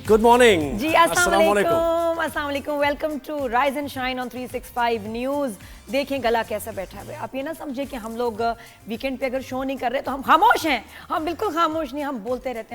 Good morning ji, अस्सलाम वालेकुम। Welcome to rise and shine on 365 news. देखें गला कैसा बैठा है। आप ये ना समझे कि हम लोग वीकेंड पे अगर शो नहीं कर रहे तो हम खामोश हैं। हम बिल्कुल खामोश नहीं, हम बोलते रहते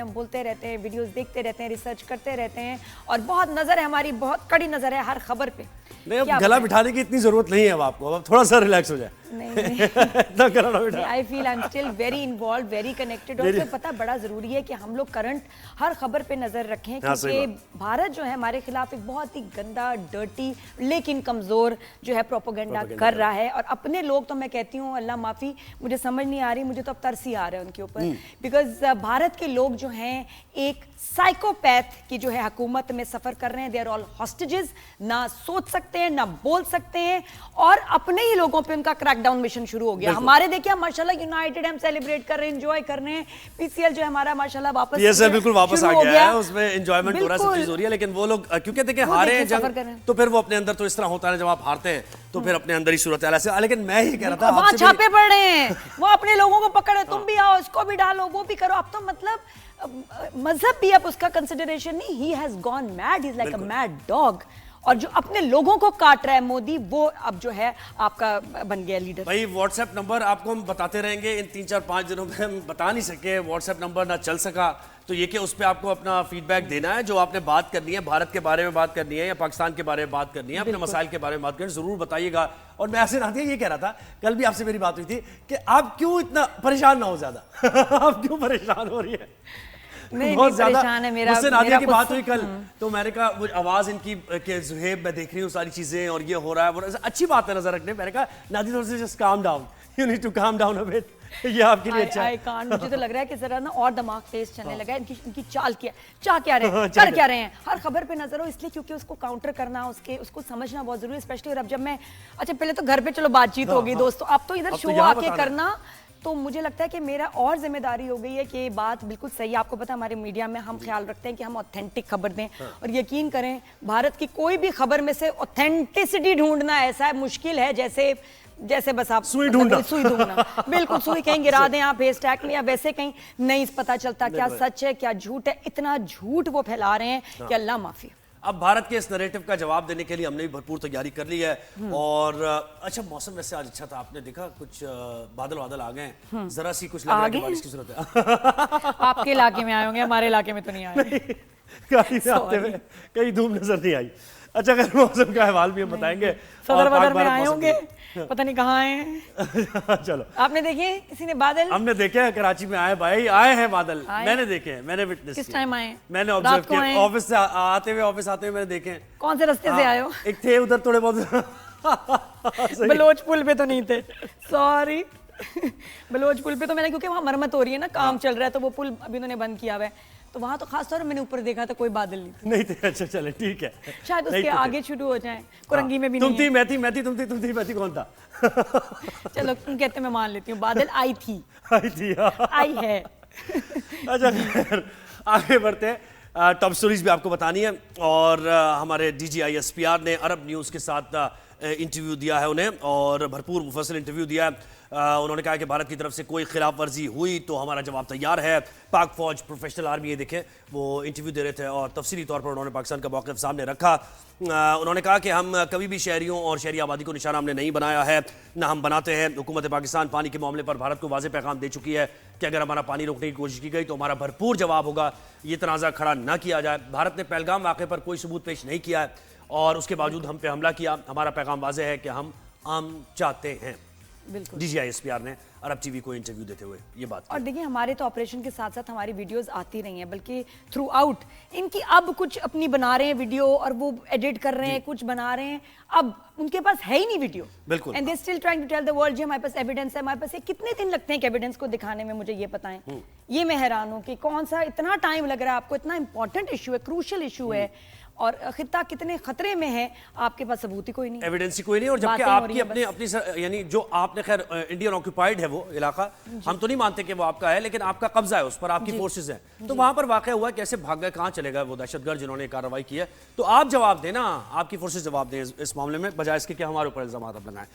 हैं, वीडियोस देखते रहते हैं, रिसर्च करते रहते हैं और बहुत नज़र है हमारी, बहुत कड़ी नज़र है हर खबर पे। नहीं, अब गला बिठाने की इतनी जरूरत नहीं है अब आपको, अब थोड़ा सा रिलैक्स हो जाए। इतना गला ना बिठा। I feel I am still very involve, very connected. और पता बड़ा जरूरी है कि हम लोग करंट हर खबर पे नजर रखें क्योंकि भारत जो है हमारे खिलाफ एक बहुत ही गंदा, डर्टी लेकिन कमजोर जो है प्रोपेगेंडा कर रहा है। और अपने लोग तो मैं कहती हूँ अल्लाह माफी, मुझे समझ नहीं आ रही, मुझे तो अब तरस ही आ रहा है उनके ऊपर। बिकॉज भारत के लोग जो हैं एक साइकोपैथ की जो है हुकूमत में सफर कर रहे हैं। दे आर ऑल हॉस्टेजेस, ना सोच सकते हैं ना बोल सकते हैं और अपने ही लोगों पे उनका क्रैकडाउन मिशन शुरू हो गया। हमारे देखिए हम माशाल्लाह यूनाइटेड हम सेलिब्रेट कर रहे हैं, एंजॉय कर रहे हैं। पीसीएल जो है हमारा माशाल्लाह वापस बिल्कुल वापस आ गया है, उसमें एंजॉयमेंट हो रहा है, सब चीज हो रही है। लेकिन वो लोग क्योंकि देखिए हारे जंग तो फिर वो अपने अंदर तो इस तरह होता है जब आप हारते हैं तो फिर अपने अंदर ही सूरत है ऐसे। लेकिन मैं ये कह रहा था वहां छापे पड़ रहे हैं, वो अपने लोगों को पकड़े, तुम भी आओ, इसको भी डालो, वो भी करो। अब तो मतलब मजहब भी अब उसका कंसिडरेशन नहीं। He has gone mad, he is like a mad dog. और जो अपने लोगों को काट रहा है मोदी, वो अब जो है आपका बन गया लीडर। भाई व्हाट्सएप नंबर आपको हम बताते रहेंगे, इन 3-4-5 दिनों में हम बता नहीं सके, व्हाट्सएप नंबर ना चल सका, तो ये कि उस पर आपको अपना फीडबैक देना है, जो आपने बात करनी है, भारत के बारे में बात करनी है या पाकिस्तान के बारे में बात करनी है, अपने मसाइल के बारे में बात करनी है, जरूर बताइएगा। और मैं ऐसे नादिया ये कह रहा था, कल भी आपसे मेरी बात हुई थी कि आप क्यों इतना परेशान ना हो ज्यादा आप क्यों परेशान हो रही है? नहीं, बहुत ज्यादा मुझसे नादिया की बात हुई कल, तो मैंने कहा वो आवाज इनकी के जुहेब मैं देख रही हूँ सारी चीजें और ये हो रहा है, वो अच्छी बात है नजर रखने। मैंने कहा नादिया थोड़ा सा just calm down, you need to calm down a bit, ये आपके लिए अच्छा है। मुझे तो लग रहा है कि जरा ना और दिमाग तेज चलने लगा है। इनकी चाल क्या रहे हैं, कर क्या रहे हैं, हर खबर पे नजर हो, इसलिए क्योंकि उसको काउंटर करना, उसको समझना बहुत जरूरी है। स्पेशली और अब जब मैं अच्छा पहले तो घर पे चलो बातचीत होगी दोस्तों, अब तो इधर शो आके करना, तो मुझे लगता है कि मेरा और जिम्मेदारी हो गई है कि ये बात बिल्कुल सही है। आपको पता है हमारे मीडिया में हम ख्याल रखते हैं कि हम ऑथेंटिक खबर दें और यकीन करें भारत की कोई भी खबर में से ऑथेंटिसिटी ढूंढना ऐसा मुश्किल है जैसे बस आप सुई ढूंढना बिल्कुल सुई कहीं गिरा दें आप हेस्टैग में या वैसे कहीं नहीं पता चलता क्या सच है क्या झूठ है। इतना झूठ वो फैला रहे हैं कि अल्लाह माफी। अब भारत के इस नैरेटिव का जवाब देने के लिए हमने भी भरपूर तैयारी कर ली है। और अच्छा मौसम वैसे आज अच्छा था, आपने देखा कुछ बादल आ गए, जरा सी कुछ लग रहा है कि बारिश की जरूरत है। आपके इलाके में आए होंगे, हमारे इलाके में तो नहीं आए। गाड़ी में आते हुए कहीं धूप नजर नहीं आई। अच्छा अगर मौसम का अहवाल भी हम बताएंगे, सदर बदर में आए होंगे, पता नहीं कहाँ आए हैं। चलो आपने देखे किसी ने बादल? हमने देखे हैं, कराची में आए भाई, आए हैं बादल, मैंने देखे हैं, मैंने विटनेस किस टाइम आए? मैंने ऑब्जर्व किया, ऑफिस से आते हुए मैंने देखे हैं। कौन से रास्ते से आए हो? एक थे उधर थोड़े बहुत बलोच पुल पे तो नहीं थे, सॉरी। बलोच पुल पे तो मैंने, क्योंकि वहाँ मरम्मत हो रही है ना, काम चल रहा है, तो वो पुल अभी उन्होंने बंद किया हुआ है, तो वहां तो खास तौर मैंने ऊपर देखा था कोई बादल नहीं थे। अच्छा चले ठीक है, शायद उसके आगे शुरू हो जाए। कुरंगी में भी तुम थी, मैं थी, तुम थी, कौन था? चलो तुम कहते मैं मान लेती हूँ, बादल आई थी आई है। अच्छा खैर आगे बढ़ते हैं, टॉप स्टोरीज भी आपको बतानी है। और हमारे DGI-SPR ने अरब न्यूज़ के साथ इंटरव्यू दिया है उन्हें, और भरपूर मुफस्सल इंटरव्यू दिया है। उन्होंने कहा कि भारत की तरफ से कोई खिलाफ वर्जी हुई तो हमारा जवाब तैयार है। पाक फौज प्रोफेशनल आर्मी, ये देखें वो इंटरव्यू दे रहे थे और तफसीली तौर पर उन्होंने पाकिस्तान का मौक़िफ़ सामने रखा। उन्होंने कहा कि हम कभी भी शहरियों और शहरी आबादी को निशाना हमने नहीं बनाया है, ना हम बनाते हैं। हुकूमत पाकिस्तान पानी के मामले पर भारत को वाज़ेह पैगाम दे चुकी है कि अगर हमारा पानी रोकने की कोशिश की गई तो हमारा भरपूर जवाब होगा, ये तनाज़ा खड़ा न किया जाए। भारत ने पहलगाम वाक़े पर कोई सबूत पेश नहीं किया है और उसके बावजूद हम पे हमला किया। हमारा पैगाम वाज़ेह है कि हम चाहते हैं। DGI-SPR ने अरब टीवी को इंटरव्यू देते हुए ये बात की। और देखिए हमारे तो ऑपरेशन के साथ साथ हमारी वीडियोस आती रही हैं, बल्कि थ्रू आउट इनकी अब कुछ अपनी बना रहे हैं वीडियो और वो एडिट कर रहे हैं, कुछ बना रहे हैं, अब उनके पास है ही नहीं वीडियो। बिल्कुल। And they still trying to tell the world हमारे पास एविडेंस है, हमारे पास है। कितने दिन लगते हैं एविडेंस को दिखाने में, मुझे ये बताएं। ये मैं हैरान हूँ कि कौन सा इतना टाइम लग रहा है आपको, इतना इंपॉर्टेंट इशू है, क्रूशियल इशू है और खित्ता कितने खतरे में है आपके पास सबूत ही कोई नहीं, एविडेंस ही कोई नहीं। और जबकि आपकी अपनी यानी जो आपने खैर इंडियन ऑक्यूपाइड है वो इलाका, हम तो नहीं मानते कि वो आपका है, लेकिन आपका कब्जा है उस पर, आपकी फोर्सेज हैं, तो वहां पर वाकया हुआ, कैसे भाग गए, कहां चले गए वो दहशतगर्द जिन्होंने कार्रवाई की है? तो आप जवाब देना, आपकी फोर्सेज जवाब दें इस मामले में, बजाय इसके कि हमारे ऊपर इल्जाम आप लगाएं।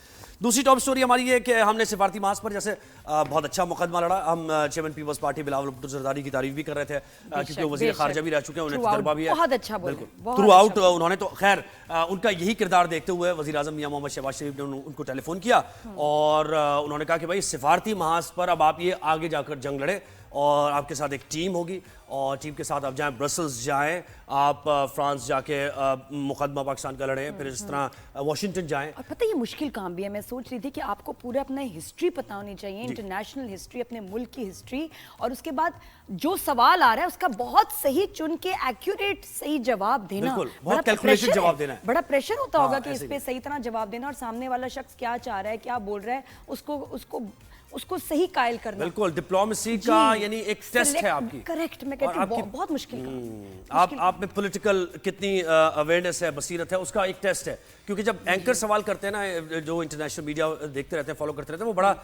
दूसरी टॉप स्टोरी हमारी है कि हमने सिफारती मास पर जैसे बहुत अच्छा मुकदमा लड़ा। हम चेयरमैन पीपल्स पार्टी बिलावल भुट्टो जरदारी की तारीफ भी कर रहे थे, क्योंकि वो वजीर खारजा भी रह चुके हैं, उन्हें तजर्बा भी है, बहुत अच्छा बोले, थ्रू आउट उन्होंने तो खैर उनका यही किरदार देखते हुए वजीर आजम मियां मोहम्मद शहबाज शरीफ ने उनको टेलीफोन किया और उन्होंने कहा कि भाई सिफारती महाज पर अब आप ये आगे जाकर जंग लड़े और आपके साथ एक टीम होगी और टीम के साथ आप जाएं, ब्रसल्स जाएं, आप फ्रांस जाके मुकदमा पाकिस्तान का लड़ें, फिर इस तरह वाशिंगटन जाएं। और पता है ये मुश्किल काम भी है। मैं सोच रही थी कि आपको पूरा अपना हिस्ट्री पता होनी चाहिए, इंटरनेशनल हिस्ट्री, अपने मुल्क की हिस्ट्री, और उसके बाद जो सवाल आ रहा है उसका बहुत सही चुन के एक्यूरेट सही जवाब देना, बहुत कैलकुलेटेड जवाब देना है। बड़ा प्रेशर होता होगा कि इस पे सही तरह जवाब देना और सामने वाला शख्स क्या चाह रहा है, क्या बोल रहा है, उसको सही कायल करना। बिल्कुल, डिप्लोमेसी का यानी एक टेस्ट है आपकी। करेक्ट, मैं कहती हूँ बहुत मुश्किल काम। आप में पॉलिटिकल कितनी अवेयरनेस है, बसीरत है, उसका एक टेस्ट है। क्योंकि जब एंकर सवाल करते हैं ना, जो इंटरनेशनल मीडिया देखते रहते हैं, फॉलो करते रहते हैं, वो बड़ा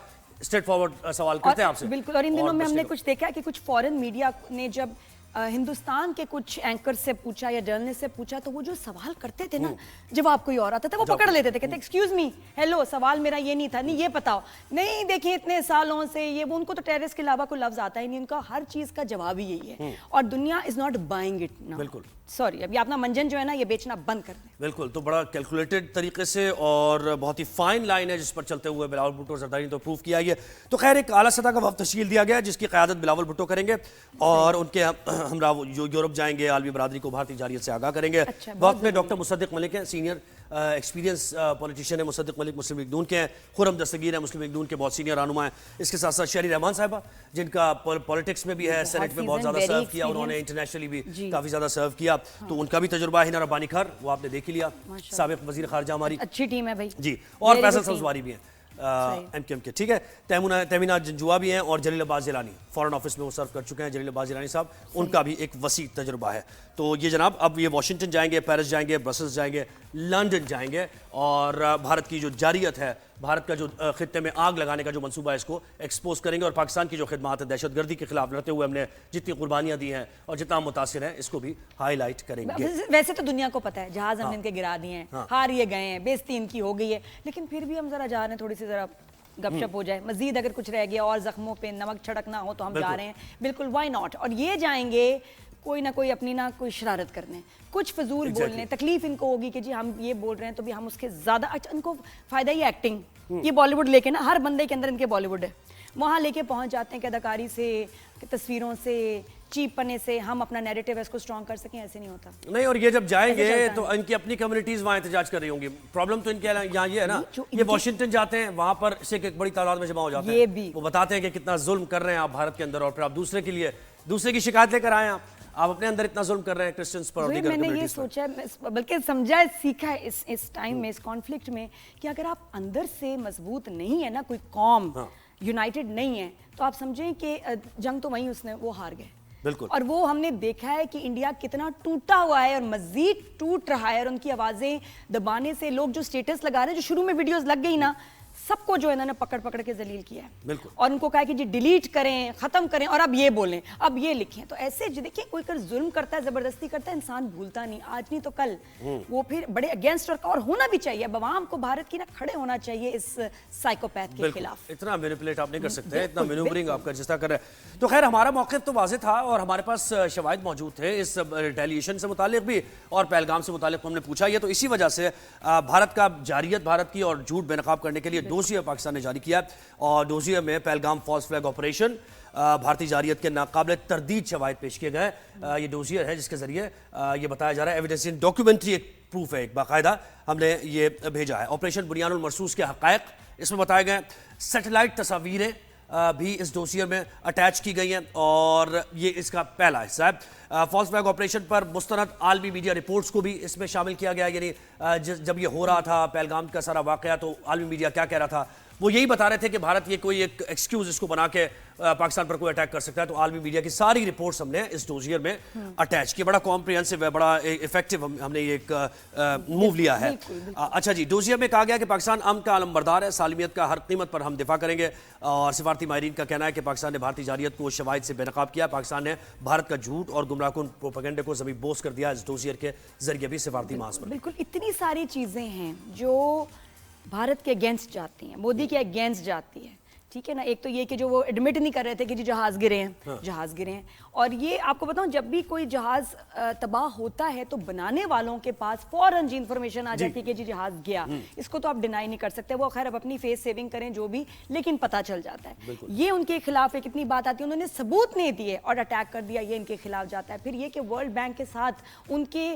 स्ट्रेट फॉरवर्ड सवाल करते हैं आपसे। बिल्कुल, और इन दिनों में हमने कुछ देखा है कि कुछ फॉरेन मीडिया ने जब हिंदुस्तान के कुछ एंकर से पूछा या जर्नलिस्ट से पूछा, तो वो जो सवाल करते थे ना, जवाब कोई और आता था, वो पकड़ लेते थे, कहते एक्सक्यूज मी, हेलो, सवाल मेरा ये नहीं था, नहीं ये बताओ, नहीं देखिए इतने सालों से ये वो, उनको तो टेररिस्ट के अलावा कोई लफ्ज आता ही नहीं, उनका हर चीज का जवाब ही यही है। और दुनिया is not buying it now. बिल्कुल, सॉरी, अभी अपना मंजन जो है ना, ये बेचना बंद कर दें। बिल्कुल, तो बड़ा कैलकुलेटेड तरीके से और बहुत ही फाइन लाइन है जिस पर चलते हुए बिलावल भुट्टो जरदारी ने तो प्रूव किया है। तो खैर एक आला सतह का वफ्द तश्कील दिया गया है जिसकी क़यादत बिलावल भुट्टो करेंगे और उनके हमरा जो यूरोप जाएंगे, आलमी बरादरी को भारतीय जारियत से आगाह करेंगे। वक्त में डॉक्टर मुसद्दिक मलिक हैं, सीनियर एक्सपीरियंस पॉलिटिशियन है मुसद्दिक मलिक, मुस्लिम लीग नून के हैं। खुरम दस्तगीर है, मुस्लिम लीग नून के बहुत सीनियर रहनुमा हैं। इसके साथ साथ शहरी रहमान साहिबा, जिनका पॉलिटिक्स में भी है, सेनेट में बहुत ज़्यादा सर्व किया उन्होंने, इंटरनेशनली भी काफ़ी ज़्यादा सर्व किया, तो उनका भी तजुर्बा है। हिना रब्बानी खार, वो आपने देख ही लिया, साबिक वज़ीर खारजा हमारी, अच्छी टीम है भाई जी, और फैसल सब्ज़वारी भी हैं एमकेएम के, ठीक है। तहमीना जंजुआ भी हैं और जलील अब्बास जिलानी फॉरेन ऑफिस में वो सर्व कर चुके हैं। जलील अब्बास जिलानी साहब, उनका भी एक वसी तजुर्बा है। तो ये जनाब अब ये वाशिंगटन जाएंगे, पेरिस जाएंगे, ब्रसल्स जाएंगे, लंदन जाएंगे और भारत की जो जारियत है, भारत का जो खित्ते में आग लगाने का जो मंसूबा है, इसको एक्सपोज करेंगे और पाकिस्तान की जो खिदमात है दहशतगर्दी के खिलाफ लड़ते हुए हमने जितनी कुर्बानियां दी हैं और जितना मुतासिर है, इसको भी हाईलाइट करेंगे। वैसे तो दुनिया को पता है, जहाज हमने इनके गिरा दिए हैं, हार ये गए हैं, बेइज्जती इनकी हो गई है, लेकिन फिर भी हम जरा जा रहे हैं, थोड़ी सी जरा गपशप हो जाए, मजीद अगर कुछ रह गया और जख्मों पे नमक छिड़कना हो तो हम जा रहे हैं, बिल्कुल, व्हाई नॉट। और ये जाएंगे कोई ना कोई अपनी ना कोई शरारत करने, कुछ फजूल बोलने, तकलीफ इनको होगी कि जी हम ये बोल रहे हैं तो भी हम उसके ज्यादा, अच्छा इनको फायदा ही एक्टिंग, ये बॉलीवुड लेके ना, हर बंदे के अंदर इनके बॉलीवुड है, वहाँ लेके पहुंच जाते हैं कि अदाकारी से, तस्वीरों से, चीप पने से हम अपना नैरेटिव है इसको स्ट्रॉन्ग कर सकें। ऐसे नहीं होता नहीं। और ये जब जाएंगे तो इनकी अपनी कम्युनिटीज वहाँ एहतजाज कर रही होंगी। प्रॉब्लम तो इनके यहाँ ये है ना, ये वॉशिंगटन जाते हैं, वहाँ पर सिख एक बड़ी तादाद में जमा हो जाते हैं, वो बताते हैं कि कितना जुल्म कर रहे हैं आप भारत के अंदर, और फिर आप दूसरे के लिए दूसरे की शिकायत लेकर आए, आप अपने अंदर इतना जुल्म कर रहे हैं क्रिश्चियंस पर। मैंने ये सोचा, बल्कि समझा है, सीखा है इस टाइम में, इस कॉन्फ्लिक्ट में, कि अगर आप अंदर से मजबूत नहीं है ना, कोई कौम यूनाइटेड नहीं है, तो आप समझें कि जंग तो वहीं उसने वो हार गए। बिल्कुल। और वो हमने देखा है कि इंडिया कितना टूटा हुआ है और मजीद टूट रहा है, और उनकी आवाजें दबाने से लोग जो स्टेटस लगा रहे हैं, जो शुरू में वीडियोस लग गई ना, सबको जो है इन्होंने पकड़ पकड़ के जलील किया है। बिल्कुल। और उनको कहा कि जी डिलीट करें, खत्म करें, और अब ये बोलें, अब ये लिखें। तो ऐसे देखिए, कोई कर जुल्म करता है, जबरदस्ती करता है, इंसान भूलता नहीं, आज नहीं तो कल वो फिर बड़े अगेंस्ट, और होना भी चाहिए। अब आवाम को भारत की ना खड़े होना चाहिए इस साइकोपैथ के खिलाफ। इतना मैनिपुलेट आप नहीं कर सकते, इतना मैन्यूवरिंग आप जिस तरह कर रहे हैं। तो खैर हमारा मौक़िफ़ तो वाज़ेह था और हमारे पास शवाहिद मौजूद थे इस रिटेलिएशन से मुतालिक भी और पहलगाम से मुतालिक हमने पूछा। ये तो इसी वजह से भारत का जारियत, भारत की और झूठ बेनकाब करने के लिए डोसियर पाकिस्तान ने जारी किया, और डोसियर में पहलगाम फॉल्स फ्लैग ऑपरेशन, भारतीय जारियत के नाकाबिल तरदीद शवाहिद पेश किए गए। ये डोसियर है जिसके जरिए ये बताया जा रहा है, एविडेंस इन डॉक्यूमेंट्री एक प्रूफ है, एक बाकायदा हमने ये भेजा है। ऑपरेशन बुनियानुल मरसूस के हक़ाइक़ इसमें बताए गए, सैटेलाइट तस्वीरें भी इस डोसियर में अटैच की गई हैं और ये इसका पहला हिस्सा है। फॉल्स फ्लैग ऑपरेशन पर मुस्तनद आलमी मीडिया रिपोर्ट्स को भी इसमें शामिल किया गया, यानी जब ये हो रहा था पहलगाम का सारा वाक़या, तो आलमी मीडिया क्या कह रहा था वो यही बता रहे थे कि भारत ये कोई एक एक्सक्यूज इसको बना के पाकिस्तान पर कोई अटैक कर सकता है। तो आलमी मीडिया की सारी रिपोर्ट्स हमने इस डोजियर में अटैच की। बड़ा कॉम्प्रिहेंसिव है, बड़ा इफेक्टिव हमने ये एक मूव लिया है। अच्छा जी, डोजियर में कहा गया कि पाकिस्तान अमन का आलमबरदार है, सालमियत का हर कीमत पर हम दिफा करेंगे। और सिफारती माहिरीन का कहना है कि पाकिस्तान ने भारतीय जारियत को शवाहिद से बेनकाब किया। पाकिस्तान ने भारत का झूठ और गुमराहकुन प्रोपेगेंडे को ज़मीन बोस कर दिया इस डोजियर के जरिए भी सिफारती मास पर। बिल्कुल, इतनी सारी चीज़ें हैं जो भारत के अगेंस्ट जाती हैं, मोदी के अगेंस्ट जाती है, ठीक है ना। एक तो ये कि जो वो एडमिट नहीं कर रहे थे कि जी जहाज गिरे हैं, हाँ। जहाज गिरे हैं। और ये आपको बताऊं, जब भी कोई जहाज तबाह होता है तो बनाने वालों के पास फौरन जी इंफॉर्मेशन आ जाती है कि जी जहाज गया। इसको तो आप डिनाई नहीं कर सकते। वो खैर अब अपनी फेस सेविंग करें जो भी, लेकिन पता चल जाता है। ये उनके खिलाफ एक इतनी बात आती है, उन्होंने सबूत नहीं दिए और अटैक कर दिया, ये इनके खिलाफ जाता है। फिर ये कि वर्ल्ड बैंक के साथ उनके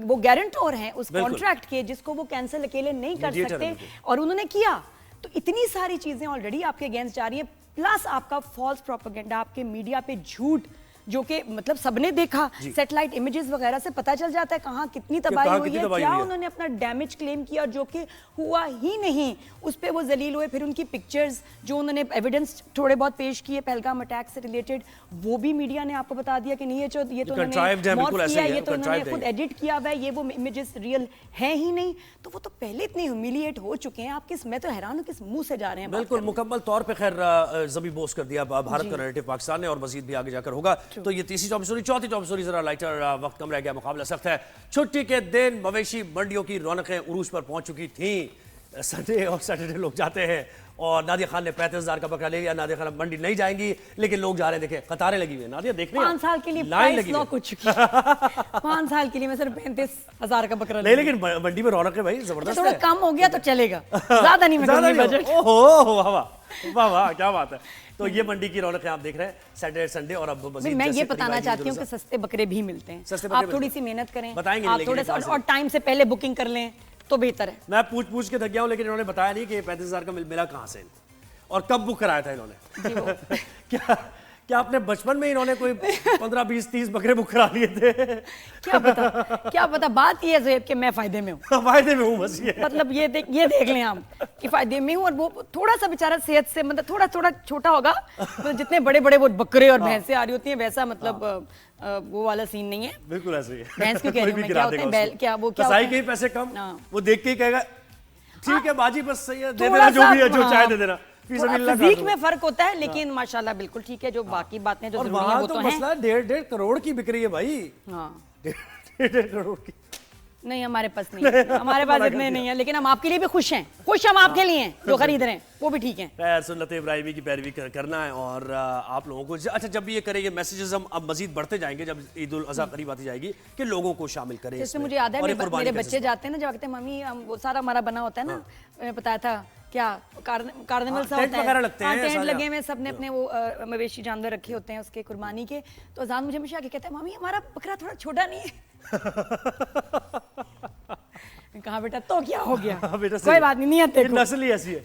वो गारंटर हैं उस कॉन्ट्रैक्ट के, जिसको वो कैंसिल अकेले नहीं कर सकते, और उन्होंने किया। तो इतनी सारी चीजें ऑलरेडी आपके अगेंस्ट जा रही है, प्लस आपका फॉल्स प्रोपेगेंडा, आपके मीडिया पे झूठ, जो कि मतलब सबने देखा, सैटेलाइट इमेजेस वगैरह से पता चल जाता है कहाँ कितनी तबाही हुई है, क्या उन्होंने अपना डैमेज क्लेम किया जो कि हुआ ही नहीं, उस पे वो जलील हुए। फिर उनकी पिक्चर्स जो उन्होंने एविडेंस थोड़े बहुत पेश किए पहलगाम अटैक से रिलेटेड, वो भी मीडिया ने आपको बता दिया कि नहीं, ये तो उन्होंने मॉर्फ किया, ये तो उन्होंने खुद एडिट किया हुआ है, ये वो इमेजेस रियल है ही नहीं। तो वो तो पहले इतने ह्यूमिलिएट हो चुके हैं, आप किस, मैं तो हैरान हूँ किस मुंह से जा रहे हैं। बिल्कुल मुकम्मल तौर पे खैर ज़मीन बोस कर दिया भारत का नैरेटिव पाकिस्तान ने, और मजीद भी आगे जाकर होगा। तो ये तीसरी टॉप स्टोरी। चौथी टॉप स्टोरी जरा लाइटर, वक्त कम रह गया, मुकाबला सख्त है। छुट्टी के दिन मवेशी मंडियों की रौनकें उरूज पर पहुंच चुकी थी। संडे और सैटरडे लोग जाते हैं, और नादिया खान ने 35,000 का बकरा ले लिया। नादिया खान मंडी नहीं जाएंगी, लेकिन लोग जा रहे हैं, देखें कतारें लगी हुई है। नादिया देखने 5 साल के लिए लाइन लगी है कुछ 5 साल के लिए मैं सिर्फ 35,000 का बकरा नहीं, लेकिन मंडी में रौनक है भाई, जबरदस्त है। थोड़ा कम हो गया तो चलेगा, ज्यादा नहीं मैं बजट। ओहो वाह वाह, क्या बात है। तो ये मंडी की रौनक आप देख रहे हैं सैटरडे संडे। और अब मैं ये बताना चाहती हूँ कि सस्ते बकरे भी मिलते हैं, आप थोड़ी सी मेहनत करें, बताएंगे आप थोड़े सा और टाइम से पहले बुकिंग कर लें तो बेहतर है। मैं पूछ के थक गया हूँ, लेकिन इन्होंने बताया नहीं कि 35,000 का मिला कहाँ से और कब बुक कराया था इन्होंने। क्या आपने बचपन में इन्होंने कोई 15, 20, 30 बकरे बुक करा लिए थे? क्या पता। बात ये है कि मैं फायदे में हूँ। फायदे में हूँ बस ये। मतलब ये देख लें आप कि फायदे में हूँ, और वो थोड़ा सा बेचारा सेहत से मतलब थोड़ा छोटा होगा, तो जितने बड़े वो बकरे और भैंसें आ रही होती हैं वैसा मतलब वो वाला सीन नहीं है। बिल्कुल ऐसे ही। भैंस क्यों कह रही हूँ, क्या होते हैं बैल, क्या वो क्या कसाई के पैसे कम, वो देख के ही कहेगा ठीक है बाजी, बस सही है, दे देना जो भी है, जो चाहे दे देना। फिजिक में फर्क होता है, लेकिन माशाल्लाह बिल्कुल ठीक है। जो बाकी बातें जो जरूरी है वो तो मसला 1.5 करोड़ की बिक्री है भाई। हाँ 1.5 करोड़ की नहीं, हमारे पास नहीं, हमारे पास इतने नहीं है, लेकिन हम आपके लिए भी खुश हैं, खुश हम आपके लिए हैं, जो खरीद रहे हैं वो भी ठीक है। सुन्नत इब्राहिमी की पैरवी करना है, और आप लोगों को अच्छा जब भी ये करें, ये मैसेजेस हम अब मजीद बढ़ते जाएंगे जब ईद उल अज़हा करीब आती जाएगी, कि लोगों को शामिल करें। जैसे मुझे याद है मेरे बच्चे जाते हैं ना, जब कहते हैं मम्मी वो सारा हमारा बना होता है ना, मैंने बताया था क्या कार्निवल सा होता है, टेंट लगे हुए, सबने अपने वो मवेशी जानवर रखे होते हैं उसके कुर्बानी के। तो अजान मुझे हमेशा आके कहता है मम्मी हमारा बकरा थोड़ा छोटा नहीं है। कहा बेटा तो क्या हो गया, कोई बात नहीं, नियत देखो, नस्ल ही ऐसी है।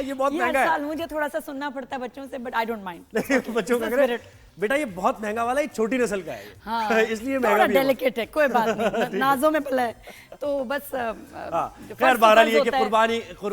ये बहुत महंगा है। मुझे थोड़ा सा सुनना पड़ता है बच्चों से, बट आई डोंट माइंड। बच्चों का बेटा ये बहुत महंगा वाला है, छोटी नस्ल का है। हाँ, इसलिए महंगा भी डेलिकेट है, कोई बात नहीं, नाजों में पला है तो बस। खैर बहरहाल ये कि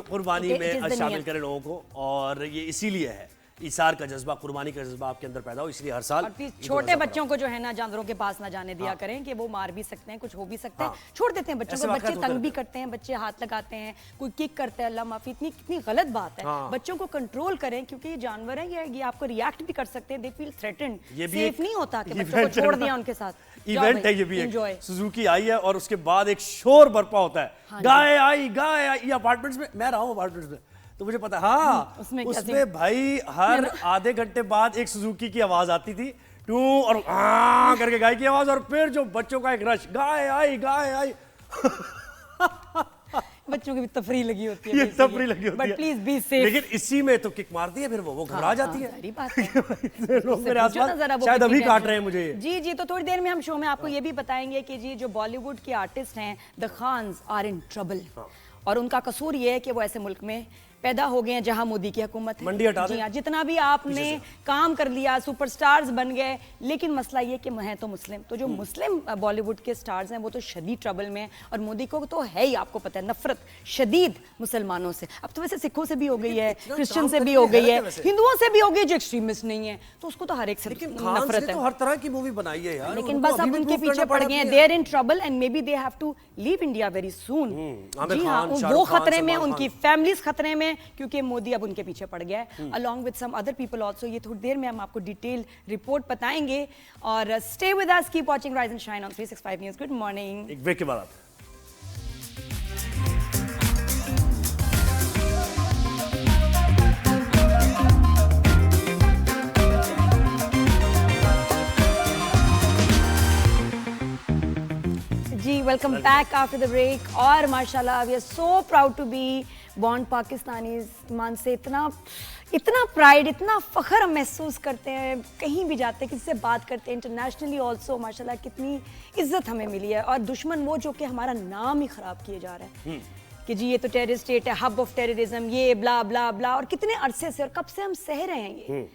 कुर्बानी में शामिल करें लोगों को, और ये इसीलिए है इसार का जज्बा, कुर्बानी का जज्बा आपके अंदर पैदा हो, इसलिए हर साल। छोटे बच्चों को जो है ना जानवरों के पास ना जाने दिया करें, कि वो मार भी सकते हैं, कुछ हो भी सकते हैं, छोड़ देते हैं बच्चों को। बच्चे तंग भी करते हैं, बच्चे हाथ लगाते हैं, कोई किक करता है, अल्लाह माफी, इतनी गलत बात है। बच्चों को कंट्रोल करें, क्योंकि ये जानवर है, ये आपको रिएक्ट भी कर सकते हैं, दे फील थ्रेटेंड। सेफ नहीं होता कि बच्चों को छोड़ दिया उनके साथ। इवेंट है ये भी, सुजुकी आई है और उसके बाद एक शोर बरपा होता है, गाय आई गाय आई। ये अपार्टमेंट्स में, मैं रहा हूँ अपार्टमेंट्स में, तो मुझे पता। हाँ उसमें भाई हर आधे घंटे बाद एक सुजुकी की आवाज आती थी, टू और करके गाय की आवाज, और फिर जो बच्चों का एक रश, गाय आई गाय आई। बच्चों की भी तफरी लगी होती है, तफरी लगी होती है, बट प्लीज बी सेफ। लेकिन इसी में तो किक मारती है, फिर वो घबरा जाती है। सारी बात है। लोग मेरे आसपास शायद अभी काट रहे हैं मुझे। जी तो थोड़ी देर में हम शो में आपको ये भी बताएंगे कि जी जो बॉलीवुड के आर्टिस्ट हैं, the Khans are in trouble, और उनका कसूर ये है कि वो ऐसे मुल्क में पैदा हो गए हैं जहां मोदी की हुकूमत है। मंडी हटा जी दें। हाँ, जितना भी आपने काम कर लिया, सुपरस्टार्स बन गए, लेकिन मसला ये कि हैं तो मुस्लिम, तो जो मुस्लिम बॉलीवुड के स्टार्स हैं वो तो शदीद ट्रबल में हैं। और मोदी को तो है ही, आपको पता है, नफरत शदीद मुसलमानों से। अब तो वैसे सिखों से भी हो गई है, क्रिश्चियन से भी हो गई है, हिंदुओं से भी हो गई, जो एक्सट्रीमिस्ट नहीं है, तो उसको तो हर एक से नफरत है। तो हर तरह की मूवी बनाई है यार, लेकिन बस अब उनके पीछे पड़ गए हैं, they are in trouble and may be they have to leave India very soon. जी हाँ, वो खतरे में, उनकी फैमिलीज खतरे में, क्योंकि मोदी अब उनके पीछे पड़ गया है, along with some other people also. ये थोड़ी देर में हम आपको डिटेल रिपोर्ट बताएंगे। और stay with us, keep watching rise and shine on 365 news. Good morning. एक ब्रेक के बाद आते हैं। जी, welcome back after the break. और माशाल्लाह we are so proud to be born Pakistanis. ईमान से इतना प्राइड, इतना फख्र हम महसूस करते हैं, कहीं भी जाते हैं, किसी से बात करते हैं, इंटरनेशनली ऑल्सो माशाल्लाह कितनी इज्जत हमें मिली है। और दुश्मन वो जो कि हमारा नाम ही खराब किए जा रहा है कि जी ये तो टेररिस्ट स्टेट है, हब ऑफ टेररिज्म, ये ब्ला ब्ला ब्ला, और कितने अरसे से और कब से हम सह रहे हैं ये।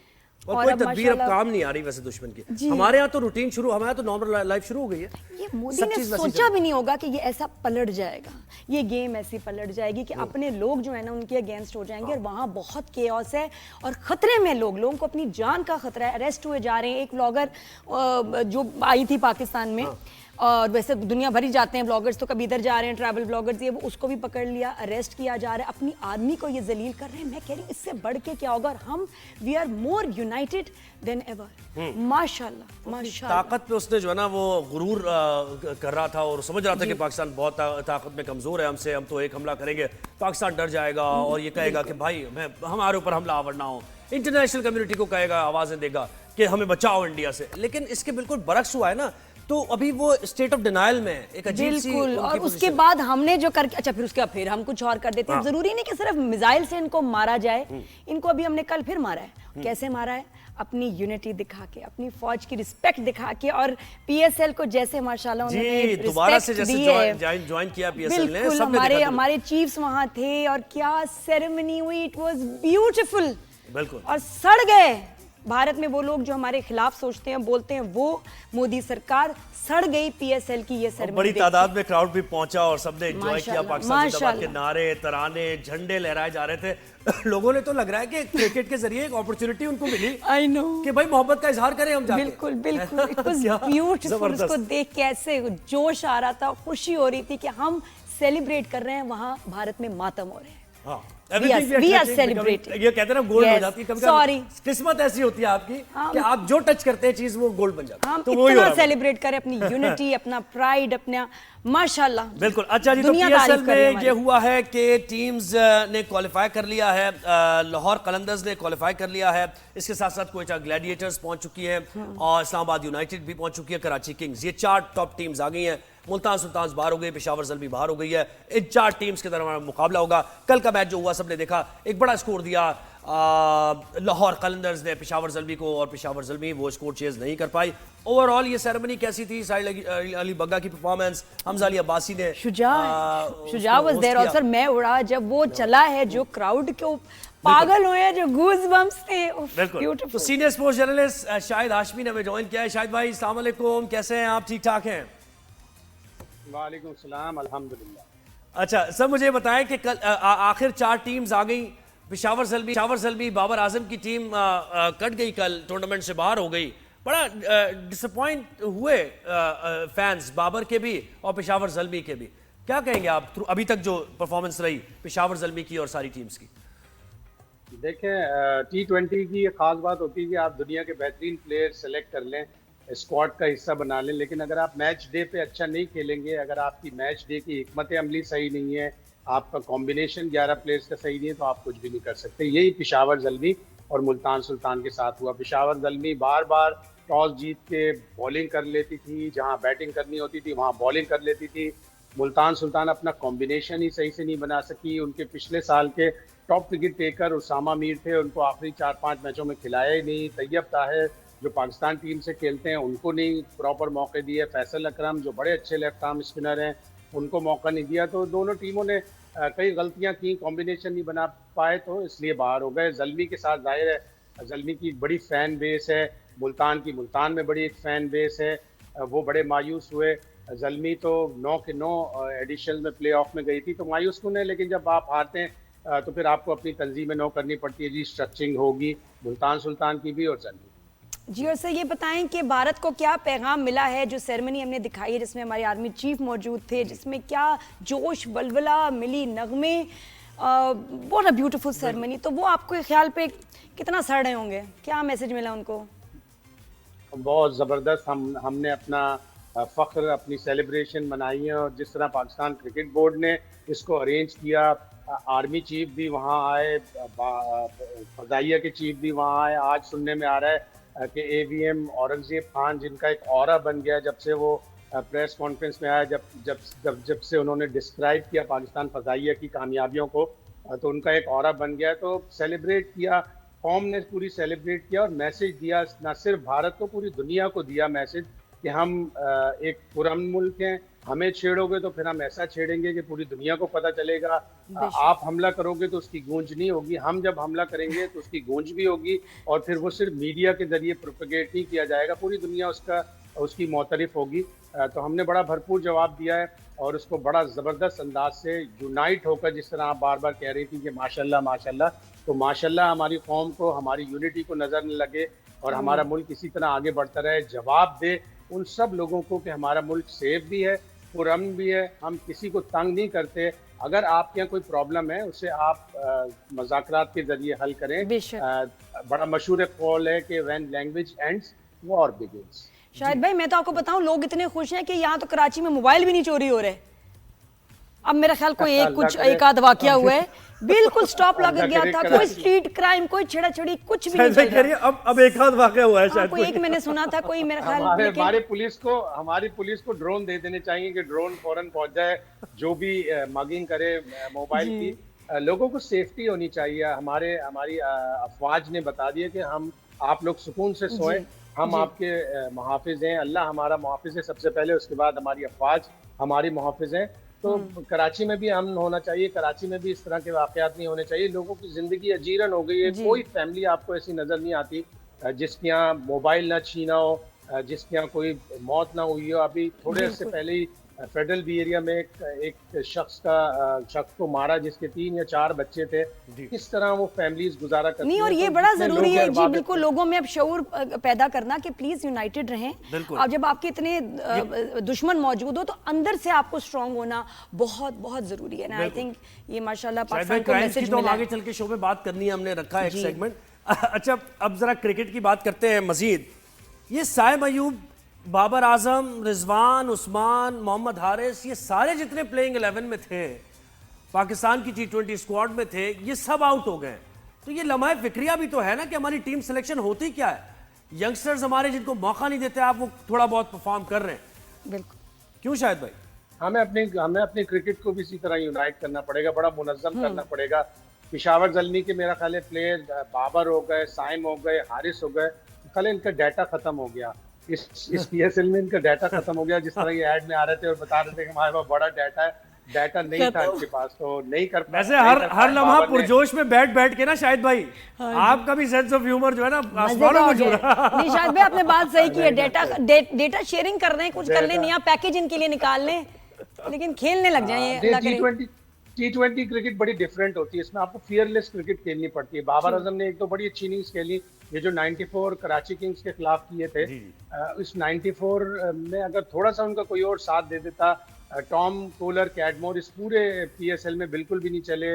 और कोई तदबीर अब काम नहीं आ रही वैसे दुश्मन की। हमारे यहाँ तो रूटीन शुरू, हमारे यहाँ तो नॉर्मल लाइफ शुरू हो गई है। ये मोदी ने सोचा भी नहीं होगा कि ये ऐसा पलट जाएगा, ये गेम ऐसी पलट जाएगी कि अपने लोग जो है ना उनके अगेंस्ट हो जाएंगे। और वहाँ बहुत केओस है और खतरे में लोगों को अपनी जान का खतरा है, अरेस्ट हुए जा रहे हैं। एक ब्लॉगर जो आई थी पाकिस्तान में, और वैसे दुनिया भर ही जाते हैं ब्लॉगर्स, तो कभी इधर जा रहे हैं, ट्रैवल ब्लॉगर्स, ये वो, उसको भी पकड़ लिया, अरेस्ट किया जा रहा है, अपनी आर्मी को ये जलील कर रहे हैं। मैं कह रही हूँ इससे बढ़ के क्या होगा। और हम we are more united than ever. माशाल्लाह माशाल्लाह। ताकत पे उसने जो है ना वो गुरूर कर रहा था और समझ रहा था कि पाकिस्तान बहुत ताकत में कमजोर है, हमसे हम तो एक हमला करेंगे, पाकिस्तान डर जाएगा और ये कहेगा कि भाई हमारे ऊपर हमला आवर ना हो, इंटरनेशनल कम्युनिटी को कहेगा, आवाजें देगा कि हमें बचाओ इंडिया से। लेकिन इसके बिल्कुल बरक्स हुआ है ना, तो अभी वो स्टेट ऑफ डिनायल में, एक अजीब सी और उसके बाद हमने जो करके, अच्छा फिर हम कुछ और कर देते हैं। जरूरी नहीं कि सिर्फ मिसाइल से इनको मारा जाए, इनको अभी हमने कल फिर मारा है। कैसे मारा है? अपनी यूनिटी दिखा के, अपनी फौज की रिस्पेक्ट दिखा के। और पीएसएल को जैसे माशाल्लाह उन्होंने दोबारा से जैसे ज्वाइन किया पीएसएल ने, सबने हमारे चीफ्स वहां थे और क्या सेरेमनी हुई, इट वाज ब्यूटीफुल। बिल्कुल। और सड़ गए भारत में वो लोग जो हमारे खिलाफ सोचते हैं, बोलते हैं, वो मोदी सरकार सड़ गई पीएसएल की ये सेरेमनी। बड़ी तादाद में क्राउड भी पहुंचा और सबने एंजॉय किया, पाकिस्तान जिंदाबाद के नारे, तराने, झंडे लहराए जा रहे थे। लोगों ने तो लग रहा है कि क्रिकेट के जरिए एक अपॉर्चुनिटी उनको मिली, आई नो, कि भाई मोहब्बत का इजहार करें हम जाके। बिल्कुल बिल्कुल, इट वाज ब्यूटीफुल। उसको देख के ऐसे जोश आ रहा था, खुशी हो रही थी कि हम सेलिब्रेट कर रहे हैं, वहां भारत में मातम हो रहे हैं। We are celebrating. ये कहते हैं ना गोल्ड हो जाती है कभी। सॉरी, किस्मत ऐसी होती है आपकी कि आप जो टच करते हैं चीज वो गोल्ड बन जाती है। हम तो इतना सेलिब्रेट करें अपनी यूनिटी, अपना प्राइड, अपना माशाल्लाह। बिल्कुल। अच्छा जी, तो पीएसएल में ये हुआ है कि टीम्स ने क्वालिफाई कर लिया है। लाहौर कलंदर्स ने क्वालिफाई कर लिया है, इसके साथ साथ कोयटा ग्लैडिएटर्स पहुंच चुकी है और इस्लामाबाद यूनाइटेड भी पहुंच चुकी है, कराची किंग्स। ये 4 टॉप टीम्स आ गई हैं। मुल्तान सुल्तान्स बाहर हो गई, पेशावर ज़ल्मी बाहर हो गई है। इन 4 टीम्स के दरमियान मुकाबला होगा। कल का मैच जो हुआ सबने देखा, एक बड़ा स्कोर दिया लाहौर कलंदर्स ने पेशावर ज़ल्मी को, और पेशावर ज़ल्मी वो स्कोर चेज नहीं कर पाई। ओवरऑल ये सेरेमनी कैसी थी? साहिल अली बग्गा की परफॉर्मेंस, हमजा अली अब्बासी ने, शुजा वाज देयर आल्सो। मैं उड़ा जब वो चला है, जो क्राउड के पागल हुए, जो गूज बम्प्स थे। बिल्कुल। तो senior sports journalist Shahid Hashmi ने हमें ज्वाइन किया है। शाहिद भाई अस्सलाम वालेकुम, कैसे हैं आप? ठीक ठाक हैं? वालेकुम सलाम, अल्हम्दुलिल्लाह। अच्छा सर, मुझे बताएं कि कल आखिर 4 टीम्स आ गई। पेशावर ज़ल्मी बाबर आजम की टीम कट गई, कल टूर्नामेंट से बाहर हो गई। बड़ा डिसअपॉइंट हुए फैंस, बाबर के भी और पेशावर ज़ल्मी के भी। क्या कहेंगे आप अभी तक जो परफॉर्मेंस रही पेशावर ज़ल्मी की और सारी टीम्स की? देखें, T20 की ये खास बात होती है कि आप दुनिया के बेहतरीन प्लेयर सेलेक्ट कर लें, स्क्वाड का हिस्सा बना लें, लेकिन अगर आप मैच डे पे अच्छा नहीं खेलेंगे, अगर आपकी मैच डे की हिकमत अमली सही नहीं है, आपका कॉम्बिनेशन 11 प्लेयर्स का सही नहीं है, तो आप कुछ भी नहीं कर सकते। यही पेशावर ज़ल्मी और मुल्तान सुल्तान के साथ हुआ। पेशावर ज़ल्मी बार बार टॉस जीत के बॉलिंग कर लेती थी, जहां बैटिंग करनी होती थी वहां बॉलिंग कर लेती थी। मुल्तान सुल्तान अपना कॉम्बिनेशन ही सही से नहीं बना सकी। उनके पिछले साल के top wicket taker Usama Mir थे, उनको आखिरी 4-5 मैचों में खिलाया ही नहीं। तैयब ताहिर जो पाकिस्तान टीम से खेलते हैं उनको नहीं प्रॉपर मौके दिए। फैसल अकरम जो बड़े अच्छे लेफ्ट आर्म स्पिनर हैं उनको मौका नहीं दिया। तो दोनों टीमों ने कई गलतियां की, कॉम्बिनेशन नहीं बना पाए तो इसलिए बाहर हो गए। ज़ल्मी के साथ जाहिर है ज़ल्मी की बड़ी फैन बेस है, मुल्तान में बड़ी एक फैन बेस है, वो बड़े मायूस हुए। ज़ल्मी तो 9 के 9 एडिशन में प्ले ऑफ में गई थी तो मायूस कौन है, लेकिन जब आप हारते हैं तो फिर आपको अपनी तंजीमें नो करनी पड़ती है, रीस्ट्रक्चरिंग होगी मुल्तान सुल्तान की भी और ज़ल्मी। जी, और सर ये बताएं कि भारत को क्या पैगाम मिला है, जो सेरेमनी हमने दिखाई है जिसमें हमारे आर्मी चीफ मौजूद थे, जिसमें क्या जोश बलबला मिली, नगमे, व्हाट अ ब्यूटीफुल सेरेमनी, तो वो आपको ख्याल पे कितना सड़ रहे होंगे, क्या मैसेज मिला उनको? बहुत ज़बरदस्त। हमने अपना फ़ख्र, अपनी सेलिब्रेशन मनाई है, और जिस तरह पाकिस्तान क्रिकेट बोर्ड ने इसको अरेंज किया, आर्मी चीफ भी वहाँ आए, फ़ज़ाइया के चीफ भी वहाँ आए। आज सुनने में आ रहा है कि AVM औरंगज़ेब खान, जिनका एक ऑरा बन गया जब से वो प्रेस कॉन्फ्रेंस में आया, जब से उन्होंने डिस्क्राइब किया पाकिस्तान फ़ज़ाइया की कामयाबियों को, तो उनका एक ऑरा बन गया। तो सेलिब्रेट किया, कौम ने पूरी सेलिब्रेट किया और मैसेज दिया, न सिर्फ भारत को, पूरी दुनिया को दिया मैसेज कि हम एक पुरअमन मुल्क हैं। हमें छेड़ोगे तो फिर हम ऐसा छेड़ेंगे कि पूरी दुनिया को पता चलेगा। आप हमला करोगे तो उसकी गूंज नहीं होगी, हम जब हमला करेंगे तो उसकी गूंज भी होगी, और फिर वो सिर्फ मीडिया के जरिए प्रोपेगेट नहीं किया जाएगा, पूरी दुनिया उसकी मोतरिफ होगी। तो हमने बड़ा भरपूर जवाब दिया है, और उसको बड़ा ज़बरदस्त अंदाज से यूनाइट होकर, जिस तरह आप बार बार कह रही थी कि माशाल्लाह माशाल्लाह, तो माशाल्लाह हमारी कौम को, हमारी यूनिटी को नज़र न लगे और हमारा मुल्क इसी तरह आगे बढ़ता रहे, जवाब दे उन सब लोगों को कि हमारा मुल्क सेफ भी है, पुरअमन भी है, हम किसी को तंग नहीं करते। अगर आपके यहाँ कोई प्रॉब्लम है उसे आप मुज़ाकरात के जरिए हल करें। बड़ा मशहूर कौल है कि when language ends war begins. Shahid भाई, मैं तो आपको बताऊं, लोग इतने खुश हैं कि यहाँ तो कराची में मोबाइल भी नहीं चोरी हो रहे। अब मेरा ख्याल कोई एक आध वाकया हुआ है, बिल्कुल स्टॉप लग गया था, कोई स्ट्रीट क्राइम, कोई छेड़ा-छड़ी, कुछ भी नहीं चल रहा। अब एक आध वाकया हुआ है शायद, कोई एक मैंने सुना था, कोई मेरा ख्याल। हमारी पुलिस को ड्रोन दे देने चाहिए कि ड्रोन फौरन पहुंच जाए, जो भी मगिंग करे मोबाइल की। लोगों को सेफ्टी होनी चाहिए। हमारी अफवाज ने बता दिया कि आप लोग सुकून से सोएं, हम आपके मुहाफिज हैं, अल्लाह हमारा मुहाफिज है सबसे पहले, उसके बाद हमारी अफवाज हमारी मुहाफिज हैं। तो कराची में भी अमन होना चाहिए, कराची में भी इस तरह के वाकयात नहीं होने चाहिए। लोगों की जिंदगी अजीरन हो गई है, कोई फैमिली आपको ऐसी नजर नहीं आती जिसके यहाँ मोबाइल ना छीना हो, जिसके यहाँ कोई मौत ना हुई हो। अभी थोड़े अर्से पहले ही फेडरल बी एरिया में एक शख्स को मारा जिसके 3 या 4 बच्चे थे। किस तरह वो फैमिलीज गुजारा करती नहीं, और ये बड़ा जरूरी है जी, बिल्कुल लोगों में अब शऊर पैदा करना कि प्लीज यूनाइटेड रहें। अब जब आपके इतने दुश्मन मौजूद हो तो अंदर से आपको स्ट्रांग होना बहुत बहुत जरूरी है ना। आई थिंक ये माशाल्लाह पाकिस्तान को मैसेज मिला है। आगे चल के शो में बात करनी है, हमने रखा है एक सेगमेंट। अच्छा, अब जरा क्रिकेट की बात करते हैं मजीद। ये साइम अयूब, बाबर आजम, रिजवान, उस्मान, मोहम्मद हारिस, ये सारे जितने प्लेइंग 11 में थे, पाकिस्तान की T20 स्क्वाड में थे, ये सब आउट हो गए। तो ये लम्हा फिक्रिया भी तो है ना कि हमारी टीम सिलेक्शन होती क्या है। यंगस्टर्स हमारे जिनको मौका नहीं देते, आप वो थोड़ा बहुत परफॉर्म कर रहे हैं। बिल्कुल, क्यों शाहिद भाई? हमें अपनी क्रिकेट को भी इसी तरह यूनाइट करना पड़ेगा, बड़ा मुनज़्ज़म करना पड़ेगा। पिशावर ज़ल्मी के मेरा ख्याल है प्लेयर बाबर हो गए, साइम हो गए, हारिस हो गए, कल इनका डाटा खत्म हो गया। इस PSL में इनका डाटा खत्म हो गया। जिस तरह ये ऐड में आ रहे थे और बता रहे थे कि हमारे पास बड़ा डाटा नहीं था इनके पास, तो नहीं कर पाए। वैसे हर लम्हा पुरजोश में बैठ के ना शाहिद भाई, आपका भी सेंस ऑफ ह्यूमर जो है ना आसमानों में जुड़ा। नहीं शाहिद भाई, आपने बात सही की है, डेटा शेयरिंग कर रहे हैं, कुछ कर लें, नया पैकेज इनके लिए निकाल लें, लेकिन खेलने लग जाए। T20 क्रिकेट बड़ी डिफरेंट होती है, इसमें आपको फियरलेस क्रिकेट खेलनी पड़ती है। बाबर आजम ने एक तो बड़ी अच्छी इनिंग्स खेली, ये जो 94 कराची किंग्स के खिलाफ किए थे, इस 94 में अगर थोड़ा सा उनका कोई और साथ दे देता, टॉम कोलर, कैडमोर इस पूरे PSL में बिल्कुल भी नहीं चले,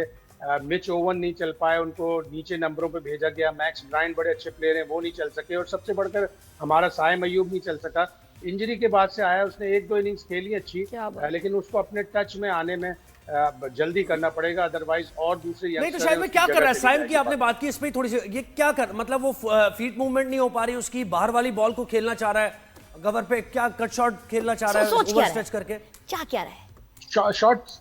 मिच ओवन नहीं चल पाए, उनको नीचे नंबरों पे भेजा गया, मैक्स ब्रायन बड़े अच्छे प्लेयर हैं वो नहीं चल सके, और सबसे बढ़कर हमारा साइम अयूब नहीं चल सका। इंजरी के बाद से आया, उसने 1-2 इनिंग्स खेली अच्छी, लेकिन उसको अपने टच में आने में जल्दी करना पड़ेगा, अदरवाइज और दूसरे नहीं। तो शायद में क्या कर रहा है साइम की, आपने बात की इस पे थोड़ी सी, ये क्या कर, मतलब वो फीट मूवमेंट नहीं हो पा रही उसकी, बाहर वाली बॉल को खेलना चाह रहा है, कवर पे क्या कट शॉट खेलना चाह रहा है, ओवर स्ट्रेच करके क्या रहा है,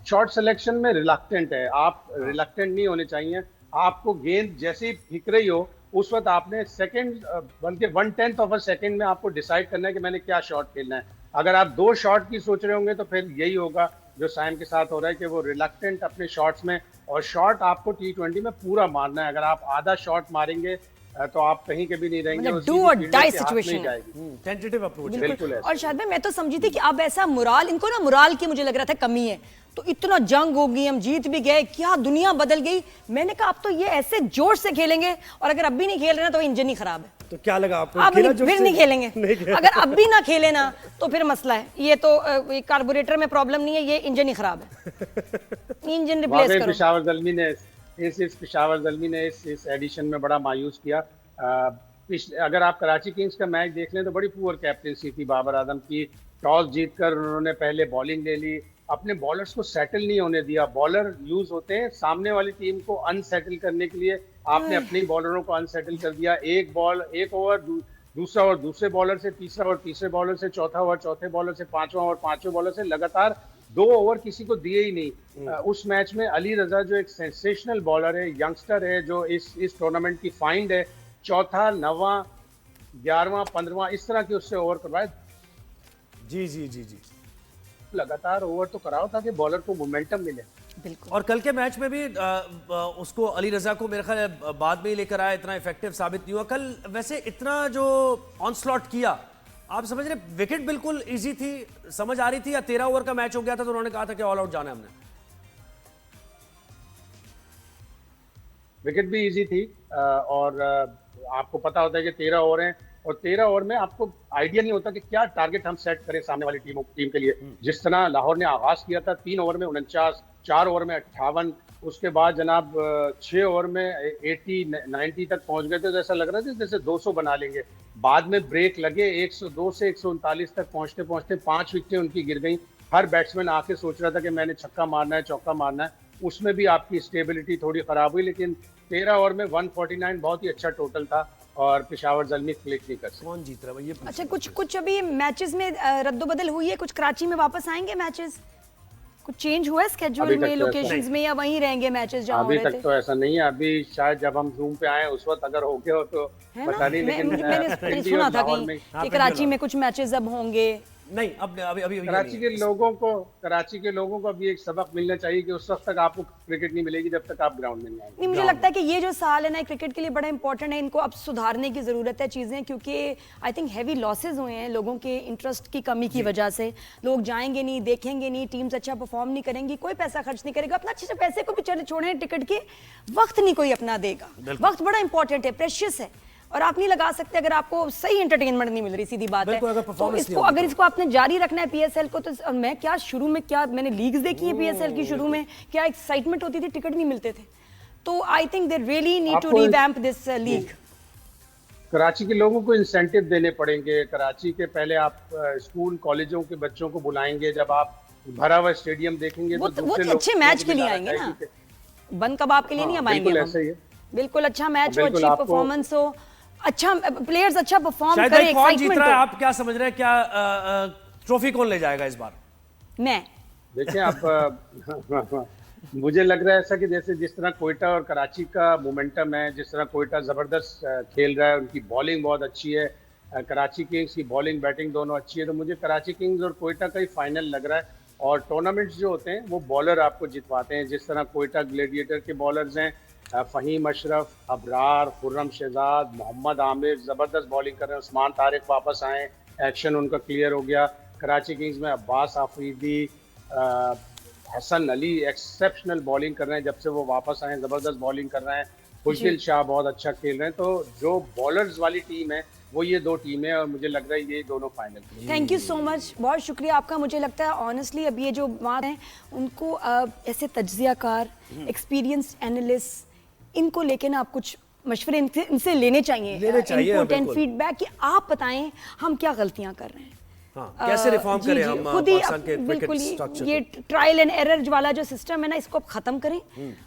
शॉट सिलेक्शन में रिलक्टेंट है। आप रिलक्टेंट नहीं होने चाहिए, आपको गेंद जैसे ही फेंक रही हो उस वक्त आपने सेकंड बन के 1/10 ऑफ अ सेकंड में आपको डिसाइड करना है कि मैंने क्या शॉट खेलना है। अगर आप 2 शॉट की सोच रहे होंगे तो फिर यही होगा जो साइम के साथ हो रहा है कि वो रिलक्टेंट अपने शॉट्स में, और शॉट आपको T20 में पूरा मारना है। अगर आप आधा शॉट मारेंगे तो आप कहीं के भी नहीं रहेंगे, मतलब डू और डाई सिचुएशन है। Tentative approach. बिल्कुल। और शायद मैं तो समझी थी कि अब ऐसा मुराल, इनको ना मुराल की मुझे लग रहा था कमी है, तो इतना जंग होगी, हम जीत भी गए, क्या दुनिया बदल गई। मैंने कहा अब तो ये ऐसे जोश से खेलेंगे, और अगर अब भी नहीं खेल रहे ना तो इंजन ही खराब है। तो क्या लगा आपको? अब फिर नहीं खेलेंगे। अगर अब भी ना खेले ना तो फिर मसला है। ये तो कार्बोरेटर में प्रॉब्लम नहीं है, ये इंजन ही खराब है। इंजन रिप्लेस करो। पेशावर ज़ल्मी ने इस एडिशन में बड़ा मायूस किया। अगर आप कराची किंग्स का मैच देख लें तो बड़ी पुअर कैप्टेंसी थी बाबर आजम की। टॉस जीतकर उन्होंने पहले बॉलिंग ले ली, अपने बॉलर्स को सेटल नहीं होने दिया। बॉलर यूज होते हैं सामने वाली टीम को अनसेटल करने के लिए, आपने अपने बॉलरों को अनसेटल कर दिया। एक ओवर दूसरा ओवर दूसरे बॉलर से, तीसरा ओवर तीसरे बॉलर से, चौथा ओवर चौथे बॉलर से, पांचवा ओवर पांचवें बॉलर से, लगातार 2 ओवर किसी को दिए ही नहीं। उस मैच में अली रजा जो एक सेंसेशनल बॉलर है, यंगस्टर है, जो इस टूर्नामेंट की फाइंड है, चौथा, 9वां, 11वां, 15वां इस तरह के उससे ओवर करवाए। जी लगातार ओवर तो कराओ ताकि बॉलर को मोमेंटम मिले। बिल्कुल। और कल के मैच में भी उसको अली रजा को मेरे ख्याल बाद में ही लेकर आया, इतना इफेक्टिव साबित नहीं हुआ कल। वैसे इतना जो ऑनस्लॉट किया, आप समझ रहे विकेट बिल्कुल इजी थी, समझ आ रही थी, या 13 ओवर का मैच हो गया था तो उन्होंने कहा था कि ऑल आउट जाना है हमने? विकेट भी इजी थी, और आपको पता होता है कि 13 ओवर हैं, और 13 ओवर में आपको आइडिया नहीं होता कि क्या टारगेट हम सेट करें सामने वाली टीम के लिए। जिस तरह लाहौर ने आगाज किया था, 3 ओवर में 49, 4 ओवर में 58, उसके बाद जनाब 6 ओवर में 80-90 तक पहुंच गए थे, तो ऐसा लग रहा था जैसे 200 बना लेंगे। बाद में ब्रेक लगे, 102 से 139 तक पहुंचते पहुंचते 5 विकेटें उनकी गिर गई। हर बैट्समैन आके सोच रहा था कि मैंने छक्का मारना है, चौका मारना है, उसमें भी आपकी स्टेबिलिटी थोड़ी खराब हुई। लेकिन 13 ओवर में 149 बहुत ही अच्छा टोटल था, और पेशावर ज़ल्मी क्लिक नहीं कर सकते। कौन जीत रहा है ये? अच्छा, कुछ अभी मैचेस में रद्दोबदल हुई है, कुछ कराची में वापस आएंगे मैचेस, कुछ चेंज हुआ है स्केड्यूल में, लोकेशंस में, या वहीं रहेंगे मैचेस जहां हो रहे थे? अभी तक तो ऐसा नहीं है। अभी शायद जब हम जूम पे आए उस वक्त अगर हो गया हो तो पता नहीं, लेकिन मैंने सुना था कि कराची में कुछ मैचेस अब होंगे। नहीं, अभी कराची के लोगों को अभी एक सबक मिलना चाहिए कि उस वक्त तक आपको क्रिकेट नहीं मिलेगी जब तक आप ग्राउंड में नहीं आएंगे। नहीं, मुझे लगता है कि ये जो साल है ना क्रिकेट के लिए बड़ा इंपॉर्टेंट है, इनको अब सुधारने की जरूरत है चीजें, क्योंकि आई थिंक हैवी लॉसेज हुए हैं लोगों के इंटरेस्ट की कमी की वजह से। लोग जाएंगे नहीं, देखेंगे नहीं, टीम्स अच्छा परफॉर्म नहीं करेंगी, कोई पैसा खर्च नहीं करेगा अपना। अच्छे से पैसे को भी छोड़े टिकट के, वक्त नहीं कोई अपना देगा। वक्त बड़ा इंपॉर्टेंट है, प्रेशियस है, और आप नहीं लगा सकते अगर आपको सही एंटरटेनमेंट नहीं मिल रही, सीधी बात है। तो अगर इसको आपने जारी रखना है पीएसएल को, तो मैं क्या शुरू में क्या मैंने लीग्स देखी है पीएसएल की, शुरू में क्या एक्साइटमेंट होती थी, टिकट नहीं मिलते थे। तो I think they really need to revamp this league. Karachi के लोगों को इंसेंटिव देने पड़ेंगे। कराची के पहले आप स्कूल कॉलेजों के बच्चों को बुलाएंगे, जब आप भरा हुआ स्टेडियम देखेंगे वो अच्छे मैच के लिए आएंगे ना, बन कबाब के लिए नहीं हम आएंगे। बिल्कुल अच्छा मैच हो, अच्छी परफॉर्मेंस हो, अच्छा प्लेयर्स अच्छा परफॉर्म करें, कौन जीत रहा है आप क्या समझ रहे हैं? क्या ट्रॉफी कौन ले जाएगा इस बार? मैं देखिए आप मुझे लग रहा है ऐसा कि जैसे जिस तरह कोयटा और कराची का मोमेंटम है, जिस तरह कोयटा जबरदस्त खेल रहा है, उनकी बॉलिंग बहुत अच्छी है, कराची किंग्स की बॉलिंग बैटिंग दोनों अच्छी है, तो मुझे कराची किंग्स और कोयटा का ही फाइनल लग रहा है। और टूर्नामेंट्स जो होते हैं वो बॉलर आपको जितवाते हैं। जिस तरह कोयटा ग्लेडिएटर के बॉलर्स हैं, फ़हीम अशरफ, अबरार, खुर्रम शहजाद, मोहम्मद आमिर ज़बरदस्त बॉलिंग कर रहे हैं। उस्मान तारिक वापस आए, एक्शन उनका क्लियर हो गया। कराची किंग्स में अब्बास आफरीदी, हसन अली एक्सेप्शनल बॉलिंग कर रहे हैं, जब से वो वापस आए ज़बरदस्त बॉलिंग कर रहे हैं। खुशदिल शाह बहुत अच्छा खेल रहे हैं। तो जो बॉलर्स वाली टीम है वो ये 2 टीमें, और मुझे लग रहा है ये दोनों final. Thank you so much, बहुत शुक्रिया आपका। मुझे लगता है ऑनेस्टली अब ये जो बात है उनको ऐसे तज्जियाकार, एक्सपीरियंस्ड एनालिस्ट, इनको लेके ना आप कुछ मशवरे इनसे लेने चाहिए, इंपॉर्टेंट फीडबैक कि आप बताएं हम क्या गलतियां कर रहे हैं। हाँ, कैसे रिफॉर्म करें हम खुद ही बिल्कुल ये ट्रायल एंड एरर वाला जो सिस्टम है ना, इसको आप खत्म करें।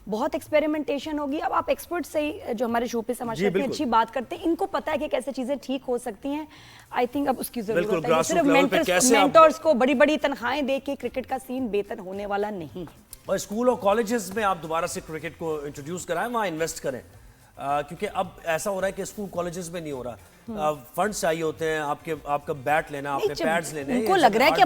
बहुत एक्सपेरिमेंटेशन होगी। अब आप एक्सपर्ट से ही जो हमारे शो पे समझ सकते हैं, अच्छी बात करते हैं, इनको पता है कि कैसे चीजें ठीक हो सकती हैं। आई थिंक अब उसकी जरूरत है। सिर्फ मेंटर्स को बड़ी बड़ी तनख्वाहें दे के क्रिकेट का सीन बेहतर होने वाला नहीं है। और स्कूल और कॉलेजेस में आप दोबारा से क्रिकेट को इंट्रोड्यूस कराएं, वहाँ इन्वेस्ट करें, क्योंकि अब ऐसा हो रहा है कि स्कूल कॉलेजेस में नहीं हो रहा। फंड्स चाहिए होते हैं, आपका बैट लेना, आपने पैड्स लेने, उनको लग रहा है कि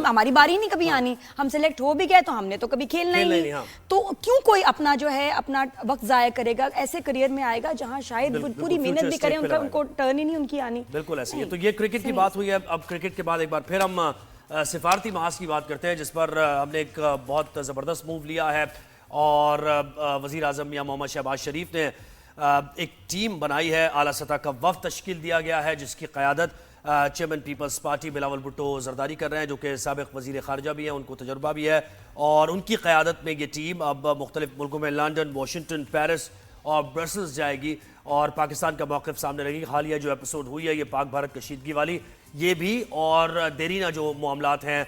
हमारी बारी नहीं कभी आनी, हम सिलेक्ट हो भी गए तो हमने तो कभी खेलना ही नहीं। तो क्यों कोई अपना जो है अपना वक्त जाया करेगा ऐसे करियर में आएगा जहां शायद पूरी मेहनत भी करें, उनको टर्न ही नहीं उनकी आनी। बिल्कुल ऐसे ही। तो ये क्रिकेट की बात हुई है। अब क्रिकेट के बाद एक बार फिर हम सिफारती महाज की बात करते हैं, जिस पर हमने एक बहुत ज़बरदस्त मूव लिया है और वज़ीर आज़म मियां मोहम्मद शहबाज शरीफ ने एक टीम बनाई है, आला सतह का वफ़द तश्कील दिया गया है, जिसकी क़यादत चेयरमैन पीपल्स पार्टी बिलावल भुट्टो ज़रदारी कर रहे हैं, जो कि साबिक़ वज़ीर ख़ारिजा भी हैं, उनको तजुर्बा भी है। और उनकी क़यादत में ये टीम अब मुख्तलिफ़ मुल्कों में लंदन, वाशिंगटन, पेरिस और ब्रसल्स जाएगी और पाकिस्तान का मौक़िफ़ सामने रहेगी। हालिया जो एपिसोड हुई है ये पाक भारत कशीदगी वाली, ये भी, और देरीना जो मामलात हैं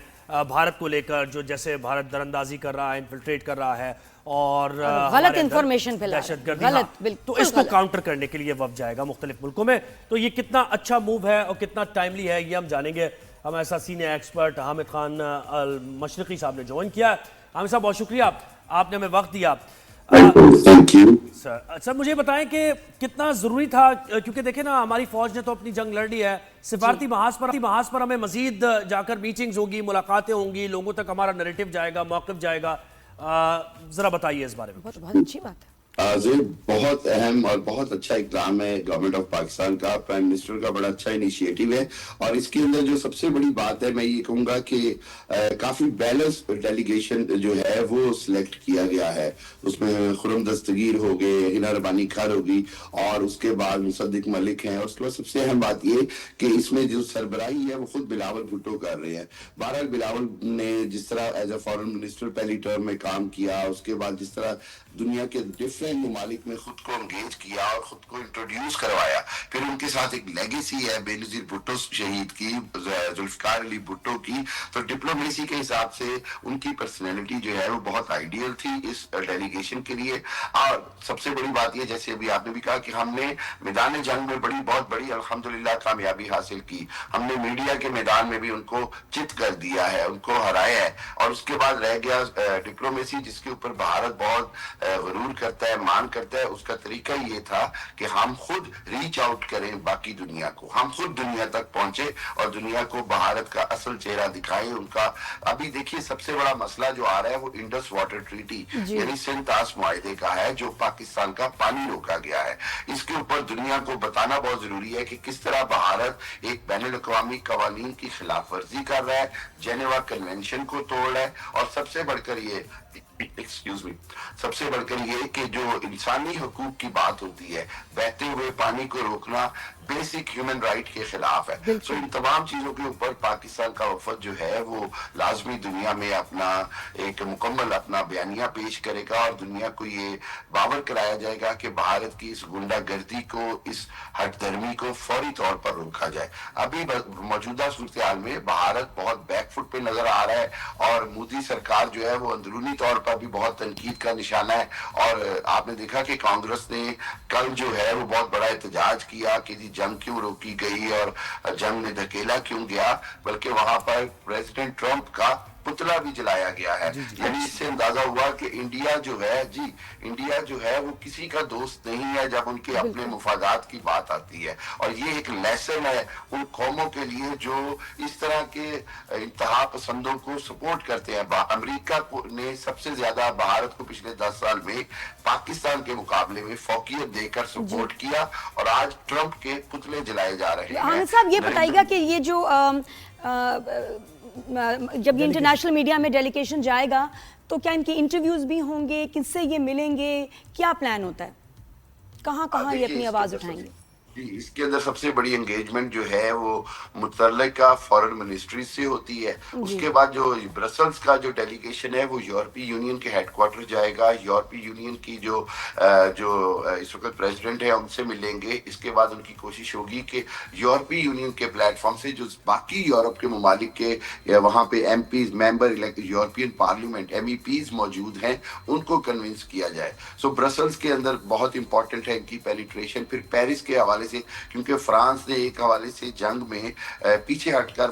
भारत को लेकर, जो जैसे भारत दरअंदाजी कर रहा है, इन्फिल्ट्रेट कर रहा है और गलत इंफॉर्मेशन फैला, दहशतगर्दी, तो इसको काउंटर करने के लिए वफ़द जाएगा मुख्तलिफ मुल्कों में। तो ये कितना अच्छा मूव है और कितना टाइमली है ये हम जानेंगे। हमारे साथ सीनियर एक्सपर्ट हामिद खान अल मशरिकी साहब ने ज्वाइन किया। हामिद साहब बहुत शुक्रिया, आपने हमें वक्त दिया। सर मुझे बताएं कि कितना ज़रूरी था, क्योंकि देखें ना हमारी फ़ौज ने तो अपनी जंग लड़ ली है, सिफारती महाज पर हमें मज़ीद जाकर मीटिंग्स होगी, मुलाकातें होंगी, लोगों तक हमारा नैरेटिव जाएगा, मौक़िफ़ जाएगा। ज़रा बताइए इस बारे में। बहुत अच्छी बात है। बहुत अहम और बहुत अच्छा इक़दाम है गवर्नमेंट ऑफ पाकिस्तान का, प्राइम मिनिस्टर का बड़ा अच्छा इनिशिएटिव है। और इसके अंदर जो सबसे बड़ी बात है, मैं ये कहूँगा कि काफ़ी बैलेंस डेलीगेशन जो है वो सिलेक्ट किया गया है। उसमें खुरम दस्तगीर हो गए, हिना रबानी खार होगी और उसके बाद मुसद्दिक मलिक हैं। और उसके बाद सबसे अहम बात ये कि इसमें जो सरबराही है वो खुद बिलावल भुट्टो कर रहे हैं। बहरहाल बिलावल ने जिस तरह एज ए फॉरेन मिनिस्टर पहली टर्म में काम किया, उसके बाद जिस तरह दुनिया के डिफरेंट ममालिक में खुद को एंगेज किया और खुद को इंट्रोड्यूस करवाया, फिर उनके साथ एक लेगेसी है बेनज़ीर भुट्टो शहीद की, जुल्फ़िकार अली भुट्टो की। तो डिप्लोमेसी के हिसाब से उनकी पर्सनैलिटी जो है वो बहुत आइडियल थी इस डेलीगेशन के लिए। और सबसे बड़ी बात ये, जैसे अभी आपने भी कहा कि हमने मैदान जंग में बहुत बड़ी अल्हम्दुलिल्लाह कामयाबी हासिल की। हमने मीडिया के मैदान में भी उनको चित कर दिया है, उनको हराया है। और उसके बाद रह गया डिप्लोमेसी, जिसके ऊपर भारत बहुत गरूर करता है, मान करता है। उसका तरीका ये था कि हम खुद रीच आउट करें बाकी दुनिया को, हम खुद दुनिया तक पहुंचे और दुनिया को भारत का असल चेहरा दिखाएं उनका। अभी देखिए सबसे बड़ा मसला जो आ रहा है वो इंडस वाटर ट्रीटी यानी सिंध ताश मुआहदे का है, जो पाकिस्तान का पानी रोका गया है। इसके ऊपर दुनिया को बताना बहुत जरूरी है कि किस तरह भारत एक बैनुल-अक़वामी कवानीन की खिलाफ वर्जी कर रहा है, जेनेवा कन्वेंशन को तोड़ रहा है। और सबसे बढ़कर ये सबसे बढ़कर ये कि जो इंसानी हकूक की बात होती है, बहते हुए पानी को रोकना बेसिक ह्यूमन राइट के खिलाफ है। सो इन तमाम चीजों के ऊपर पाकिस्तान का वफद जो है वो लाजमी दुनिया में अपना एक मुकम्मल अपना बयानिया पेश करेगा और दुनिया को ये बावर कराया जाएगा कि भारत की इस गुंडागर्दी को, इस हटधर्मी को फौरी तौर पर रोका जाए। अभी मौजूदा सूरत हाल में भारत बहुत बैकफुट पे नजर आ रहा है और मोदी सरकार जो है वो अंदरूनी तौर पर भी बहुत तनकीद का निशाना है। और आपने देखा कि कांग्रेस ने कल जो है वो बहुत बड़ा एहतजाज किया कि जी जंग क्यों रोकी गई और जंग में धकेला क्यों गया, बल्कि वहां पर प्रेसिडेंट ट्रंप का पुतला भी जलाया गया है। यानी इससे अंदाजा हुआ कि इंडिया जो है वो किसी का दोस्त नहीं है जब उनके अपने मुफादात की बात आती है। और ये एक लेसन है उन कौमों के लिए जो इस तरह के इंतहा पसंदों को सपोर्ट करते हैं। अमेरिका ने सबसे ज्यादा भारत को पिछले 10 साल में पाकिस्तान के मुकाबले में फौकियत देकर सपोर्ट किया और आज ट्रंप के पुतले जलाए जा रहे हैं। आमिर साहब ये बताइएगा कि ये जो जब ये इंटरनेशनल मीडिया में डेलीगेशन जाएगा तो क्या इनके इंटरव्यूज भी होंगे, किससे ये मिलेंगे, क्या प्लान होता है, कहाँ ये अपनी आवाज उठाएंगे? इसके अंदर सबसे बड़ी एंगेजमेंट जो है वो मुतल्लिका फॉरेन मिनिस्ट्री से होती है। उसके बाद जो ब्रसल्स का जो डेलीगेशन है वो यूरोपीय यूनियन के हेडक्वार्टर जाएगा। यूरोपीय यूनियन की जो इस वक्त प्रेसिडेंट है उनसे मिलेंगे। इसके बाद उनकी कोशिश होगी कि यूरोपीय यूनियन के प्लेटफॉर्म से जो बाकी यूरोप के ममालिक के वहाँ पे MPs member elected European parliament MEPs मौजूद हैं उनको कन्विंस किया जाए। सो ब्रसल्स के अंदर बहुत इंपॉर्टेंट है इनकी पेनिट्रेशन। फिर पेरिस के हवाले हवाले से, क्योंकि फ्रांस ने एक हवाले से जंग में पीछे हटकर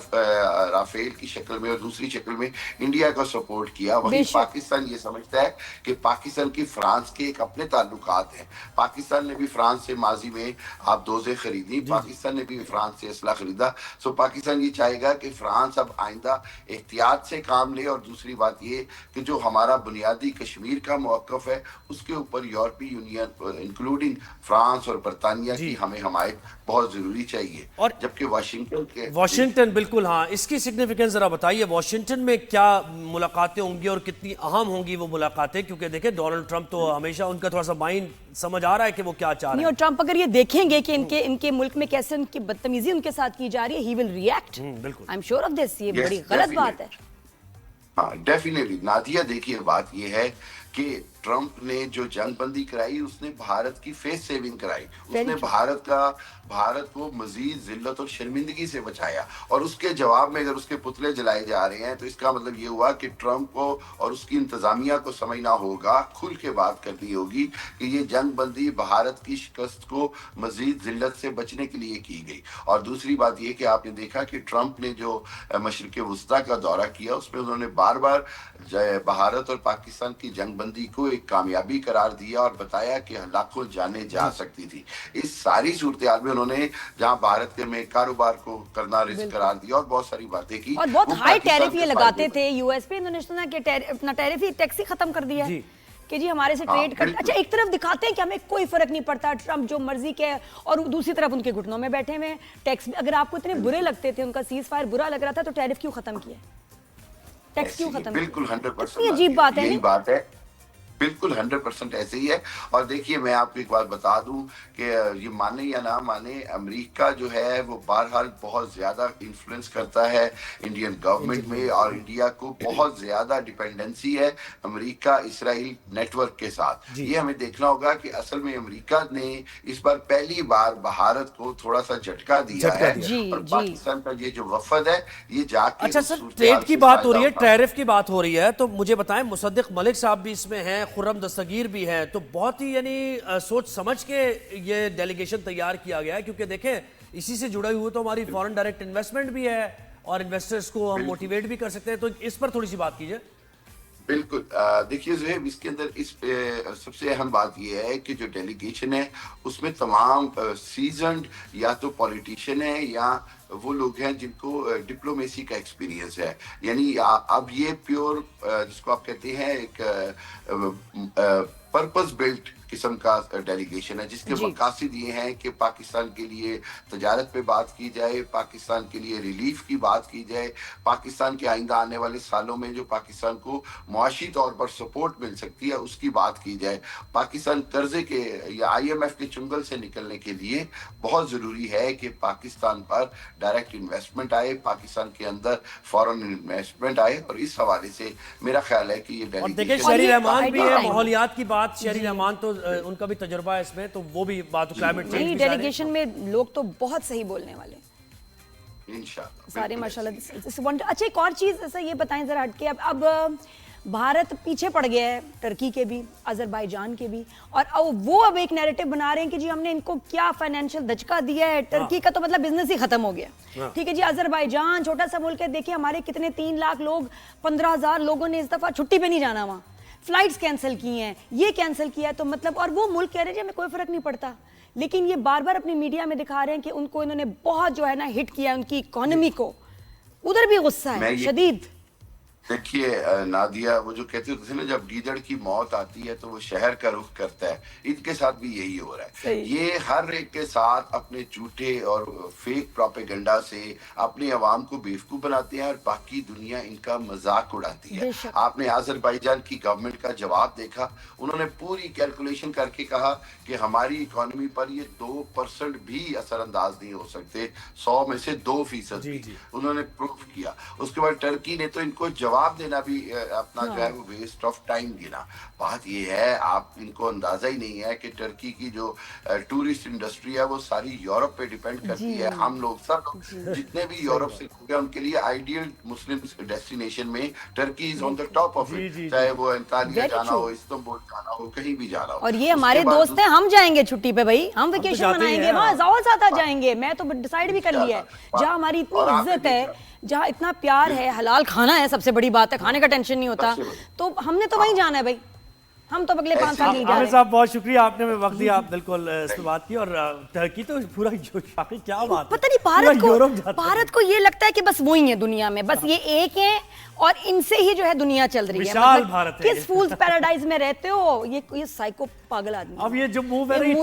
राफेल की शक्ल में और दूसरी शक्ल में इंडिया को सपोर्ट किया। वहीं पाकिस्तान ये समझता है कि पाकिस्तान की फ्रांस के एक अपने ताल्लुकात हैं। पाकिस्तान ने भी फ्रांस से माजी में आप डोजें खरीदी, पाकिस्तान ने भी फ्रांस से असला खरीदा। सो पाकिस्तान ये चाहेगा कि फ्रांस अब आइंदा एहतियात से काम ले। और दूसरी बात ये कि जो हमारा बुनियादी कश्मीर का मौक़िफ़ है उसके ऊपर यूरोपीय यूनियन इंक्लूडिंग फ्रांस और बरतानिया की हमें हमायत बहुत जरूरी चाहिए। और जबकि वाशिंगटन बिल्कुल, हाँ, इसकी सिग्निफिकेंस जरा बताइए। वाशिंगटन में क्या मुलाकातें होंगी और कितनी अहम होंगी वो मुलाकातें? क्योंकि देखिए डोनाल्ड ट्रंप तो हमेशा उनका थोड़ा सा माइंड समझ आ रहा है कि वो क्या चाह रहे हैं। और ट्रंप अगर ये देखेंगे कि इनके मुल्क में कैसे उनकी बदतमीजी उनके साथ की जा रही है, ही विल रिएक्ट। बिल्कुल, I am sure of this. ये बड़ी गलत बात है। हाँ, डेफिनेटली नादिया, देखिए बात ये है कि ट्रंप ने जो जंगबंदी कराई उसने भारत की फेस सेविंग कराई। उसने भारत को मजीद जिल्लत और शर्मिंदगी से बचाया। और उसके जवाब में अगर उसके पुतले जलाए जा रहे हैं तो इसका मतलब ये हुआ कि ट्रंप को और उसकी इंतजामिया को समझना होगा, खुल के बात करनी होगी कि ये जंगबंदी भारत की शिकस्त को मजीद जिल्लत से बचने के लिए की गई। और दूसरी बात ये कि आपने देखा कि ट्रंप ने जो मशरिक़ वस्ता का दौरा किया उसमें उन्होंने बार बार भारत और पाकिस्तान की जंगबंदी को एक कामयाबी करार दिया और बताया कि लाखों जानें जा सकती थी। इस सारी सूरत हाल में उन्होंने जहां भारत के में कारोबार को करना रिस्क करार दिया और बहुत सारी बातें की और बहुत हाई टैरिफ ये लगाते थे यूएस पे। इन्होंने सुना कि अपना टैरिफ ही टैक्स ही खत्म कर दिया है कि जी हमारे से ट्रेड कर। अच्छा, एक तरफ दिखाते हैं कि हमें कोई फर्क नहीं पड़ता, ट्रंप जो मर्जी के, और दूसरी तरफ उनके घुटनों में बैठे हुए टैक्स। अगर आपको इतने बुरे लगते थे, उनका सीज फायर बुरा लग रहा था, तो टैरिफ क्यों खत्म किया, टैक्स क्यों खत्म? बिल्कुल 100% अजीब बात है। यही बात है, बिल्कुल 100% ऐसे ही है। और देखिए मैं आपको एक बात बता दूं कि ये माने या ना माने, अमेरिका जो है वो बहरहाल बहुत ज्यादा इन्फ्लुएंस करता है इंडियन गवर्नमेंट में, और इंडिया को बहुत ज्यादा डिपेंडेंसी है अमेरिका इसराइल नेटवर्क के साथ। ये हमें देखना होगा कि असल में अमेरिका ने इस बार पहली बार भारत को थोड़ा सा झटका दिया है। और पाकिस्तान का ये जो वफद है ये जाके, अच्छा सर, ट्रेड की बात हो रही है, टैरिफ की बात हो रही है, तो मुझे बताएं मुसद्दिक मलिक साहब भी इसमें हैं, खुर्रम दस्तगीर भी हैं, तो बहुत ही यानी सोच समझ के ये डेलीगेशन तैयार किया गया है। क्योंकि देखें इसी से जुड़े हुए तो हमारी फॉरेन डायरेक्ट इन्वेस्टमेंट भी है और इन्वेस्टर्स को हम मोटिवेट भी कर सकते हैं। तो इस पर थोड़ी सी बात कीजिए। बिल्कुल, देखिए ज़ुहैब, इसके अंदर सबसे अहम बात यह है कि जो डेलीगेशन है उसमें तमाम सीजन्ड या तो पॉलिटिशियन है या वो लोग हैं जिनको डिप्लोमेसी का एक्सपीरियंस है। यानी अब ये प्योर जिसको आप कहते हैं एक पर्पस बिल्ट किस्म का डेलीगेशन है, जिसके मकासद ये हैं कि पाकिस्तान के लिए तजारत पे बात की जाए, पाकिस्तान के लिए रिलीफ की बात की जाए, पाकिस्तान के आइंदा आने वाले सालों में जो पाकिस्तान को मुआशी तौर पर सपोर्ट मिल सकती है उसकी बात की जाए। पाकिस्तान कर्जे के या IMF के चुंगल से निकलने के लिए बहुत ज़रूरी है कि पाकिस्तान पर डायरेक्ट इन्वेस्टमेंट आए, पाकिस्तान के अंदर फॉरेन इन्वेस्टमेंट आए। और इस हवाले से मेरा ख्याल है कि ये डेलीगेशन, शहरी रहमान भी है, माहौलियात की बात, शहरी रहमान तो उनका भी तजुर्बा है इसमें, तो वो भी बात क्लाइमेट चेंज डेलीगेशन में लोग तो बहुत सही बोलने वाले इंशाल्लाह सारे माशाल्लाह। अच्छा, एक और चीज ऐसा ये बताएं जरा हटके, अब भारत पीछे पड़ गया है टर्की के भी, अजरबैजान के भी, और वो अब एक नैरेटिव बना रहे हैं कि जी हमने इनको क्या फाइनेंशियल धचका दिया है। टर्की का तो मतलब बिजनेस ही खत्म हो गया। ठीक है जी, अजरबैजान छोटा सा मुल्क है, देखिए हमारे कितने 3 लाख लोग, 15,000 लोगों ने इस दफा छुट्टी पे नहीं जाना, वहाँ फ्लाइट्स कैंसिल की हैं, ये कैंसिल किया है। तो मतलब, और वो मुल्क कह रहे हैं हमें कोई फर्क नहीं पड़ता, लेकिन ये बार बार अपनी मीडिया में दिखा रहे हैं कि उनको इन्होंने बहुत जो है ना हिट किया उनकी इकोनॉमी को। उधर भी गुस्सा है शदीद। देखिए नादिया, वो जो कहते होते थे ना, जब गीदड़ की मौत आती है तो वो शहर का रुख करता है, इनके साथ भी यही हो रहा है। ये हर एक के साथ अपने झूठे और फेक प्रोपेगेंडा से अपनी आवाम को बेवकूफ बनाते हैं और बाकी दुनिया इनका मजाक उड़ाती है। आपने अजरबैजान की गवर्नमेंट का जवाब देखा, उन्होंने पूरी कैलकुलेशन करके कहा कि हमारी इकोनॉमी पर ये 2% भी असरअंदाज नहीं हो सकते, 100 में से 2% भी। उन्होंने प्रूफ किया। उसके बाद टर्की ने तो इनको जवाब देना भी अपना जो है वो वेस्ट ऑफ टाइम गिना। बात ये है, आप इनको अंदाजा ही नहीं है कि टर्की की जो टूरिस्ट इंडस्ट्री है वो सारी यूरोप पे डिपेंड करती है। हम लोग सब जितने भी यूरोप से लोग हैं उनके लिए आइडियल मुस्लिम डेस्टिनेशन में Turkey is on the top of it, चाहे वो अंतालिया जाना हो, इस्तांबुल जाना हो, कहीं भी जाना हो। और ये हमारे दोस्त हैं, हम जाएंगे छुट्टी पे भाई, हम वेकेशन मनाएंगे वहाँ, ज्यादा जाएंगे। मैं तो डिसाइड भी कर लिया है, जहाँ हमारी इतनी इज्जत है, जहाँ इतना प्यार है, हलाल खाना है, सबसे बड़ी बात है, खाने का टेंशन नहीं होता, तो हमने तो वहीं जाना है भाई। हम तो अगले 5 साल आमिर साहब बहुत शुक्रिया, आपने हमें वक्त दिया, आप बिल्कुल इस पे बात की। और टर्की तो पूरा क्या बात, पता नहीं भारत को ये लगता है कि बस वो ही है दुनिया में, बस ये एक है और इनसे ही जो है दुनिया चल रही है। विशाल भारत है। किस फूल्स पैराडाइज में रहते हो, ये साइको पागल आदमी। अब ये जो मूव है,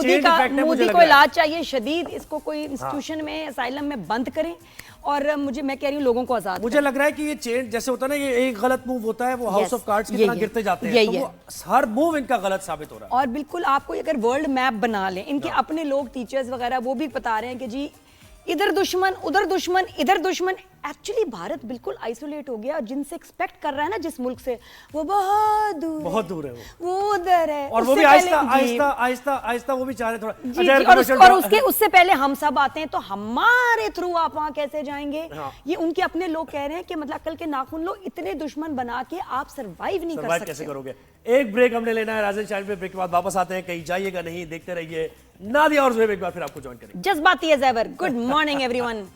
मोदी को इलाज चाहिए शदीद, इसको कोई इंस्टीट्यूशन में, असाइलम में बंद करें। और मैं कह रही हूँ लोगों को आजाद, मुझे लग रहा है कि ये चेंज जैसे होता है ना, ये एक गलत मूव होता है, वो हाउस ऑफ कार्ड्स की तरह गिरते जाते हैं, तो वो हर मूव इनका गलत साबित हो रहा है। और बिल्कुल आपको अगर वर्ल्ड मैप बना लें, इनके अपने लोग टीचर्स वगैरह वो भी बता रहे हैं कि जी इधर दुश्मन, उधर दुश्मन, इधर दुश्मन। एक्चुअली भारत बिल्कुल आइसोलेट हो गया, और जिनसे एक्सपेक्ट कर रहा है ना जिस मुल्क से, वो बहुत दूर है, वो उधर है, और वो भी आहिस्ता वो भी चाह रहे थोड़ा। और उससे पहले हम सब आते हैं, तो हमारे थ्रू आप वहां कैसे जाएंगे? ये उनके अपने लोग कह रहे हैं कि मतलब कल के नाखून लोग इतने दुश्मन बना के आप सर्वाइव नहीं कर सकते। कैसे करोगे? एक ब्रेक हमने लेना है राजन शाइन पे, ब्रेक के बाद वापस आते हैं। कहीं जाइएगा नहीं, देखते रहिए नादिया और ज़ुहैब, एक बार फिर आपको ज्वाइन करेंगे। जज्बाती as ever. Good morning everyone.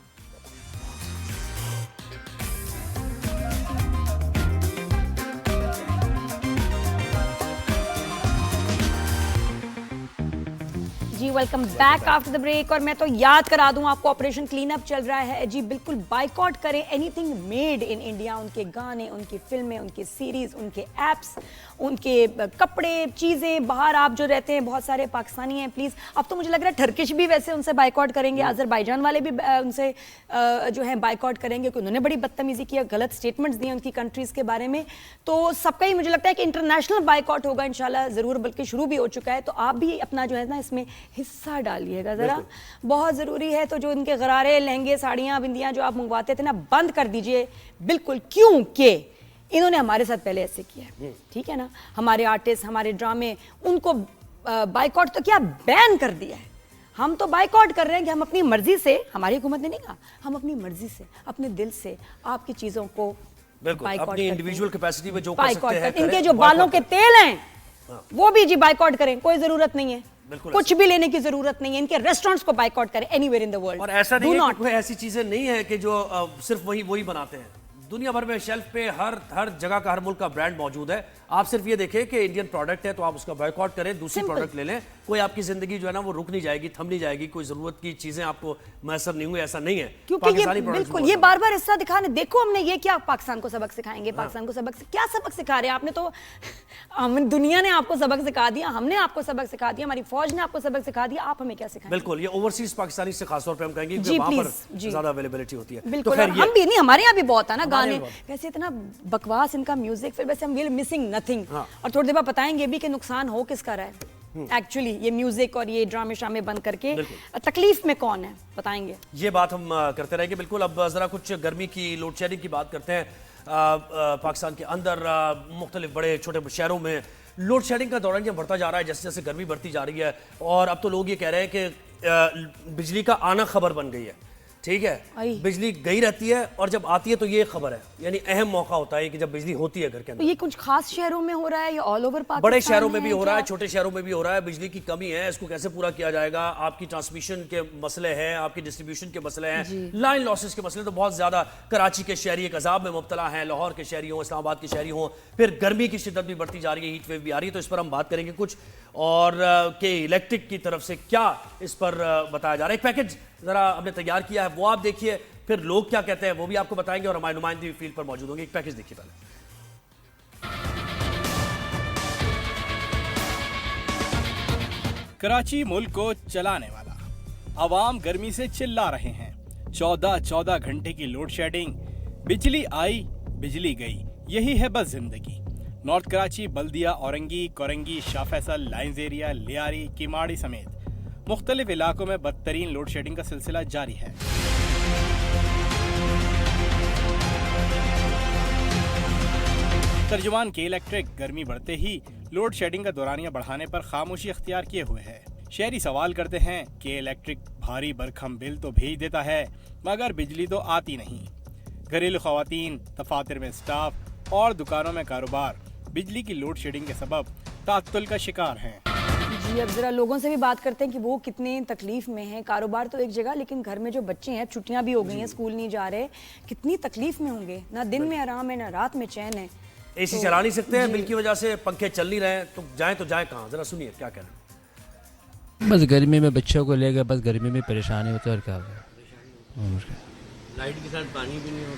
जी welcome back after the break. और मैं तो याद करा दूं आपको, ऑपरेशन क्लीन अप चल रहा है जी, बिल्कुल बाइकआउट करें एनीथिंग मेड इन इंडिया, उनके गाने, उनकी फिल्में, उनकी सीरीज, उनके एप्स, उनके कपड़े, चीज़ें। बाहर आप जो रहते हैं बहुत सारे पाकिस्तानी हैं, प्लीज़। अब तो मुझे लग रहा है टर्किश भी वैसे उनसे बाइकआउट करेंगे, अजरबैजान वाले भी उनसे जो है बाइकआउट करेंगे, क्योंकि उन्होंने बड़ी बदतमीजी की, गलत स्टेटमेंट्स दिए उनकी कंट्रीज़ के बारे में। तो सबका ही मुझे लगता है कि इंटरनेशनल बाइकआउट होगा इंशाल्लाह ज़रूर, बल्कि शुरू भी हो चुका है। तो आप भी अपना जो है ना इसमें हिस्सा डालिएगा ज़रा, बहुत ज़रूरी है। तो जो इनके गरारे, लहंगे, साड़ियाँ, बिंदियाँ जो आप मंगवाते थे ना, बंद कर दीजिए बिल्कुल, क्योंकि इन्होंने हमारे साथ पहले ऐसे किया है, ठीक है ना। हमारे आर्टिस्ट, हमारे ड्रामे, उनको बाइकआउट तो क्या बैन कर दिया है। हम तो बाइकआउट कर रहे हैं कि हम अपनी मर्जी से, हमारी हुकूमत ने नहीं कहा, हम अपनी मर्जी से, अपने दिल से आपकी चीज़ों को अपनी इंडिविजुअल कैपेसिटी में जो कर सकते हैं, इनके जो बालों के तेल हैं वो भी जी बाइकआउट करें, कोई जरूरत नहीं है, कुछ भी लेने की जरूरत नहीं है। इनके रेस्टोरेंट्स को बाइकआउट करें एनीवेयर इन द वर्ल्ड। और ऐसा नहीं है कि कोई ऐसी चीजें नहीं है कि जो सिर्फ वही बनाते हैं, दुनिया भर में शेल्फ पे हर जगह का, हर मुल्क का ब्रांड मौजूद है। आप सिर्फ ये देखें कि इंडियन प्रोडक्ट है तो आप उसका बॉयकॉट करें, दूसरी प्रोडक्ट ले लें, कोई आपकी जिंदगी जो है ना वो रुक नहीं जाएगी, थम नहीं जाएगी, कोई जरूरत की चीजें आपको मैसर नहीं हुई, ऐसा नहीं है। क्योंकि ये बिल्कुल ये बार बार हिस्सा दिखाने, देखो हमने ये क्या पाकिस्तान को सबक सिखाएंगे, पाकिस्तान को क्या सबक सिखा रहे हैं आपने? तो दुनिया ने आपको सबक सिखा दिया, हमने आपको सबक सिखा दिया, हमारी फौज ने आपको सबक सिखा दिया, आप हमें क्या सिखाएंगे? बिल्कुल, ये ओवरसीज पाकिस्तानी से खासतौर पर हम कहेंगे कि वहां पर ज्यादा अवेलेबिलिटी होती है। बिल्कुल, हम भी नहीं, हमारे यहाँ भी बहुत है ना गाने, वैसे इतना बकवास इनका म्यूजिक, फिर वैसे हम वी आर मिसिंग नथिंग। और थोड़ी देर बाद बताएंगे भी कि नुकसान हो किसका रहा है एक्चुअली, ये म्यूजिक और ये ड्रामे शामे बंद करके तकलीफ में कौन है बताएंगे। ये बात हम करते रहेंगे बिल्कुल। अब जरा कुछ गर्मी की, लोड शेडिंग की बात करते हैं। पाकिस्तान के अंदर मुख्तलिफ बड़े छोटे शहरों में लोड शेडिंग का दौरान बढ़ता जा रहा है, जैसे जैसे गर्मी बढ़ती जा रही है। और अब तो लोग ये कह रहे हैं कि बिजली का आना खबर बन गई है, ठीक है, बिजली गई रहती है और जब आती है तो ये खबर है, यानी अहम मौका होता है कि जब बिजली होती है घर के अंदर। तो ये कुछ खास शहरों में हो रहा है या ऑल ओवर पाकिस्तान? बड़े शहरों में भी हो रहा है, छोटे शहरों में भी हो रहा है। बिजली की कमी है, इसको कैसे पूरा किया जाएगा? आपकी ट्रांसमिशन के मसले हैं, आपकी डिस्ट्रीब्यूशन के मसले हैं, लाइन लॉसेस के मसले तो बहुत ज्यादा। कराची के शहरी एक अजाब में मुब्तला हैं, लाहौर के शहरी हों, इस्लामाबाद के शहरी हों, फिर गर्मी की शिद्दत भी बढ़ती जा रही है, हीट वेव भी आ रही है। तो इस पर हम बात करेंगे कुछ, और के इलेक्ट्रिक की तरफ से क्या इस पर बताया जा रहा है। एक पैकेज जरा हमने तैयार किया है, वो आप देखिए, फिर लोग क्या कहते हैं वो भी आपको बताएंगे, और हमारे नुमाइंदे भी फील्ड पर मौजूद होंगे। एक पैकेज देखिए पहले। कराची मुल्क को चलाने वाला, अवाम गर्मी से चिल्ला रहे हैं। 14 घंटे की लोड शेडिंग, बिजली आई बिजली गई, यही है बस जिंदगी। नॉर्थ कराची, बल्दिया, औरंगी, कोरंगी, शाह फैसल, लाइंस एरिया, लियारी, किमाड़ी समेत मुख्तलिफ इलाकों में बदतरीन लोड शेडिंग का सिलसिला जारी है। तर्जुमान के इलेक्ट्रिक गर्मी बढ़ते ही लोड शेडिंग का दौरानिया बढ़ाने पर खामोशी अख्तियार किए हुए है। शहरी सवाल करते हैं कि इलेक्ट्रिक भारी भरकम बिल तो भेज देता है मगर बिजली तो आती नहीं। घरेलू खवातीन, दफातर में स्टाफ और दुकानों में कारोबार बिजली की लोड शेडिंग के सबब तात्तुल का शिकार हैं। जी, अब जरा लोगों से भी बात करते हैं कि वो कितने तकलीफ में हैं। कारोबार तो एक जगह, लेकिन घर में जो बच्चे हैं, छुट्टियां भी हो गई हैं, स्कूल नहीं जा रहे, कितनी तकलीफ में होंगे। ना दिन में आराम है, ना रात में चैन है। एसी चला नहीं सकते हैं बिल की वजह से, पंखे चल नहीं रहे, तो जाए कहाँ? जरा सुनिए क्या कह रहे हैं। बस गर्मी में बच्चों को लेकर बस गर्मी में परेशानी होती है और क्या लाइट के साथ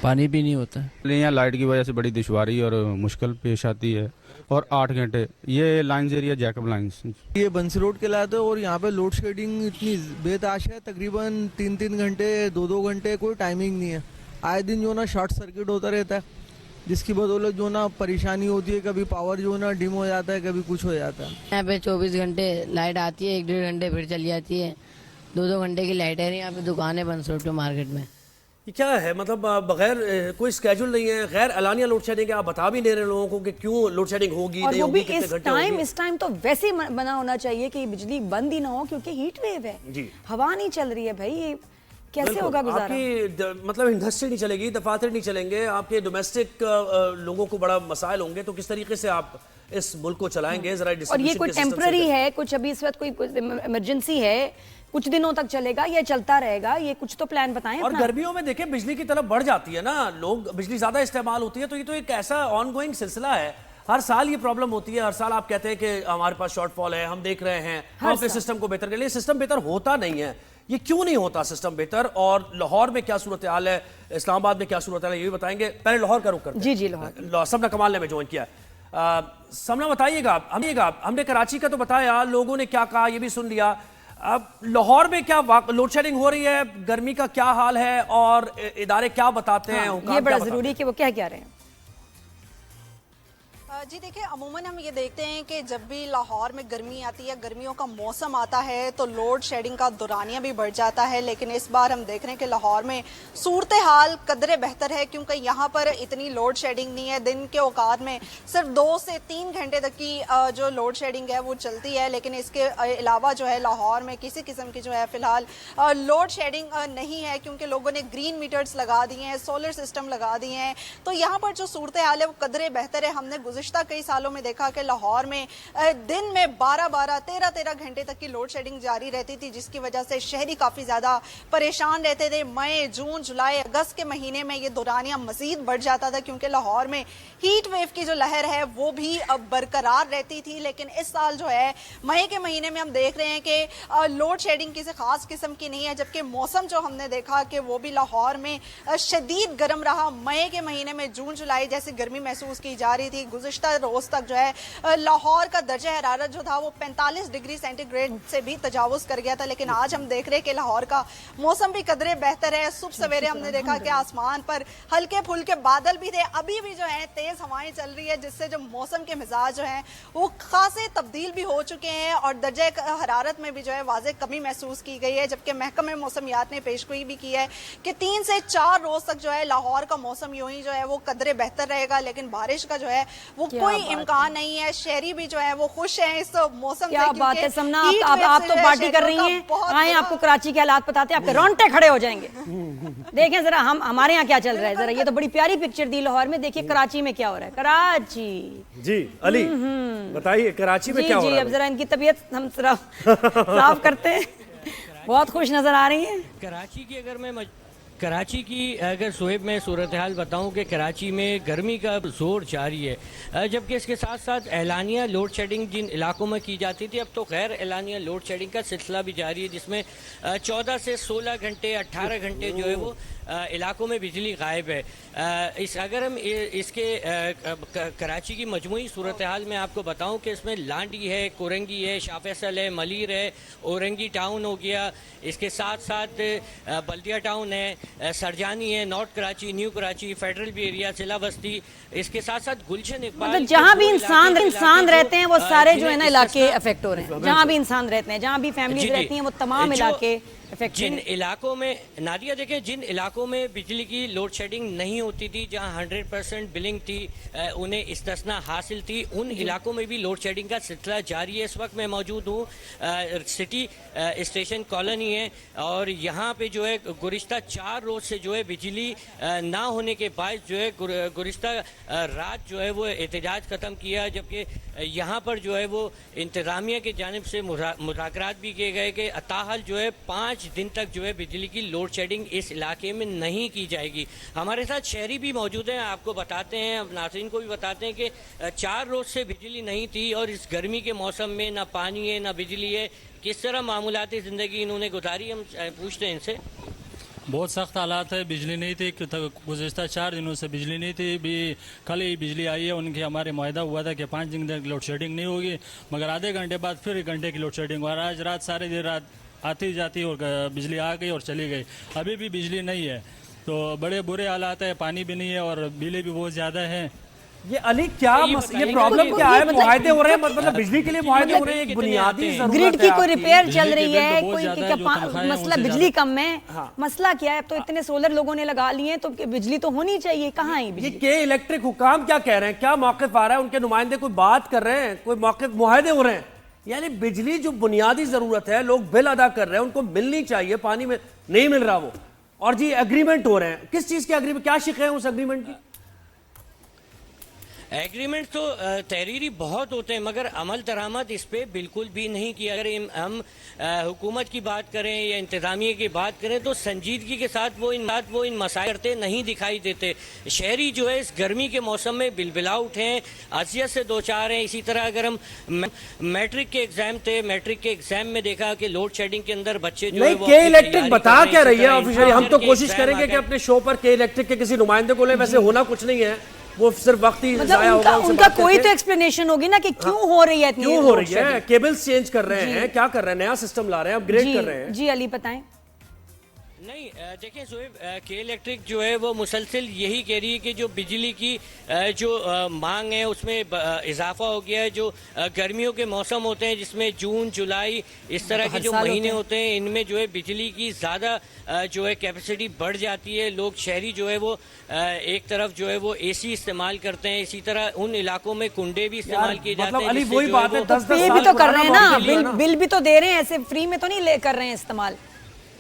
पानी भी नहीं होता है। यहाँ लाइट की वजह से बड़ी दुश्वारी और मुश्किल पेश आती है। और 8 घंटे ये लाइन्स एरिया जैकब लाइन्स ये बंसी रोड के लाते और यहाँ पे लोड शेडिंग इतनी बेताश है, तकरीबन 3-3 घंटे 2-2 घंटे कोई टाइमिंग नहीं है। आए दिन जो ना शॉर्ट सर्किट होता रहता है, जिसकी बदौलत जो ना परेशानी होती है, कभी पावर जो ना डिम हो जाता है, कभी कुछ हो जाता है। यहाँ पे 24 घंटे लाइट आती है, 1-1.5 घंटे फिर चली जाती है, 2-2 घंटे की लाइट है। यहाँ पे दुकान है बंसी रोड पे मार्केट में। ये क्या है, मतलब बगैर कोई स्केड्यूल नहीं है, गैर एलानिया लोड शेडिंग है। आप बता भी नहीं रहे लोगों को कि क्यों लोड शेडिंग होगी, और नहीं वो भी होगी, कितने घंटे होगी। इस टाइम तो वैसे ही बना होना चाहिए कि बिजली बंद ही ना हो, क्योंकि हीट वेव है जी। हवा नहीं चल रही है भाई, ये कैसे होगा गुजारा? आपकी मतलब इंडस्ट्री नहीं चलेगी, दफातर नहीं चलेंगे, आपके डोमेस्टिक लोगों को बड़ा मसाइल होंगे, तो किस तरीके से आप इस मुल्क को चलाएंगे? जरा और ये कोई टेम्पररी है, कुछ अभी इस वक्त कोई इमरजेंसी है, कुछ दिनों तक चलेगा, ये चलता रहेगा, ये कुछ तो प्लान बताएं। और गर्मियों में देखें बिजली की तलब बढ़ जाती है ना, लोग बिजली ज्यादा इस्तेमाल होती है, तो ये तो एक ऐसा ऑनगोइंग सिलसिला है। हर साल ये प्रॉब्लम होती है, हर साल आप कहते हैं कि हमारे पास शॉर्टफॉल है, हम देख रहे हैं, हम अपने सिस्टम को बेहतर कर लिए। सिस्टम बेहतर होता नहीं है, ये क्यों नहीं होता सिस्टम बेहतर? और लाहौर में क्या सूरत हाल है, इस्लामाबाद में क्या सूरत हाल है, ये भी बताएंगे। पहले लाहौर का रुख करते हैं। जी लाहौर। समना कमाल ने हमें ज्वाइन किया। समना बताइएगा, हमने कराची का तो बताया, लोगों ने क्या कहा ये भी सुन लिया। अब लाहौर में क्या लोड शेडिंग हो रही है, गर्मी का क्या हाल है और इदारे क्या बताते हैं? ये बड़ा जरूरी है कि वो क्या कह रहे हैं। जी देखिए, अमूमन हम ये देखते हैं कि जब भी लाहौर में गर्मी आती है, गर्मियों का मौसम आता है, तो लोड शेडिंग का दौरानिया भी बढ़ जाता है। लेकिन इस बार हम देख रहे हैं कि लाहौर में सूरत हाल कदरे बेहतर है, क्योंकि यहाँ पर इतनी लोड शेडिंग नहीं है। दिन के औकात में सिर्फ 2 से 3 घंटे तक की जो लोड शेडिंग है वो चलती है। लेकिन इसके अलावा जो है लाहौर में किसी किस्म की जो है फिलहाल लोड शेडिंग नहीं है, क्योंकि लोगों ने ग्रीन मीटर्स लगा दिए हैं, सोलर सिस्टम लगा दिए हैं। तो यहाँ पर जो सूरत हाल है वो कदरे बेहतर है। हमने गुज़िश्ता कई सालों में देखा कि लाहौर में दिन में 12-12, 13-13 घंटे तक की लोड शेडिंग जारी रहती थी, जिसकी वजह से शहरी काफी ज्यादा परेशान रहते थे। मई, जून, जुलाई, अगस्त के महीने में ये दौरानिया मजीद बढ़ जाता था, क्योंकि लाहौर में हीट वेव की जो लहर है वो भी अब बरकरार रहती थी। लेकिन इस साल जो है मई के महीने में हम देख रहे हैं कि लोड शेडिंग किसी खास किस्म की नहीं है, जबकि मौसम जो हमने देखा कि वो भी लाहौर में शदीद गर्म रहा। मई के महीने में जून जुलाई जैसी गर्मी महसूस की जा रही थी। गुज़िश्ता रोज तक जो है लाहौर का दर्जा हरारत जो था वो 45 डिग्री सेंटीग्रेड से भी तजावुज कर गया था। लेकिन आज हम देख रहे हैं कि लाहौर का मौसम भी कदरे बेहतर है। सुबह सवेरे हमने देखा कि आसमान पर हल्के फुल्के बादल भी थे, अभी भी जो है तेज हवाएं चल रही है, जिससे जो मौसम के मिजाज जो है वो खासे तब्दील भी हो चुके हैं और दर्जा हरारत में भी जो है वाज़े कमी महसूस की गई है। जबकि महकमे मौसमियात ने पेशगोई भी की है कि 3 से 4 रोज तक जो है लाहौर का मौसम यूं ही जो है वो कदरे बेहतर रहेगा, लेकिन बारिश का जो है वो कोई इम्कान नहीं है। शहरी भी जो है वो खुश हैं इस मौसम से। क्या बात है समना, आप तो पार्टी कर रही हैं। आए आपको कराची के हालात बताते हैं, आपके रोंगटे खड़े हो जाएंगे। देखें जरा हमारे यहाँ क्या चल रहा है। जरा ये तो बड़ी प्यारी पिक्चर दी लाहौर में, देखिए कराची में क्या हो रहा है। कराची जी अली बताइए कराची में क्या हो रहा है? अब जरा इनकी तबीयत हम साफ करते हैं। बहुत खुश नजर आ रही है। कराची की अगर शोएब में सूरत हाल बताऊँ कि कराची में गर्मी का जोर जारी है, जबकि इसके साथ साथ एलानिया लोड शेडिंग जिन इलाकों में की जाती थी, अब तो गैर एलानिया लोड शेडिंग का सिलसिला भी जारी है, जिसमें 14 से 16 घंटे 18 घंटे जो है वो इलाकों में बिजली गायब है। अगर हम इसके कराची की मजमूई सूरत हाल में आपको बताऊं कि इसमें लांडी है, कोरंगी है, शाह फैसल है, मलीर है, औरंगी टाउन हो गया, इसके साथ साथ बल्दिया टाउन है, सरजानी है, north Karachi, new Karachi, federal भी एरिया, जिला बस्ती, इसके साथ साथ गुलशन इकबाल, मतलब जहाँ भी इंसान रहते हैं वो सारे जो है ना इलाके अफेक्ट हो रहे हैं। जहाँ भी इंसान रहते हैं, जहाँ भी फैमिलीज रहती हैं वो तमाम इलाके जिन इलाकों में नादिया देखें, जिन इलाकों में बिजली की लोड शेडिंग नहीं होती थी, जहां 100% बिलिंग थी, उन्हें इस्तिस्ना हासिल थी, उन इलाकों में भी लोड शेडिंग का सिलसिला जारी है। इस वक्त मैं मौजूद हूँ सिटी स्टेशन कॉलोनी है और यहाँ पे जो है गुज़िश्ता 4 रोज से जो है बिजली ना होने के बाद जो है गुज़िश्ता रात जो है वो एहतजाज ख़त्म किया, जबकि यहाँ पर जो है वो इंतज़ामिया की जानिब से मुज़ाकरात भी किए गए कि ताहल जो है 5 दिन तक जो है बिजली की लोड शेडिंग इस इलाके में नहीं की जाएगी। हमारे साथ शहरी भी मौजूद हैं, आपको बताते हैं, अब नाज़रीन को भी बताते हैं कि 4 रोज से बिजली नहीं थी और इस गर्मी के मौसम में ना पानी है ना बिजली है, किस तरह मामूलाती ज़िंदगी इन्होंने गुजारी, हम पूछते हैं इनसे। बहुत सख्त हालात है, बिजली नहीं थी, गुज़िश्ता 4 दिनों से बिजली नहीं थी, भी कल ही बिजली आई है। उनके हमारे मुआहदा हुआ था कि 5 दिन तक लोड शेडिंग नहीं होगी, मगर आधे घंटे बाद फिर 1 घंटे की लोड शेडिंग और आज रात सारी देर रात आती जाती और बिजली आ गई और चली गई। अभी भी बिजली नहीं है, तो बड़े बुरे हालात है, पानी भी नहीं है और बिलें भी बहुत ज़्यादा हैं। ये अली क्या ये प्रॉब्लम क्या है? मुआहदे हो रहे हैं, मतलब बिजली के लिए मुआहदे हो रहे हैं, एक बुनियादी ग्रिड की कोई रिपेयर चल रही है, कोई मसला बिजली कम है, मसला क्या है? अब तो इतने सोलर लोगों ने लगा लिए हैं तो बिजली तो होनी चाहिए, कहाँ है बिजली? ये के इलेक्ट्रिक हुकाम क्या कह रहे हैं, क्या मौक़िफ़ आ रहा है? उनके नुमाइंदे कोई बात कर रहे हैं, कोई मौक़िफ़ मुआहदे हो रहे हैं? यानी बिजली जो बुनियादी जरूरत है, लोग बिल अदा कर रहे हैं, उनको मिलनी चाहिए, पानी में नहीं मिल रहा वो, और जी एग्रीमेंट हो रहे हैं, किस चीज के एग्रीमेंट, क्या शिक़ है उस एग्रीमेंट की? एग्रीमेंट तो तहरीरी बहुत होते हैं मगर अमल दरामद इस पर बिल्कुल भी नहीं किया। अगर हम हुकूमत की बात करें या इंतज़ामिया की बात करें तो संजीदगी के साथ वो इन मसाइल करते नहीं दिखाई देते। शहरी जो है इस गर्मी के मौसम में बिलबिला उठे हैं, अज़ियत से 2-4 हैं। इसी तरह अगर हम मैट्रिक के एग्जाम थे, मैट्रिक के एग्जाम में देखा कि लोड शेडिंग के अंदर बच्चे जो है के इलेक्ट्रिक बता क्या रही है ऑफिशियली? हम तो कोशिश करेंगे कि अपने शो पर के इलेक्ट्रिक के किसी नुमाइंदे को ले, वैसे होना कुछ नहीं है, वो सिर्फ वक्त ही जाया होगा। उनका कोई तो एक्सप्लेनेशन होगी ना कि क्यों हो रही है, क्यों हो रही है? केबल्स चेंज कर रहे हैं, क्या कर रहे हैं, नया सिस्टम ला रहे हैं, अपग्रेड कर रहे हैं। जी अली बताएं। नहीं देखिए सोएब, के इलेक्ट्रिक जो है वो मुसलसल यही कह रही है कि जो बिजली की जो मांग है उसमें इजाफा हो गया है। जो गर्मियों के मौसम होते हैं जिसमें जून जुलाई इस तरह के जो महीने होते हैं, इनमें जो है बिजली की ज़्यादा जो है कैपेसिटी बढ़ जाती है। लोग शहरी जो है वो एक तरफ जो है वो एसी इस्तेमाल करते हैं, इसी तरह उन इलाकों में कुंडे भी इस्तेमाल किए जाते हैं। अली वही बात है, पे भी तो कर रहे हैं ना, बिल भी तो दे रहे हैं, ऐसे फ्री में तो नहीं कर रहे हैं इस्तेमाल,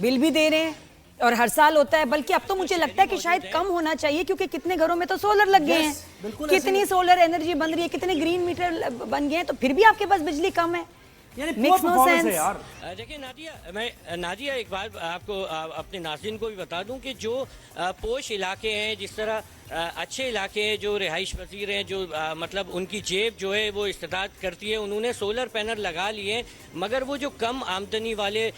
बिल भी दे रहे हैं और हर साल होता है। बल्कि अब तो मुझे लगता है कि शायद कम होना चाहिए, क्योंकि कितने घरों में तो सोलर लग गए हैं, कितनी सोलर एनर्जी बन रही है, कितने ग्रीन मीटर बन गए हैं, तो फिर भी आपके पास बिजली कम है। Makes no sense। देखिए नादिया एक बात आपको अपने नाज़रीन को भी बता दूं कि जो पोश इलाके हैं, जिस तरह अच्छे इलाके हैं, जो रिहाइश पजीर हैं, जो मतलब उनकी जेब जो है वो इस्तेताद करती है, उन्होंने सोलर पैनल लगा लिए, मगर वो जो कम आमदनी वाले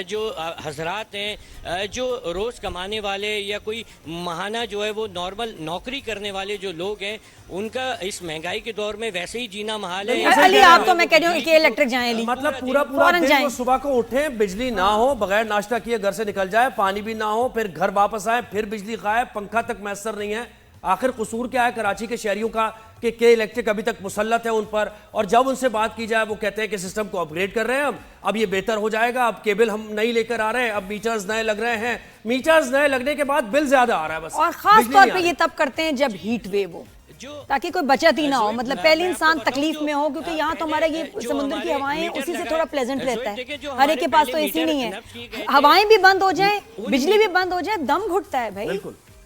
जो हजरात हैं, जो रोज़ कमाने वाले या कोई माहाना जो है वो नॉर्मल नौकरी करने वाले जो लोग हैं, उनका इस महंगाई के दौर में वैसे ही जीना महाल है। अली आप तो मैं कह रही हूँ कि इलेक्ट्रिक जाएं, मतलब पूरा दिन वो सुबह को उठे, बिजली ना हो, बगैर नाश्ता किए घर से निकल जाए, पानी भी ना हो, फिर घर वापस आए, फिर बिजली गायब, पंखा तक मैसर नहीं है। आखिर कसूर क्या है कराची के शहरियों का कि के इलेक्ट्रिक अभी तक मुसल्लत है उन पर, और जब उनसे बात की जाए वो कहते हैं कि सिस्टम को अपग्रेड कर रहे हैं, अब ये बेहतर हो जाएगा, अब केबल हम नहीं लेकर आ रहे हैं, अब मीटर्स नए लग रहे हैं। मीटर्स नए लगने के बाद बिल ज्यादा आ रहा है बस, और खास तौर पे ये तब करते हैं जब हीट वेव हो, ताकि कोई बचत ही ना हो, मतलब पहले इंसान तकलीफ में हो, क्योंकि यहाँ तो हमारा ये समुद्र की हवाएं उसी से थोड़ा प्लेजेंट रहता है। हर एक के पास तो एसी नहीं है, हवाएं भी बंद हो जाए, बिजली भी बंद हो जाए, दम घुटता है भाई,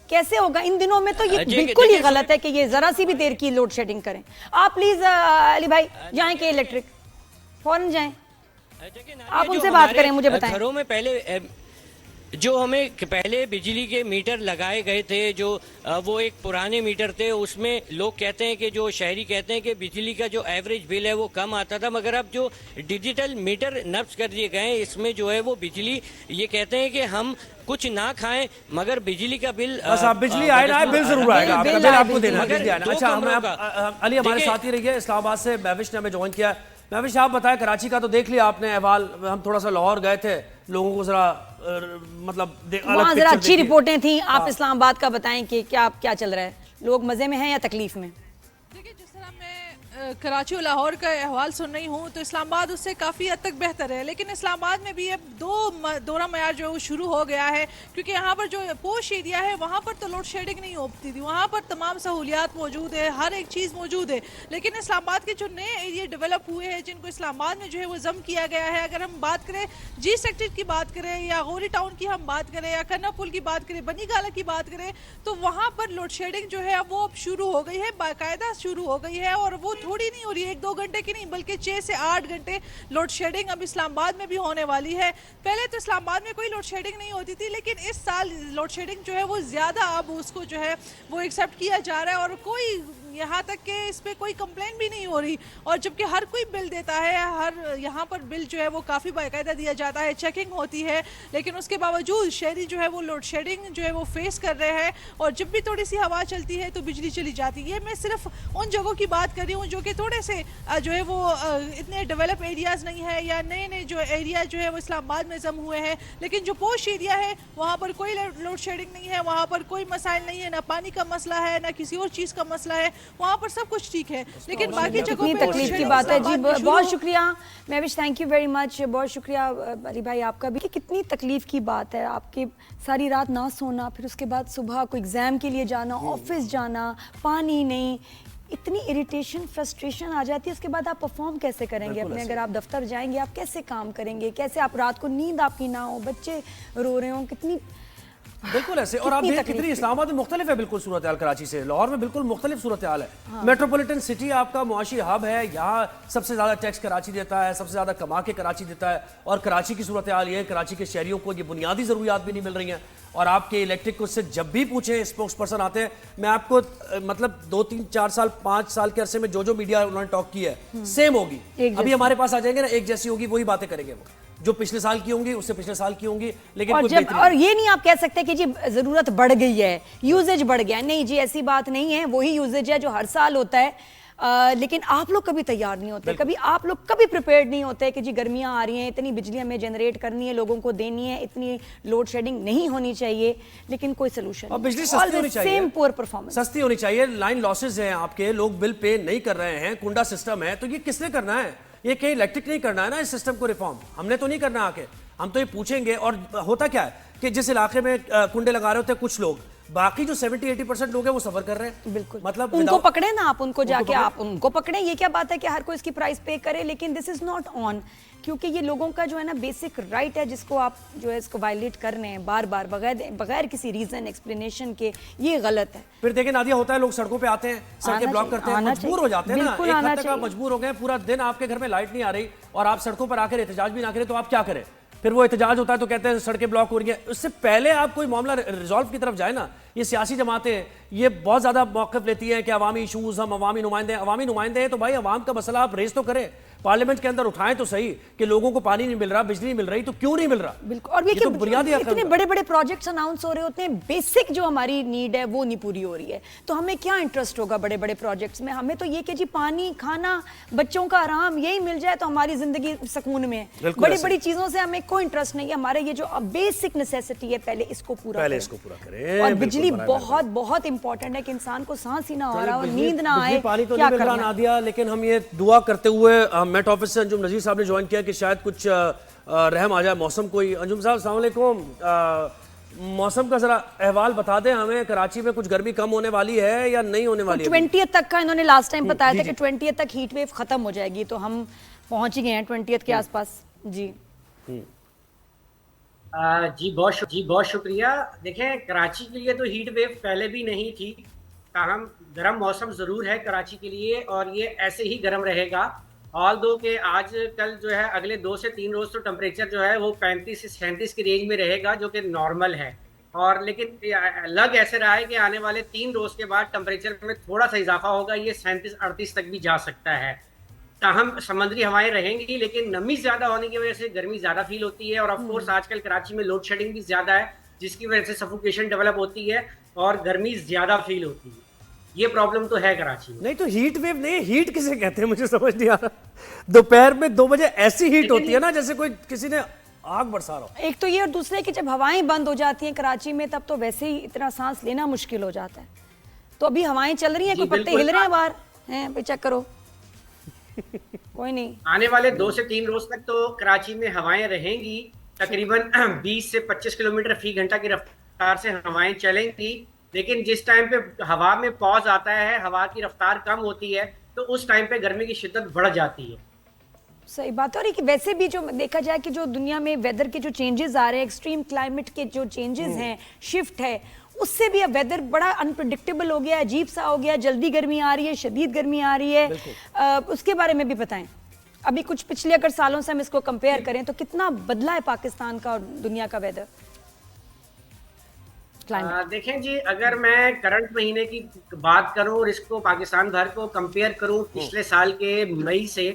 कैसे होगा इन दिनों में? तो ये बिल्कुल ही गलत है कि ये जरा सी भी देर की लोड शेडिंग करें। आप प्लीज अली भाई जाएं के इलेक्ट्रिक, फौरन जाएं, आप उनसे बात करें, मुझे बताएं। घरों में पहले जो हमें पहले बिजली के मीटर लगाए गए थे, जो वो एक पुराने मीटर थे, उसमें लोग कहते हैं कि जो शहरी कहते हैं कि बिजली का जो एवरेज बिल है वो कम आता था, मगर अब जो डिजिटल मीटर नफ्स कर दिए गए हैं, इसमें जो है वो बिजली ये कहते हैं कि हम कुछ ना खाएं मगर बिजली का बिल बस आप बिजली आए ना आए बिल जरूर आएगा, आपका बिल आपको देना है। अच्छा हमें अली हमारे साथ ही रहिए, इस्लामाबाद से महविश ने हमें ज्वाइन किया। महविश आप बताएं, कराची का तो देख लिया आपने अहवाल, हम थोड़ा सा लाहौर गए थे, लोगों को जरा मतलब वहाँ जरा अच्छी रिपोर्टें थी, आप इस्लामाबाद का बताएं कि क्या चल रहा है, लोग मजे में हैं या तकलीफ में? देखिए जिस तरह मैं कराची और लाहौर का अहवाल सुन रही हूँ तो इस्लामाबाद उससे काफ़ी हद तक बेहतर है, लेकिन इस्लामाबाद में भी अब दोहरा मयार जो है वो शुरू हो गया है, क्योंकि यहाँ पर जो पोश एरिया है वहाँ पर तो लोड शेडिंग नहीं होती थी, वहाँ पर तमाम सहूलियात मौजूद है, हर एक चीज़ मौजूद है। लेकिन इस्लामाबाद के जो नए एरिया डेवलप हुए हैं जिनको इस्लामाबाद में जो है वो जम किया गया है, अगर हम बात करें जी सेक्टर की बात करें या गौरी टाउन की हम बात करें या कन्ना पुल की बात करें, बनी गाला की बात करें, तो वहाँ पर लोड शेडिंग जो है वो अब शुरू हो गई है, बाकायदा शुरू हो गई है। और वो थोड़ी नहीं हो रही है, 1-2 घंटे की नहीं बल्कि 6 से 8 घंटे लोड शेडिंग अब इस्लामाबाद में भी होने वाली है। पहले तो इस्लामाबाद में कोई लोड शेडिंग नहीं होती थी, लेकिन इस साल लोड शेडिंग जो है वो ज़्यादा अब उसको जो है वो एक्सेप्ट किया जा रहा है और कोई यहाँ तक कि इस पर कोई कंप्लेंट भी नहीं हो रही। और जबकि हर कोई बिल देता है, हर यहाँ पर बिल जो है वो काफ़ी बाकायदा दिया जाता है, चेकिंग होती है, लेकिन उसके बावजूद शहरी जो है वो लोड शेडिंग जो है वो फेस कर रहे हैं और जब भी थोड़ी सी हवा चलती है तो बिजली चली जाती है। मैं सिर्फ उन जगहों की बात कर रही हूँ जो कि थोड़े से जो है वो इतने डेवलप एरियाज़ नहीं है या नए नए जो एरिया जो है वो इस्लामाबाद में जम हुए हैं, लेकिन जो पोश एरिया है वहाँ पर कोई लोड शेडिंग नहीं है, वहाँ पर कोई मसाइल नहीं है, ना पानी का मसला है ना किसी और चीज़ का मसला है, वहाँ पर सब कुछ ठीक है। लेकिन बाकी जगहों पे तकलीफ की बात है जी। बहुत शुक्रिया Mahwish, thank you very much. बहुत शुक्रिया अली भाई आपका भी कि कितनी तकलीफ की बात है, आपके सारी रात ना सोना, फिर उसके बाद सुबह को एग्जाम के लिए जाना, ऑफिस जाना, पानी नहीं, इतनी इरिटेशन फ्रस्ट्रेशन आ जाती है। उसके बाद आप परफॉर्म कैसे करेंगे अपने, अगर आप दफ्तर जाएंगे आप कैसे काम करेंगे, कैसे आप रात को नींद आपकी ना हो, बच्चे रो रहे हो, कितनी बिल्कुल ऐसे। और आप देखिए कितनी इस्लामाबाद में मुख्तलिफ है बिल्कुल सूरत हाल कराची से, लाहौर में बिल्कुल मुख्तलिफ सूरत हाल है। हाँ। मेट्रोपॉलिटन सिटी आपका मुआशी हब है, यहाँ सबसे ज़्यादा टैक्स कराची देता है, सबसे ज़्यादा कमा के कराची देता है। और कराची की सूरत हाल ये है, कराची के शहरियों को ये बुनियादी ज़रूरियात भी नहीं मिल रही हैं। और आपके इलेक्ट्रिक को से जब भी पूछें स्पोक्स पर्सन आते हैं, मैं आपको मतलब 2, 3, 4 साल 5 साल के अरसे में जो मीडिया उन्होंने टॉक की है सेम होगी, अभी हमारे पास आ जाएंगे ना एक जैसी होगी, वही बातें करेंगे वो जो पिछले साल की होंगी उससे पिछले साल की होंगी। लेकिन और ये नहीं आप कह सकते कि जी जरूरत बढ़ गई है, यूजेज बढ़ गया, नहीं जी ऐसी बात नहीं है, वही यूजेज है जो हर साल होता है। लेकिन आप लोग कभी तैयार नहीं होते, कभी आप लोग कभी प्रिपेयर्ड नहीं होते कि जी गर्मियां आ रही हैं, इतनी बिजली हमें जनरेट करनी है, लोगों को देनी है, इतनी लोड शेडिंग नहीं होनी चाहिए, लेकिन कोई सोल्यूशन और बिजली सस्ती होनी चाहिए, सेम पुअर परफॉर्मेंस सस्ती होनी चाहिए। लाइन लॉसेज हैं आपके, लोग बिल पे नहीं कर रहे हैं, कुंडा सिस्टम है, तो ये किसने करना है? ये कहीं इलेक्ट्रिक नहीं करना है ना, इस सिस्टम को रिफॉर्म हमने तो नहीं करना आके, हम तो ये पूछेंगे। और होता क्या है कि जिस इलाके में कुंडे लगा रहे होते हैं कुछ लोग, बाकी जो 70-80% लोग हैं वो सफर कर रहे हैं। बिल्कुल, मतलब उनको पकड़े ना आप, उनको जाके आप उनको पकड़े। ये क्या बात है कि हर कोई इसकी प्राइस पे करे, लेकिन दिस इज नॉट ऑन, क्योंकि ये लोगों का जो है ना बेसिक राइट है जिसको आप जो है इसको वायलेट कर रहे हैं बार बार बगैर किसी रीजन एक्सप्लेनेशन के, ये गलत है। फिर देखिए नादिया, होता है लोग सड़कों पे आते हैं, सड़कें ब्लॉक करते हैं, मजबूर हो जाते हैं ना, एक हद तक आप मजबूर हो गए, पूरा दिन आपके घर में लाइट नहीं आ रही और आप सड़कों पर आकर एहतजाज भी ना करें तो आप क्या करें? फिर वो एहतजाज होता है तो कहते हैं सड़कें ब्लॉक हो रही है। उससे पहले आप कोई मामला रिजॉल्व की तरफ जाए ना। ये सियासी जमातें ये बहुत ज़्यादा मौक़िफ़ लेती हैं कि अवामी इशूज़, हम अवामी नुमाइंदे हैं, तो भाई अवाम का मसला आप रेज तो करें, पार्लियामेंट के अंदर उठाएं तो सही कि लोगों को पानी नहीं मिल रहा, बिजली नहीं मिल रही, तो क्यों नहीं मिल रहा? बिल्कुल। और ये तो बुनियादी इतने बड़े बड़े प्रोजेक्ट्स अनाउंस हो रहे होते हैं, बेसिक जो हमारी नीड है वो नहीं पूरी हो रही है, तो हमें क्या इंटरेस्ट होगा बड़े बड़े प्रोजेक्ट्स में? हमें तो ये कि जी पानी, खाना, बच्चों का आराम, यही मिल जाए तो हमारी जिंदगी सुकून में है। बड़ी बड़ी चीजों से हमें कोई इंटरेस्ट नहीं है, हमारे ये जो बेसिक नेसेसिटी है पहले इसको पूरा करें। और बिजली बहुत बहुत इंपॉर्टेंट है कि इंसान को सांस ही ना हो रहा हो, नींद ना आए, पानी तो नहीं मिल दिया। लेकिन हम ये दुआ करते हुए मेट ऑफिस से अंजुम नजीर साहब ने ज्वाइन किया कि शायद कुछ रहम आ जाए मौसम को ही। अंजुम साहब अस्सलाम वालेकुम, मौसम का जरा अहवाल बता दें हमें, कराची में कुछ गर्मी कम होने वाली है या नहीं होने वाली है? 20 तक का इन्होंने लास्ट टाइम बताया था कि 20 तक हीट वेव खत्म हो जाएगी, तो हम पहुंच ही गए हैं 20 के आसपास। जी बहुत शुक्रिया। देखें, कराची के लिए तो हीट वेव पहले भी नहीं थी, ताहम गर्म मौसम ज़रूर है कराची के लिए और ये ऐसे ही गर्म रहेगा। ऑल दो के आज कल जो है अगले 2 से 3 रोज़ तो टेम्परेचर जो है वो 35 से 37 की रेंज में रहेगा, जो कि नॉर्मल है। और लेकिन लग ऐसे रहा है कि आने वाले 3 रोज़ के बाद टेम्परेचर में थोड़ा सा इजाफा होगा, ये 37-38 तक भी जा सकता है। ताहम समंदरी हवाएं रहेंगी, लेकिन नमी ज़्यादा होने की वजह से गर्मी ज़्यादा फील होती है। और ऑफकोर्स आजकल कराची में लोड शेडिंग भी ज़्यादा है, जिसकी वजह से सफोकेशन डेवलप होती है और गर्मी ज़्यादा फील होती है। ये प्रॉब्लम तो है कराची में। नहीं तो हीट वेव नहीं, हीट किसे कहते हैं मुझे समझ नहीं आ रहा। दोपहर में 2 बजे ऐसी हीट होती है ना जैसे कोई किसी ने आग बरसा रहा हो। एक तो ये, और दूसरे कि जब हवाएं बंद हो जाती हैं कराची में तब तो वैसे ही इतना सांस लेना मुश्किल हो जाता है। तो अभी हवाएं चल रही हैं, कोई पत्ते हिल रहे हैं बाहर हैं, चेक करो। कोई नहीं, आने वाले 2 से 3 रोज तक तो कराची में हवाएं रहेंगी, तकरीबन 20 से 25 किलोमीटर फी घंटा की रफ्तार से हवाएं चलेंगी। लेकिन जिस टाइम पे हवा में पॉज आता है, हवा की रफ्तार कम होती है, तो उस टाइम पे गर्मी की शिद्दत बढ़ जाती है। सही बात है। और वैसे भी जो देखा जाए कि जो दुनिया में वेदर के जो चेंजेस आ रहे हैं, एक्सट्रीम क्लाइमेट के जो चेंजेस हैं, शिफ्ट है, उससे भी अब वेदर बड़ा अनप्रिडिक्टेबल हो गया, अजीब सा हो गया, जल्दी गर्मी आ रही है, शदीद गर्मी आ रही है। उसके बारे में भी बताएं, अभी कुछ पिछले अगर सालों से हम इसको कंपेयर करें तो कितना बदला है पाकिस्तान का और दुनिया का वेदर? देखें जी, अगर मैं करंट महीने की बात करूं और इसको पाकिस्तान भर को कंपेयर करूं पिछले साल के मई से,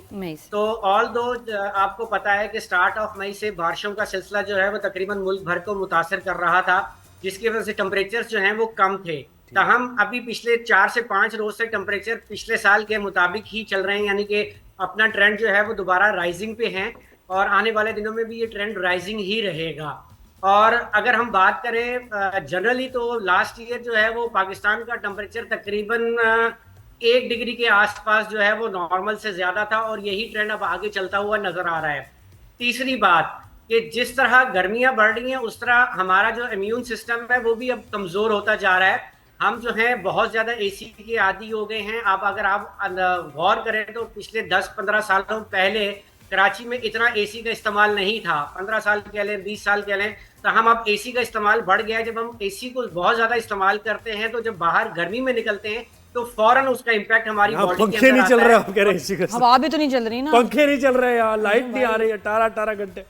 तो ऑल दो आपको पता है कि स्टार्ट ऑफ मई से बारिशों का सिलसिला जो है वो तकरीबन मुल्क भर को मुतासर कर रहा था, जिसकी वजह से टेम्परेचर जो हैं वो कम थे। ताहम अभी पिछले 4 से 5 रोज से टेम्परेचर पिछले साल के मुताबिक ही चल रहे हैं, यानी कि अपना ट्रेंड जो है वो दोबारा राइजिंग पे है और आने वाले दिनों में भी ये ट्रेंड राइजिंग ही रहेगा। और अगर हम बात करें जनरली तो लास्ट ईयर जो है वो पाकिस्तान का टेम्परेचर तकरीबन 1 डिग्री के आसपास जो है वो नॉर्मल से ज्यादा था और यही ट्रेंड अब आगे चलता हुआ नजर आ रहा है। तीसरी बात कि जिस तरह गर्मियां बढ़ रही हैं उस तरह हमारा जो इम्यून सिस्टम है वो भी अब कमजोर होता जा रहा है। हम जो है बहुत ज्यादा एसी के आदी हो गए हैं। अब अगर आप गौर करें तो पिछले 10-15 सालों पहले कराची में इतना एसी का इस्तेमाल नहीं था, 15 साल कह लें, 20 साल कह लें, तो हम अब एसी का इस्तेमाल बढ़ गया है। जब हम एसी को बहुत ज्यादा इस्तेमाल करते हैं तो जब बाहर गर्मी में निकलते हैं तो फौरन उसका इम्पैक्ट हमारी बॉडी के पंखे नहीं चल रहे, आप कह रहे एसी का, हवा भी तो नहीं चल रही ना, पंखे नहीं चल रहे यार, लाइट नहीं आ रही है 18 घंटे,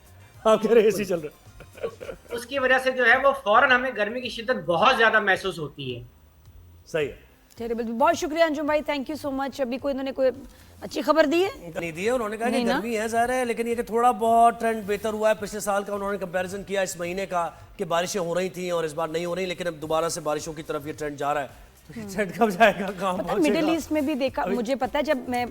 आप कह रहे एसी चल रहा। उसकी वजह से जो है वो फौरन हमें गर्मी की शिद्दत बहुत ज्यादा महसूस होती है। सही है, टेरिबल। बहुत शुक्रिया अंजुम भाई, थैंक यू सो मच। अभी कोई इन्होंने कोई अच्छी खबर दी है? नहीं दी है, उन्होंने कहा कि गर्मी है ज़ाहिर है, लेकिन ये कि थोड़ा बहुत ट्रेंड बेहतर हुआ है पिछले साल का। उन्होंने कंपैरिजन किया इस महीने का कि बारिशें हो रही थी और इस बार नहीं हो रही, लेकिन अब दोबारा से बारिशों की तरफ ये ट्रेंड जा रहा है। ट्रेंड कब जाएगा, कहाँ पहुंचेगा? मिडिल ईस्ट में भी देखा, मुझे पता है जब मैं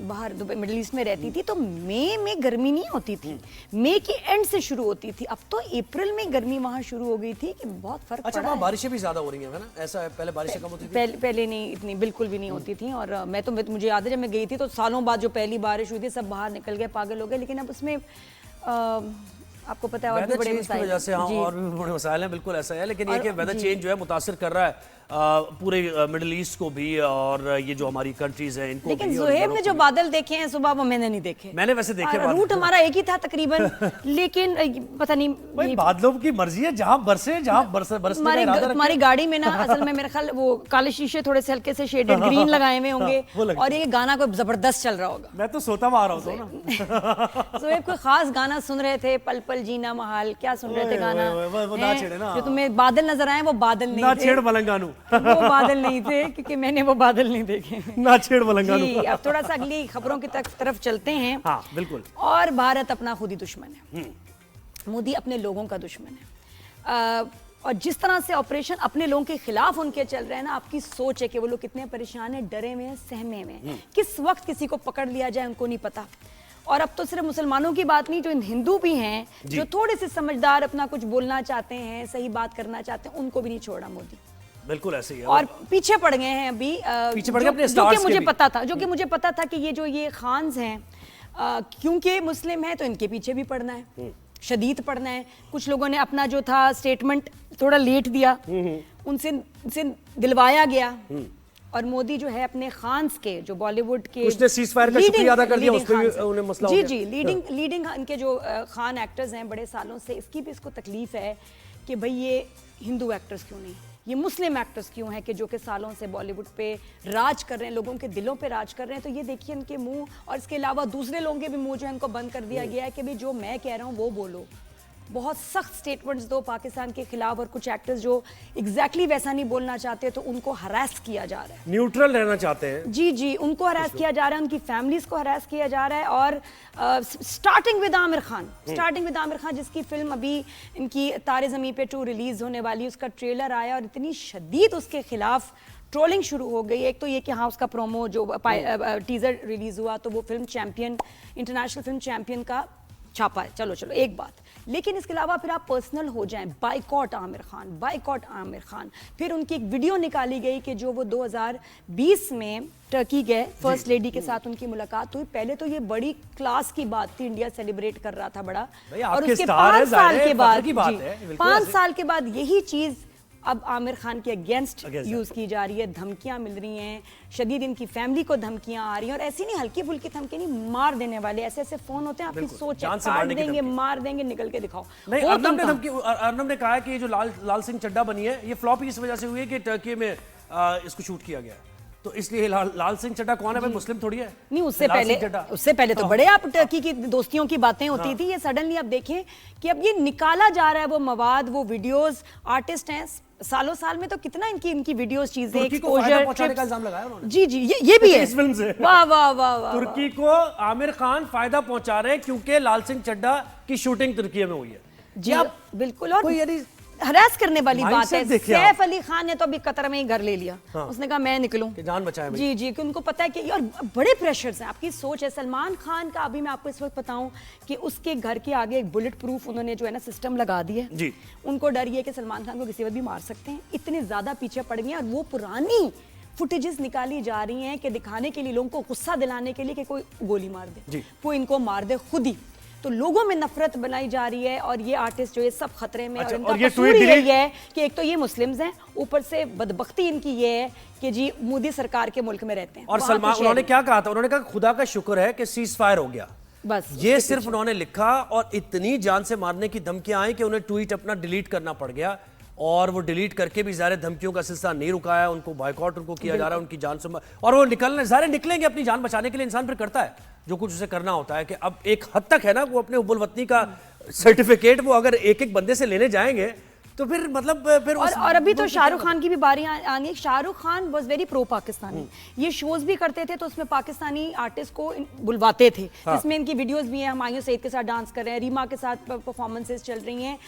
बाहर दुबई मिडिल ईस्ट में रहती थी तो मई में गर्मी नहीं होती थी, मई के एंड से शुरू होती थी। अब तो अप्रैल में गर्मी वहाँ शुरू हो गई थी कि बहुत फर्क अच्छा, वहाँ बारिशें भी ज्यादा हो रही हैं ना? ऐसा है, पहले बारिशें कम होती थी? पहले नहीं, इतनी बिल्कुल भी नहीं होती थी। और मुझे याद है जब मैं गई थी तो सालों बाद जो पहली बारिश हुई थी सब बाहर निकल गए, पागल हो गए। लेकिन अब उसमें आपको पता है और भी बड़े मसाइल, वजह से हाँ और भी बड़े मसाइल हैं, बिल्कुल ऐसा है। लेकिन ये कि वेदर चेंज जो है मुतासिर कर रहा है पूरे मिडिल ईस्ट को भी और ये जो हमारी कंट्रीज हैं इनको। लेकिन ज़ुहैब ने जो बादल देखे हैं सुबह वो मैंने नहीं देखे। मैंने वैसे देखे, रूट हमारा एक ही था तकरीबन, लेकिन पता नहीं भाई बादलों की मर्जी है, जहाँ बरसे, जहाँ बरसने हमारी गाड़ी में ना असल में मेरे ख्याल वो काले शीशे थोड़े से हल्के से शेडेड ग्रीन लगाए हुए होंगे और ये गाना कोई जबरदस्त चल रहा होगा। मैं तो सोता हुआ आ रहा हूँ ना। ज़ुहैब कोई खास गाना सुन रहे थे, पल पल जीना महाल, क्या सुन रहे थे गाना? वो ना छेड़े ना, जो तुम्हें बादल नजर आए वो बादल नहीं थे, ना छेड़ मलंगानू, वो बादल नहीं थे क्योंकि मैंने वो बादल नहीं देखे। ना छेड़ मलंगानू। जी, अब थोड़ा सा अगली खबरों की तरफ चलते हैं। हाँ बिल्कुल। और भारत अपना खुद ही दुश्मन है, मोदी अपने लोगों का दुश्मन है। और जिस तरह से ऑपरेशन अपने लोगों के खिलाफ उनके चल रहे हैं ना, आपकी सोच है कि वो लोग कितने परेशान हैं, डरे हुए हैं, सहमे हुए हैं। किस वक्त किसी को पकड़ लिया जाए उनको नहीं पता। और अब तो सिर्फ मुसलमानों की बात नहीं, जो हिंदू भी हैं जो थोड़े से समझदार अपना कुछ बोलना चाहते हैं, सही बात करना चाहते हैं, उनको भी नहीं छोड़ा मोदी। बिल्कुल ऐसे ही है। और पीछे पड़ गए हैं अभी, पीछे पड़ गए अपने जो कि मुझे पता था, कि ये खान्स हैं क्योंकि मुस्लिम हैं तो इनके पीछे भी पड़ना है, शदीद पड़ना है। कुछ लोगों ने अपना जो था स्टेटमेंट थोड़ा लेट दिया, उनसे दिलवाया गया। और मोदी जो है अपने खान्स के, जो बॉलीवुड के उसने सीज़फायर का शुक्रिया अदा कर दिया, उस पे भी उन्हें मसला हो गया। जी, लीडिंग इनके जो खान एक्टर्स हैं बड़े सालों से, इसकी भी इसको तकलीफ है कि भाई ये हिंदू एक्टर्स क्यों नहीं, ये मुस्लिम एक्टर्स क्यों हैं कि जो कि सालों से बॉलीवुड पे राज कर रहे हैं, लोगों के दिलों पे राज कर रहे हैं। तो ये देखिए इनके मुंह और इसके अलावा दूसरे लोगों के भी मुंह जो है इनको बंद कर दिया गया है कि भाई जो मैं कह रहा हूँ वो बोलो। बहुत सख्त स्टेटमेंट्स दो पाकिस्तान के खिलाफ, और कुछ एक्टर्स जो एग्जैक्टली वैसा नहीं बोलना चाहते तो उनको हरास किया जा रहा है, न्यूट्रल रहना चाहते हैं। जी, उनको हरास किया जा रहा है, उनकी फैमिलीज को हरास किया जा रहा है। और स्टार्टिंग विद आमिर खान जिसकी फिल्म अभी इनकी तारे ज़मीं पे 2 रिलीज होने वाली, उसका ट्रेलर आया और इतनी शदीद उसके खिलाफ ट्रोलिंग शुरू हो गई। एक तो ये कि हाँ उसका प्रोमो जो टीजर रिलीज हुआ तो वो film champion, international film champion का छापा है, चलो एक बात। लेकिन इसके अलावा फिर आप पर्सनल हो जाएं, बाइकॉट आमिर खान। फिर उनकी एक वीडियो निकाली गई कि जो वो 2020 में टर्की गए, फर्स्ट लेडी के साथ उनकी मुलाकात हुई। पहले तो ये बड़ी क्लास की बात थी, इंडिया सेलिब्रेट कर रहा था बड़ा, और उसके 5 साल के बाद यही चीज अब आमिर खान के अगेंस्ट यूज की जा रही है। धमकियां मिल रही हैं, शदीद इनकी फैमिली को धमकियां आ रही हैं, और ऐसी नहीं हल्की फुल्की धमकी नहीं, मार देने वाले ऐसे फोन होते हैं, आपकी सोच है, काट देंगे, मार देंगे, निकल के दिखाओ। नहीं, अर्नब ने कहा है कि जो लाल सिंह चड्ढा बनी है ये फ्लॉप इस वजह से हुई है कि टर्की में इसको शूट किया गया है, तो इसलिए लाल सिंह चड्ढा कौन है भाई? मुस्लिम थोड़ी है। नहीं, उससे पहले तो बड़े आप टर्की की दोस्तियों की बातें होती थी। ये सडनली आप देखें कि अब ये निकाला जा रहा है, वो मवाद, वो वीडियोस, आर्टिस्ट हैं, सालों साल में तो कितना इनकी वीडियोस, चीजें, एक्सपोजर, पहुंचाने का इल्जाम लगाया उन्होंने। जी ये भी है इस फिल्म से। वाह। तुर्की को आमिर खान फायदा पहुंचा रहे हैं क्योंकि लाल सिंह चड्ढा की शूटिंग तुर्की में हुई है। जी आप बिल्कुल, और कोई हरास करने वाली बात है। सैफ अली खान ने तो अभी कतर में ही घर ले लिया। उसने कहा मैं निकलूं, जान बचाए। जी कि उनको पता है कि और बड़े प्रेशर्स हैं, आपकी सोच है। सलमान खान का अभी मैं आपको इस वक्त बताऊं कि उसके घर के आगे एक बुलेट प्रूफ उन्होंने जो है ना सिस्टम लगा दिया है जी। उनको डर ये कि सलमान खान को किसी वक्त भी मार सकते हैं, इतने ज्यादा पीछे पड़ गए हैं। और वो पुरानी फुटेजेस निकाली जा रही हैं कि दिखाने के लिए, लोगों को गुस्सा दिलाने के लिए कि कोई गोली मार दे, कोई इनको मार दे खुद ही। तो लोगों में नफरत बनाई जा रही है, और ये आर्टिस्ट जो ये सब खतरे में। और इनका कसूर यही है कि एक तो ये मुस्लिम्स हैं, ऊपर से बदबख्ती इनकी ये है कि जी मोदी सरकार के मुल्क में रहते हैं। और सलमान, उन्होंने क्या कहा था? उन्होंने कहा खुदा का शुक्र है कि सीज फायर हो गया, बस ये सिर्फ उन्होंने लिखा, और इतनी जान से मारने की धमकियां आई कि उन्हें ट्वीट अपना डिलीट करना पड़ गया, और वो डिलीट करके भी ज़ाहिर धमकियों का सिलसिला नहीं रुकाया, उनको बॉयकॉट उनको किया जा रहा है, उनकी जान से, और वो निकलेंगे अपनी जान बचाने के लिए। इंसान फिर करता है जो कुछ उसे करना होता है, कि अब एक हद तक है ना, वो अपने हुब्बुल वतनी का सर्टिफिकेट वो अगर एक बंदे से लेने जाएंगे तो फिर मतलब फिर और अभी तो शाहरुख खान की भी बारी आनी। Shahrukh Khan was very pro Pakistani, ये शोज भी करते थे तो उसमें पाकिस्तानी आर्टिस्ट को बुलवाते थे, जिसमें इनकी वीडियोस भी हैं। हुमायूं सईद के साथ डांस कर रहे हैं, रीमा के साथ परफॉर्मेंसेस चल रही हैं,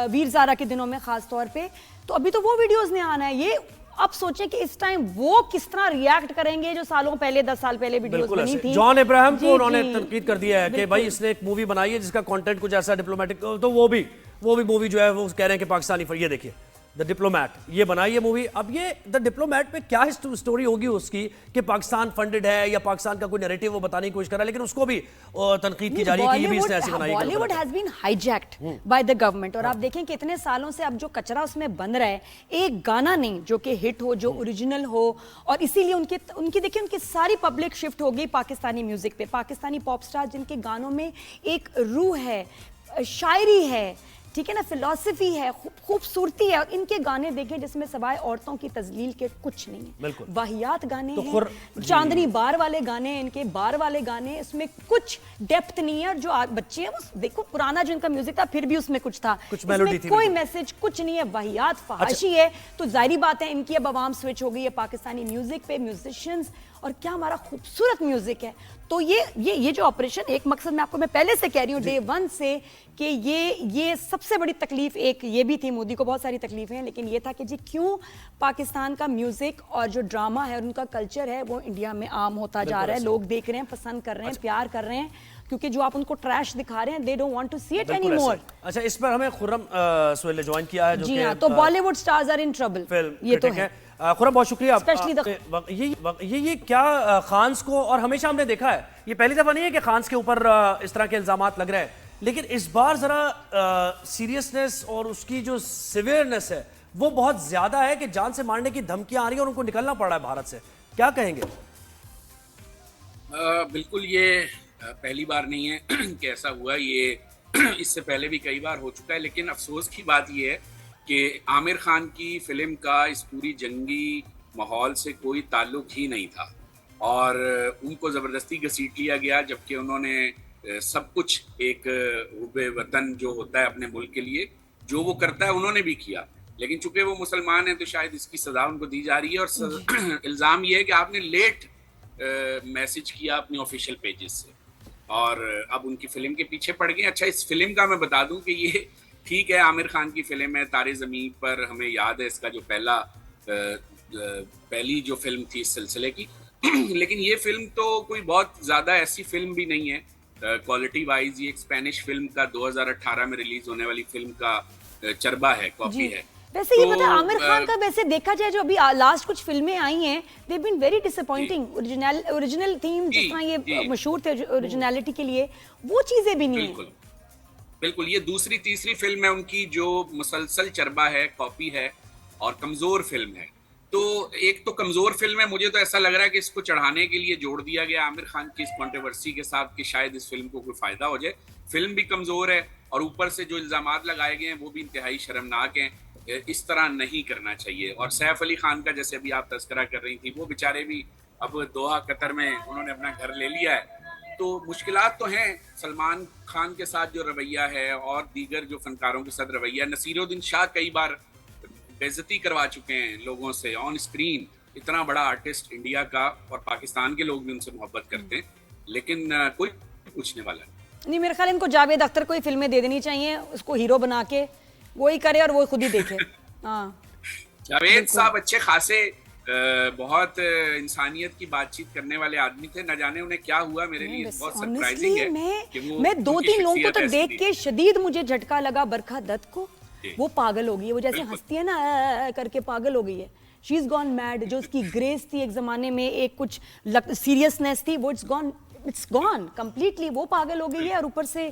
वीर ज़ारा के दिनों में खास तौर पे। तो अभी तो वो वीडियोस ने आना है। ये अब सोचें कि इस टाइम वो किस तरह रिएक्ट करेंगे जो सालों पहले, 10 साल पहले वीडियोस बनी थी। जॉन इब्राहिम को उन्होंने तनकीद कर दिया है कि भाई इसने एक मूवी बनाई है जिसका कंटेंट कुछ ऐसा डिप्लोमेटिक, तो वो भी मूवी जो है वो कह रहे हैं कि पाकिस्तानी। ये देखिए द डिप्लोमैट, ये बनाई है मूवी। अब ये द डिप्लोमैट में क्या स्टोरी होगी उसकी कि पाकिस्तान फंडेड है या पाकिस्तान का कोई नैरेटिव वो बताने की कोशिश कर रहा है, लेकिन उसको भी तनकीद की जा रही है कि ये भी इसने ऐसी बनाई है। Bollywood has been hijacked by the government, और आप देखें कि इतने सालों से अब जो कचरा उसमें बन रहा है, एक गाना नहीं जो कि हिट हो, जो ओरिजिनल हो, और इसीलिए उनकी देखिए उनकी सारी पब्लिक शिफ्ट हो गई पाकिस्तानी म्यूजिक पे। पाकिस्तानी पॉप स्टार जिनके गानों में एक रूह है, शायरी है, ठीक है ना, फिलॉसफी है, खूबसूरती है, और इनके गाने देखें जिसमें सवाए औरतों की तजलील के कुछ नहीं है, वाहियात गाने तो हैं, चांदनी बार वाले गाने, इनके बार वाले गाने, इसमें कुछ डेप्थ नहीं है। और जो बच्चे हैं वो देखो पुराना जो इनका म्यूजिक था फिर भी उसमें कुछ था, कोई मैसेज कुछ नहीं है, वाहियात फहाशी है। तो जाहिर बात है इनकी अब आवाम स्विच हो गई है पाकिस्तानी म्यूजिक पे, म्यूजिशियंस, और क्या हमारा खूबसूरत म्यूजिक है। तो ये जो ऑपरेशन, एक मकसद मैं आपको मैं पहले से कह रही हूँ डे 1 से कि ये सबसे बड़ी तकलीफ एक ये भी थी, मोदी को बहुत सारी तकलीफें हैं, लेकिन ये था कि जी क्यों पाकिस्तान का म्यूजिक और जो ड्रामा है और उनका कल्चर है वो इंडिया में आम होता जा रहा है, लोग देख रहे हैं, पसंद कर रहे हैं, प्यार कर रहे हैं, क्योंकि जो आप उनको ट्रैश दिखा रहे हैं they don't want to see it any more. अच्छा, इस पर हमें खुर्रम सुहेल ने ज्वाइन किया है, जो जी हाँ, तो Bollywood stars are in trouble, ये तो है। खुर्रम बहुत शुक्रिया। ये क्या खान्स को, और हमेशा हमने देखा है, ये पहली दफा नहीं है कि खान्स के ऊपर इस तरह के इल्जामात लग रहे हैं, लेकिन इस बार जरा सीरियसनेस और उसकी जो सिवियरनेस है वो बहुत ज्यादा है कि जान से मारने की धमकियां आ रही है और उनको निकलना पड़ रहा है भारत से। क्या कहेंगे? बिल्कुल, ये पहली बार नहीं है कि ऐसा हुआ, ये इससे पहले भी कई बार हो चुका है। लेकिन अफसोस की बात ये है कि आमिर खान की फिल्म का इस पूरी जंगी माहौल से कोई ताल्लुक ही नहीं था, और उनको ज़बरदस्ती घसीट लिया गया, जबकि उन्होंने सब कुछ एक हुब्बे वतन जो होता है अपने मुल्क के लिए, जो वो करता है उन्होंने भी किया। लेकिन चूंकि वो मुसलमान हैं तो शायद इसकी सज़ा उनको दी जा रही है। और इल्ज़ाम ये है कि आपने लेट मैसेज किया अपनी ऑफिशियल पेजेस से, और अब उनकी फिल्म के पीछे पड़ गए। अच्छा, इस फिल्म का मैं बता दूं कि ये ठीक है, आमिर खान की फिल्म है, तारे ज़मीन पर, हमें याद है इसका जो पहली जो फिल्म थी इस सिलसिले की लेकिन ये फिल्म तो कोई बहुत ज़्यादा ऐसी फिल्म भी नहीं है क्वालिटी वाइज ये एक स्पेनिश फिल्म का 2018 में रिलीज होने वाली फिल्म का चरबा है, कॉपी है। वैसे ये पता है आमिर खान का वैसे देखा जाए जो अभी लास्ट कुछ फिल्में आई हैं they been very disappointing. Original theme जिस तरह ये मशहूर थे ओरिजिनलिटी के लिए, वो चीजें भी नहीं है। बिल्कुल ये दूसरी तीसरी फिल्म है उनकी जो मुसलसल चरबा है, कॉपी है और कमजोर फिल्म है। तो एक तो कमजोर फिल्म है, मुझे तो ऐसा लग रहा है कि इसको चढ़ाने के लिए जोड़ दिया गया आमिर खान की इस कंट्रोवर्सी के साथ कि शायद इस फिल्म को कोई फायदा हो जाए। फिल्म भी कमजोर है और ऊपर से जो इल्जामात लगाए गए हैं वो भी इंतहाई शर्मनाक हैं। इस तरह नहीं करना चाहिए। और सैफ अली खान का जैसे अभी आप तस्करा कर रही थी, वो बेचारे भी अब दोहा कतर में उन्होंने अपना घर ले लिया है। तो मुश्किलात तो हैं सलमान खान के साथ जो रवैया है और दीगर जो फनकारों के साथ रवैया। नसीरुद्दीन शाह कई बार बेइज्जती करवा चुके हैं लोगों से ऑन स्क्रीन। इतना बड़ा आर्टिस्ट इंडिया का, और पाकिस्तान के लोग भी उनसे मोहब्बत करते हैं, लेकिन कोई पूछने वाला नहीं। मेरे ख्याल इनको जावेद अख्तर को ही फिल्में दे देनी चाहिए, उसको हीरो बना के वो ही करे और वो खुद ही देखे। हाँ जावेद साहब अच्छे खासे बहुत इंसानियत की बातचीत करने वाले आदमी थे। न जाने उन्हें क्या हुआ, मेरे लिए बहुत सरप्राइजिंग है कि वो मैं 2-3 लोगों को तो देख के शदीद मुझे झटका लगा। बरखा दत्त को, वो पागल हो गई है, वो जैसे हंसती है ना करके पागल हो गई है। She is gone mad. जो उसकी ग्रेस थी एक जमाने में, एक कुछ सीरियसनेस थी, वो इट्स गॉन कंप्लीटली। वो पागल हो गई है और ऊपर से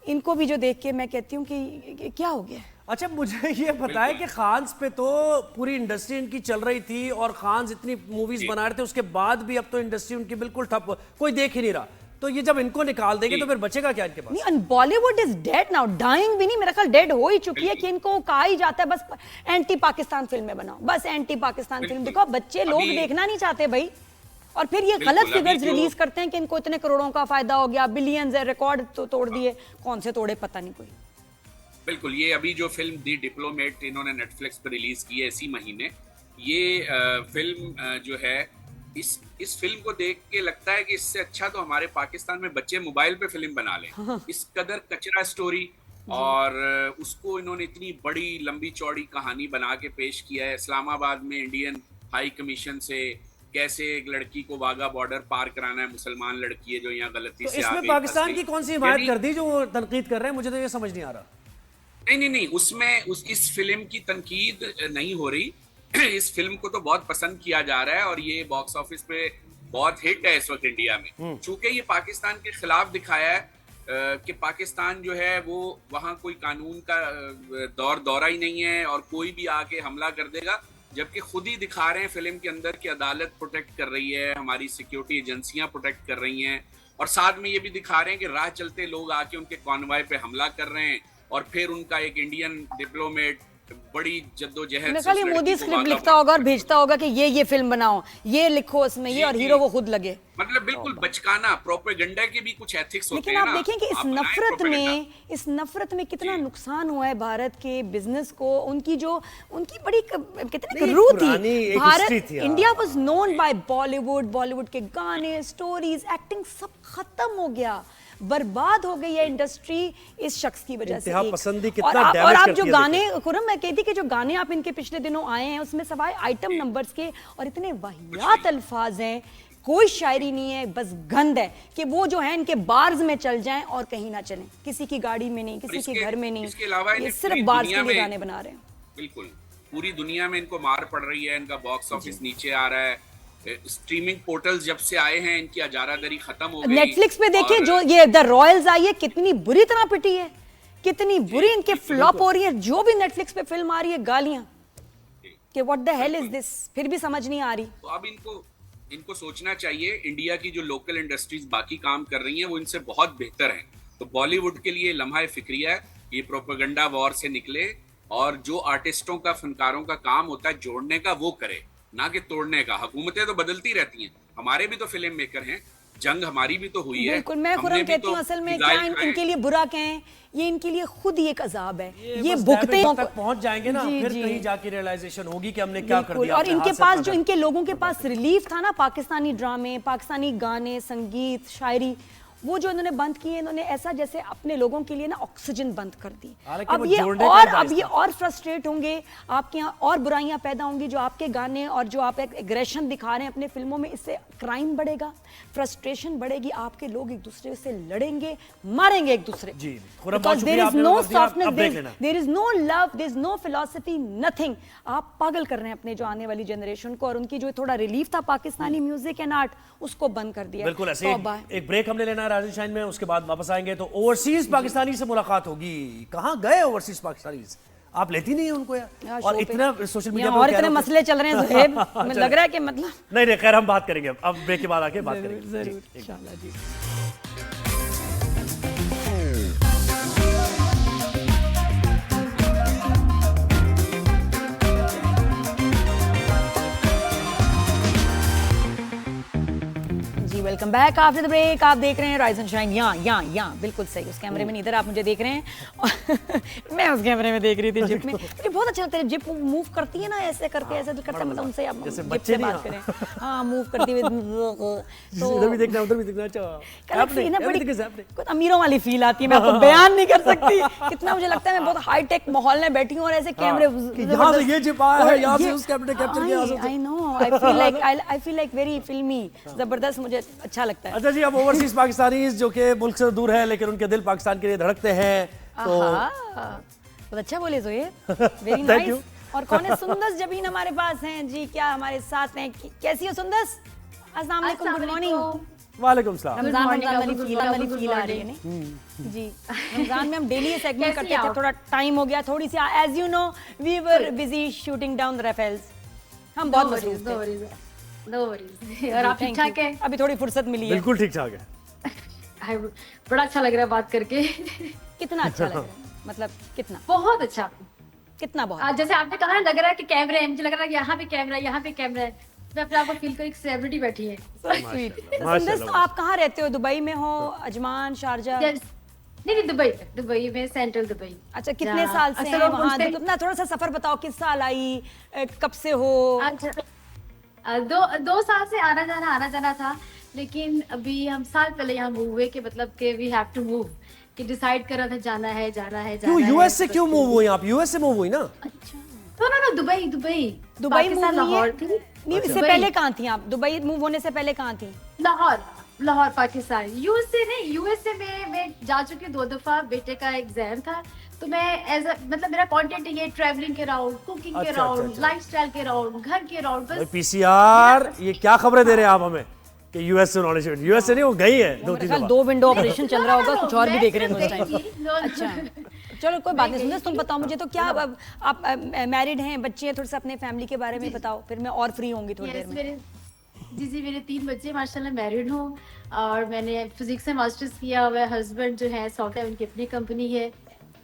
इनको भी जो देख के मैं कहती हूँ कि क्या हो गया। अच्छा मुझे ये पता है कि खान्स पे तो पूरी इंडस्ट्री इनकी चल रही थी और खान्स इतनी मूवीज बना रहे थे, उसके बाद भी अब तो इंडस्ट्री उनकी बिल्कुल ठप, कोई देख ही नहीं रहा। तो ये जब इनको निकाल देंगे तो फिर बचेगा क्या इनके पास? नहीं, Bollywood is dead now, dying भी नहीं, मेरा ख्याल डेड हो ही चुकी है कि इनको कहा ही जाता है बस एंटी पाकिस्तान फिल्में बनाओ, बस एंटी पाकिस्तान फिल्म दिखाओ। बच्चे लोग देखना नहीं चाहते भाई। और फिर ये गलत फिगर्स रिलीज करते हैं कि इनको इतने करोड़ों का फायदा हो गया, बिलियंस है, रिकॉर्ड तो तोड़ दिए। कौन से तोड़े पता नहीं कोई। बिल्कुल ये अभी जो फिल्म दी डिप्लोमेट इन्होंने नेटफ्लिक्स पर रिलीज की है इसी महीने, ये फिल्म जो है इस फिल्म को देख के लगता है कि इससे अच्छा तो हमारे पाकिस्तान में बच्चे मोबाइल पे फिल्म बना लें। इस कदर कचरा स्टोरी और उसको इन्होंने इतनी बड़ी लंबी चौड़ी कहानी बना के पेश किया है। इस्लामाबाद में इंडियन हाई कमीशन से कैसे एक लड़की को वाघा बॉर्डर पार कराना है, मुसलमान लड़की है जो यहाँ गलती से इसमें पाकिस्तान की कौन सी हिमायत कर दी जो वो तनकीद कर रहे हैं? मुझे तो ये समझ नहीं आ रहा। नहीं उसमें इस फिल्म की तनकीद नहीं हो रही। इस फिल्म को तो बहुत पसंद किया जा रहा है और ये बॉक्स ऑफिस पे बहुत हिट है इस वक्त इंडिया में। चूंकि ये पाकिस्तान के खिलाफ दिखाया है कि पाकिस्तान जो है वो वहाँ कोई कानून का दौरा ही नहीं है और कोई भी आके हमला कर देगा, जबकि खुद ही दिखा रहे हैं फिल्म के अंदर कि अदालत प्रोटेक्ट कर रही है, हमारी सिक्योरिटी एजेंसियां प्रोटेक्ट कर रही हैं, और साथ में ये भी दिखा रहे हैं कि राह चलते लोग आके उनके कॉन्वॉय पे हमला कर रहे हैं और फिर उनका एक इंडियन डिप्लोमेट बड़ी जद्दोजहद से मोदी स्क्रिप्ट लिखता होगा और भेजता होगा कि ये फिल्म बनाओ, ये लिखो उसमें ये, और हीरो वो खुद लगे। मतलब बिल्कुल बचकाना, प्रोपेगेंडा के भी कुछ एथिक्स होते हैं। लेकिन आप देखें कि इस नफरत में कितना नुकसान हुआ है भारत के बिजनेस को। उनकी बड़ी कितने रूह थी Bharat. India was known by Bollywood के गाने, स्टोरीज, एक्टिंग सब खत्म हो गया, बर्बाद हो गई है इंडस्ट्री इस शख्स की वजह से। पसंदी कितना और आप जो गाने, खुरम मैं कहती कि जो गाने आप इनके पिछले दिनों आए हैं उसमें सवाए आइटम नंबर्स के और इतने वाहियात अल्फाज हैं, कोई शायरी नहीं है, बस गंद है कि वो जो है इनके बार्स में चल जाएं और कहीं ना चलें, किसी की गाड़ी में नहीं, किसी के घर में नहीं। इसके अलावा ये सिर्फ बार्स के लिए गाने बना रहे हैं। बिल्कुल पूरी दुनिया में इनको मार पड़ रही है, इनका बॉक्स ऑफिस नीचे आ रहा है। स्ट्रीमिंग पोर्टल्स जब से आए हैं इनकी अजारादरी खत्म हो गई। नेटफ्लिक्स पे देखिए जो ये द रॉयल्स आई है कितनी बुरी तरह पिटी है, कितनी बुरी इनके फ्लॉप हो रही है। जो भी नेटफ्लिक्स पे फिल्म आ रही है गालियां कि what the hell is this, फिर भी समझ नहीं आ रही। तो अब इनको सोचना चाहिए, इंडिया की जो लोकल इंडस्ट्रीज बाकी काम कर रही हैं वो इनसे बहुत बेहतर हैं। तो बॉलीवुड के लिए लम्हा फिक्रिया है, ये प्रोपेगेंडा वॉर से निकले और जो आर्टिस्टों का, फनकारों का काम होता है जोड़ने का, वो करे, ना कि तोड़ने का। हुकूमतें तो बदलती रहती हैं, हमारे भी तो फिल्म मेकर हैं, जंग हमारी भी तो हुई है। बिल्कुल, मैं खुरम कहती हूँ असल में क्या इनके लिए बुरा कहें, ये इनके लिए खुद ही एक अजाब है। ये भुगते तक पहुंच जाएंगे ना, फिर कहीं जाके रियलाइजेशन होगी कि हमने क्या कर दिया। और इनके पास जो इनके लोगों के पास रिलीफ था ना, पाकिस्तानी ड्रामे, पाकिस्तानी गाने, संगीत, शायरी, वो जो इन्होंने बंद किए, इन्होंने ऐसा जैसे अपने लोगों के लिए ना ऑक्सीजन बंद कर दी। अब ये और फ्रस्ट्रेट होंगे, आपके यहाँ और बुराइयां पैदा होंगी। जो आपके गाने और जो आप एक एग्रेशन दिखा रहे हैं अपने फिल्मों में, इससे क्राइम बढ़ेगा, फ्रस्ट्रेशन बढ़ेगी, आपके लोग एक दूसरे से लड़ेंगे, मारेंगे एक दूसरे। There is no softness, there is no love, there is no philosophy, nothing. आप पागल कर रहे हैं अपने जो आने वाली जनरेशन को, और उनकी जो थोड़ा रिलीफ था पाकिस्तानी म्यूजिक एंड आर्ट, उसको बंद कर दिया। बिल्कुल ऐसे एक ब्रेक हमने लेना है राइजिंग शाइन में, उसके बाद वापस आएंगे तो ओवरसीज पाकिस्तानी से मुलाकात होगी। कहाँ गए ओवरसीज पाकिस्तानी? आप लेती नहीं है उनको यार, और इतना सोशल मीडिया पर और इतने मसले चल रहे हैं ज़ुहैब, मुझे लग रहा है कि मतलब नहीं खैर हम बात करेंगे, अब ब्रेक के बाद आके बात करेंगे जरूर इंशाल्लाह जी। Welcome back after the break. आप देख रहे हैं राइज एंड शाइन, यहाँ बिल्कुल सही, उस कैमरे में नहीं, इधर आप मुझे देख रहे हैं और मैं उस कैमरे में देख रही थी जिप में। मुझे बहुत अच्छा लगता है जिप मूव करती है ना, ऐसे करके ऐसे करते हैं, मतलब उनसे आप जिप से बात करें। हाँ, मूव करती हुई तो इधर भी देखना उधर भी देखना। ना बड़ी कुछ अमीरों वाली फील आती है, मैं आपको बयान नहीं कर सकती कितना मुझे लगता है मैं बहुत हाईटेक माहौल में बैठी हूँ और ऐसे कैमरे यहाँ से ये जिप आया है, यहाँ से उस कैमरे कैप्चर किया। I know, I feel like very फिल्मी, जबरदस्त, मुझे अच्छा लगता है। अच्छा जी, अब ओवरसीज पाकिस्तानी जो कि मुल्क से दूर है लेकिन उनके दिल पाकिस्तान के लिए धड़कते हैं, तो बहुत अच्छा बोले ज़ुहैब, वेरी नाइस। और कौन है? सुंदस जबीन हमारे पास हैं जी, क्या हमारे साथ हैं? कैसी हो सुंदस? अस्सलाम वालेकुम, गुड मॉर्निंग। वालेकुम सलाम। रमजान वाली फील आ रही है नहीं जी। रमजान में हम डेली ये सेगमेंट करते थे, थोड़ा टाइम हो गया थोड़ी सी, as you know we were busy shooting down the Rafales, हम बहुत मसरूफ थे। No worries. और आप ठीक ठाक हैं? अभी थोड़ी फुर्सत मिली है। बिल्कुल ठीक ठाक है। बड़ा अच्छा लग रहा है बात करके। कितना अच्छा लग रहा है? मतलब कितना? बहुत अच्छा। कितना बहुत? जैसे आपने कहा लग रहा है कि कैमरा है, मुझे लग रहा है कि यहाँ पे कैमरा है, यहाँ पे कैमरा है, मैं अपने आप को फील कर एक सेलिब्रिटी बैठी है। सुंदस, तो आप कहाँ रहते हो? दुबई में हो, अजमान, शारजा? नहीं, दुबई में, सेंट्रल दुबई। अच्छा, कितने साल से हैं वहाँ? अपना थोड़ा सा सफर बताओ, किस साल आई, कब से हो? दो साल से आना जाना था, लेकिन अभी हम साल पहले यहाँ मूव हुए कि मतलब कि वी हैव टू मूव, कि डिसाइड करा था जाना है। क्यों यूएस से क्यों मूव हुई आप? यूएस से मूव हुई ना? अच्छा, तो ना दुबई मूव लाहौर थी नहीं? इससे पहले कहाँ थी आप? दुबई मूव होने से पहले कहाँ थी? लाहौर पाकिस्तान। यूएसए में मैं जा चुकी 2 दफा, बेटे का एग्जाम था, तो मैं एज मतलब मेरा कंटेंट ये ट्रैवलिंग के राउंड, कुकिंग के राउंड, लाइफस्टाइल के राउंड, घर के राउंड, बस। पीसीआर ये क्या खबरें दे रहे हैं आप हमें कि यूएस से नॉलेज? यूएस से नहीं, वो गई है 2-3 दफा। 2 विंडो ऑपरेशन चल रहा होगा, कुछ और भी देख रहे हैं उस टाइम। अच्छा चलो कोई बात नहीं। सुंदर, तुम बताओ मुझे तो, क्या आप मैरिड हैं, बच्चे हैं, थोड़ा सा अपने फैमिली के बारे में बताओ, फिर मैं और फ्री होंगी थोड़ी देर में। जी, मेरे 3 बच्चे माशाल्लाह, मैरिड हूँ, और मैंने फिजिक्स में मास्टर्स किया हुआ है। हस्बैंड जो है सॉफ्टवेयर, उनकी अपनी कंपनी है।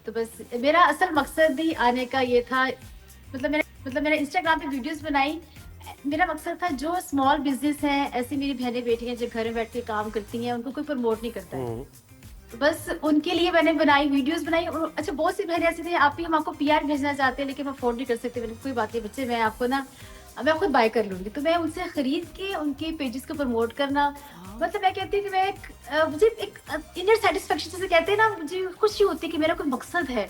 तो बस मेरा असल मकसद ही आने का ये था, मतलब मैंने इंस्टाग्राम पे वीडियोस बनाई। मेरा मकसद था जो स्मॉल बिजनेस है, ऐसी मेरी बहनें बेटियां जो घर में बैठ के काम करती हैं, उनको कोई प्रमोट नहीं करता है, तो बस उनके लिए मैंने वीडियोस बनाई। और अच्छा, बहुत सी बहनें ऐसी थी, हम आपको पीआर भेजना चाहते हैं लेकिन हम अफोर्ड नहीं कर सकते। मैंने कोई बात नहीं बच्चे, मैं आपको ना मैं खुद बाय कर लूंगी। तो मैं उनसे खरीद के उनके पेजेस को प्रमोट करना, मतलब मैं कहती हूँ कि मैं मुझे एक इनर सेटिस्फेक्शन जैसे कहते हैं ना, मुझे खुशी होती है कि मेरा कोई मकसद है।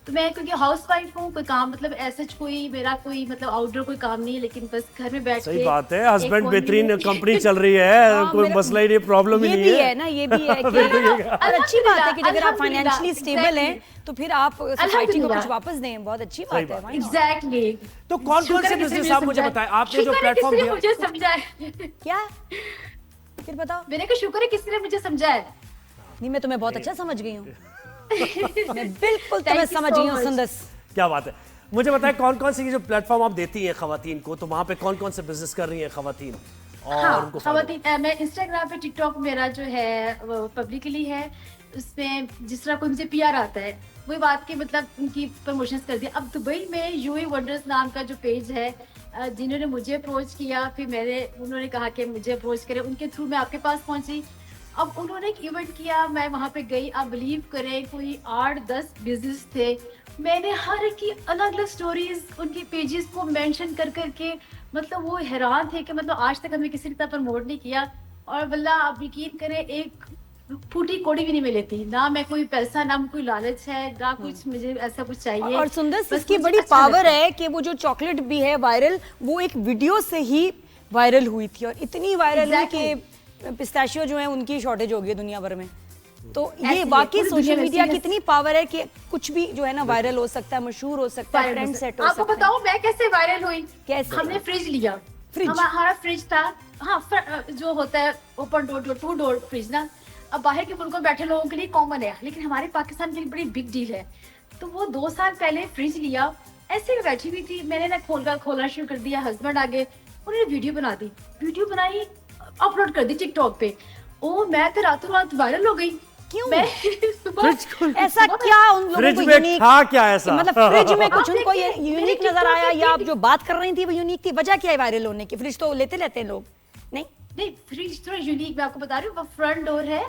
तो मैं क्योंकि हाउस वाइफ हूँ, कोई काम मतलब ऐसा कोई मेरा कोई मतलब आउटडोर कोई काम नहीं है, लेकिन बस घर में बैठ के। सही बात है, हस्बैंड बेहतरीन कंपनी चल रही है, कोई मसला ही नहीं, प्रॉब्लम ही नहीं है ना। ये भी है और अच्छी बात है कि अगर आप फाइनेंशियली स्टेबल हैं तो फिर आप सोसाइटी को कुछ वापस दें, बहुत अच्छी बात है। एग्जैक्टली। तो कौन से बिजनेस आप मुझे बताएं, आपने जो प्लेटफॉर्म दिया मुझे समझाया क्या? फिर बताओ। मेरे को शुक्र है किसी ने मुझे समझाया। नहीं, मैं तुम्हें बहुत अच्छा समझ गई हूँ। मैं बिल्कुल तुम्हें समझ गई हूँ सुंदस। क्या बात है। मुझे बताएं कौन सी जो प्लेटफॉर्म आप देती हैं खवातीन को, तो वहाँ पे कौन से बिजनेस कर रही हैं खवातीन? हाँ, खवातीन मैं इंस्टाग्राम पे, टिकटॉक मेरा जो है वो पब्लिकली है। उसमें जिस तरह कोई मुझे पीआर आता है, वही बात के मतलब उनकी प्रमोशंस कर दिया। अब दुबई में यूए वंडर्स नाम का जो पेज है, जिन्होंने मुझे अप्रोच किया, फिर उन्होंने कहा कि मुझे अप्रोच करें, उनके थ्रू मैं आपके पास पहुंची। अब उन्होंने एक इवेंट किया, मैं वहाँ पे गई, आप बिलीव करें कोई 8-10 बिजनेस थे। मैंने हर एक की अलग अलग स्टोरीज उनके पेजेस को मेंशन कर करके, मतलब वो हैरान थे कि मतलब आज तक हमें किसी ने प्रमोट नहीं किया। और वल्लाह आप यकीन करें, एक फूटी कोड़ी भी नहीं मिली थी ना। मैं कोई पैसा ना कोई लालच है ना कुछ मुझे ऐसा कुछ चाहिए। और सुंदर बस इसकी मुझे बड़ी अच्छा पावर लगता है कि वो जो चॉकलेट भी है वायरल, वो एक वीडियो से ही वायरल हुई थी और इतनी वायरल है कि पिस्ताशियो जो है उनकी शॉर्टेज हो गई है दुनिया भर में। तो ये वाकई सोशल मीडिया की इतनी पावर है कि कुछ भी जो है ना वायरल हो सकता है, मशहूर हो सकता है, ट्रेंड सेट हो सकता है। आपको बताऊं मैं कैसे वायरल हुई? कैसे? हमने फ्रिज लिया। फ्रिज? हमारा फ्रिज था, हाँ, जो होता है ओपन डोर 2 डोर फ्रिज ना। अब बाहर के मुल्कों में बैठे लोगों के लिए कॉमन है, लेकिन हमारे पाकिस्तान के लिए बड़ी बिग डील है। तो वो 2 साल पहले फ्रिज लिया, ऐसे ही बैठी हुई थी, मैंने ना खोलना शुरू कर दिया। हस्बैंड आ गए, उन्होंने वीडियो बनाई, अपलोड कर दी टिकटॉक पे। ओ मैं तो रातों रात वायरल हो गई। क्यों? ऐसा क्या उन लोगों को यूनिक था? क्या ऐसा मतलब फ्रिज में कुछ उनको ये यूनिक नजर आया, या आप जो बात कर रही थी वो यूनिक थी? वजह क्या है वायरल होने की? फ्रिज तो लेते हैं लोग। नहीं, फ्रिज थोड़ा यूनिक, मैं आपको बता रही हूँ। वो फ्रंट डोर है,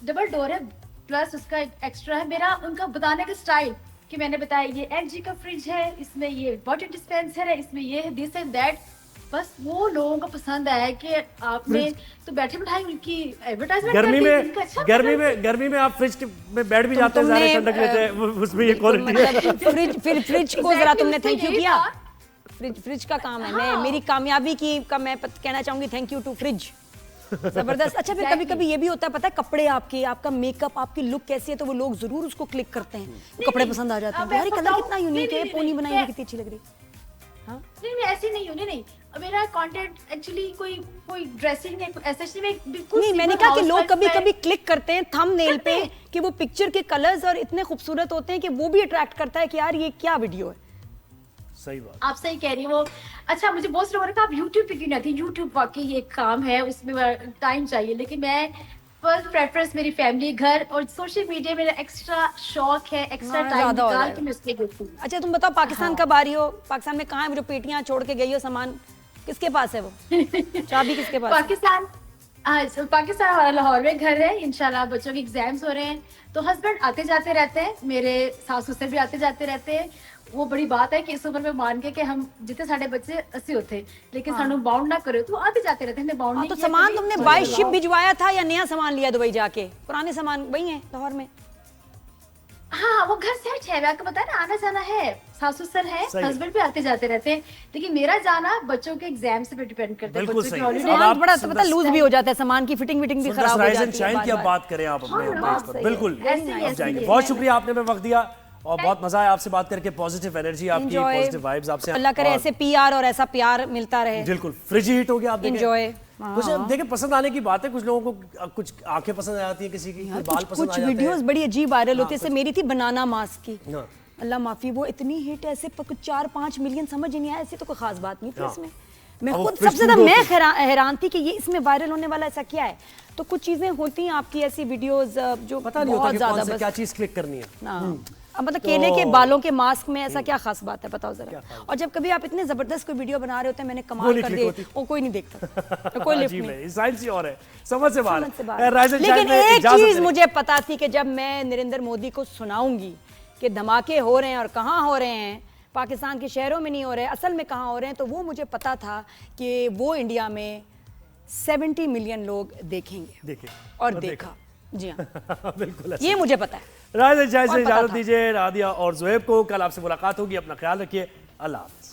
डबल डोर है, प्लस उसका एक्स्ट्रा है। मेरा उनका बताने का स्टाइल कि मैंने बताया ये LG का फ्रिज है, इसमें ये वाटर डिस्पेंसर है, इसमें ये है, दिस एंड दैट। बस वो लोगों को पसंद आया कि आपने तो बैठे बिठाए उनकी एडवर्टाइजमेंट गर्मी में आप फ्रिज में बैठ भी जाते हैं, ठंडक लेते हैं, उसमें ये क्वालिटी है। फ्रिज को जरा तुमने थैंक यू किया? फ्रिज का काम है। मेरी कामयाबी की मैं कहना चाहूंगी थैंक यू टू फ्रिज। जबरदस्त। अच्छा, फिर कभी कभी ये भी होता है, पता है, कपड़े आपके, आपका मेकअप, आपकी लुक कैसी है, तो वो लोग जरूर उसको क्लिक करते हैं, कपड़े पसंद आ जाते हैं। यार कलर कितना यूनिक है, पोनी बनाई हुई कितनी अच्छी लग रही है। नहीं, ऐसी नहीं हूँ। नहीं, मेरा कंटेंट एक्चुअली कोई ड्रेसिंग है, ऐसा नहीं। मैंने कहा कि लोग कभी कभी क्लिक करते हैं थंबनेल पे कि वो पिक्चर के कलर्स और इतने खूबसूरत होते हैं कि वो भी अट्रैक्ट करता है कि यार ये क्या वीडियो है। सही बात, आप सही कह रही हो। अच्छा, मुझे बहुत से लोगों ने कहा आप YouTube पे क्यों नहीं आती? YouTube वाकई ये काम है, उसमें टाइम चाहिए, लेकिन मैं फर्स्ट प्रेफरेंस मेरी फैमिली, घर और सोशल मीडिया मेरा एक्स्ट्रा शौक है, एक्स्ट्रा टाइम निकाल के मैं उसके देखती हूँ। अच्छा, तुम बताओ पाकिस्तान कब आ रही हो? पाकिस्तान में कहाँ है वो जो पेटियां छोड़ के गई हो? सामान किसके पास है? वो चाबी किसके पास? पाकिस्तान हमारा लाहौर में घर है। इंशाल्लाह बच्चों के एग्जाम्स हो रहे हैं, तो हस्बैंड आते जाते रहते हैं, मेरे सास ससुर भी आते जाते रहते हैं। वो बड़ी बात है कि इस उम्र में मान के कि हम जितने साढ़े बच्चे 80 होते, लेकिन सानू बाउंड ना करे, तो आते जाते रहते हैं। बाउंड नहीं तो सामान तुमने बाय शिप भिजवाया था या नया सामान लिया दुबई जाके? पुराने सामान वही है लाहौर में? हाँ, वो घर सेट है, आपको पता है ना, आना जाना है, सासू सर है, हस्बैंड भी आते जाते रहते हैं, लेकिन मेरा जाना बच्चों के एग्जाम से भी डिपेंड करता है। बिल्कुल सही। सामान बड़ा पता लूज भी हो जाता है, सामान की फिटिंग भी खराब हो जाती है। की अब बात करें आप अपने, बिल्कुल जाएंगे। बहुत शुक्रिया, आपने हमें वक्त दिया और बहुत मजा आया आपसे बात करके। पॉजिटिव एनर्जी आपकी, पॉजिटिव वाइब्स आपसे। अल्लाह करे ऐसे PR और ऐसा प्यार मिलता रहे। बिल्कुल, फ्रिज हिट हो गया। आप एंजॉय। कुछ देखिए, पसंद आने की बात है, कुछ लोगों को कुछ आंखें पसंद आ जाती है, किसी की बाल पसंद आ जाते हैं। कुछ वीडियोस बड़ी अजीब वायरल होती है, जैसे मेरी थी बनाना मास्क की, अल्लाह माफी, वो इतनी हिट ऐसे 4-5 मिलियन, समझ ही नहीं आया। ऐसी तो कोई खास बात नहीं थी इसमें। मैं खुद सबसे ज्यादा मैं हैरान थी कि ये इसमें वायरल होने वाला ऐसा क्या है। तो कुछ चीजें होती हैं आपकी ऐसी वीडियोस जो पता नहीं होता कि कौन से क्या चीज क्लिक करनी है। अब मतलब केले के बालों के मास्क में ऐसा क्या खास बात है, बताओ जरा। और जब कभी आप इतने जबरदस्त कोई वीडियो बना रहे होते हैं, मैंने कमाल कर दिए, वो कोई नहीं देखता, कोई लिफ्ट नहीं। साइंस ही और है, समझ से बाहर। लेकिन एक चीज मुझे पता थी कि जब मैं नरेंद्र मोदी को सुनाऊंगी कि धमाके हो रहे हैं और कहाँ हो रहे हैं, पाकिस्तान के शहरों में नहीं हो रहे, असल में कहाँ हो रहे हैं, तो वो मुझे पता था कि वो इंडिया में 70 मिलियन लोग देखेंगे और देखा। जी हाँ, बिल्कुल ये मुझे पता है। राज से इजाजत दीजिए रादिया और ज़ुहैब को। कल आपसे मुलाकात होगी, अपना ख्याल रखिए, अल्लाह हाफ़िज़।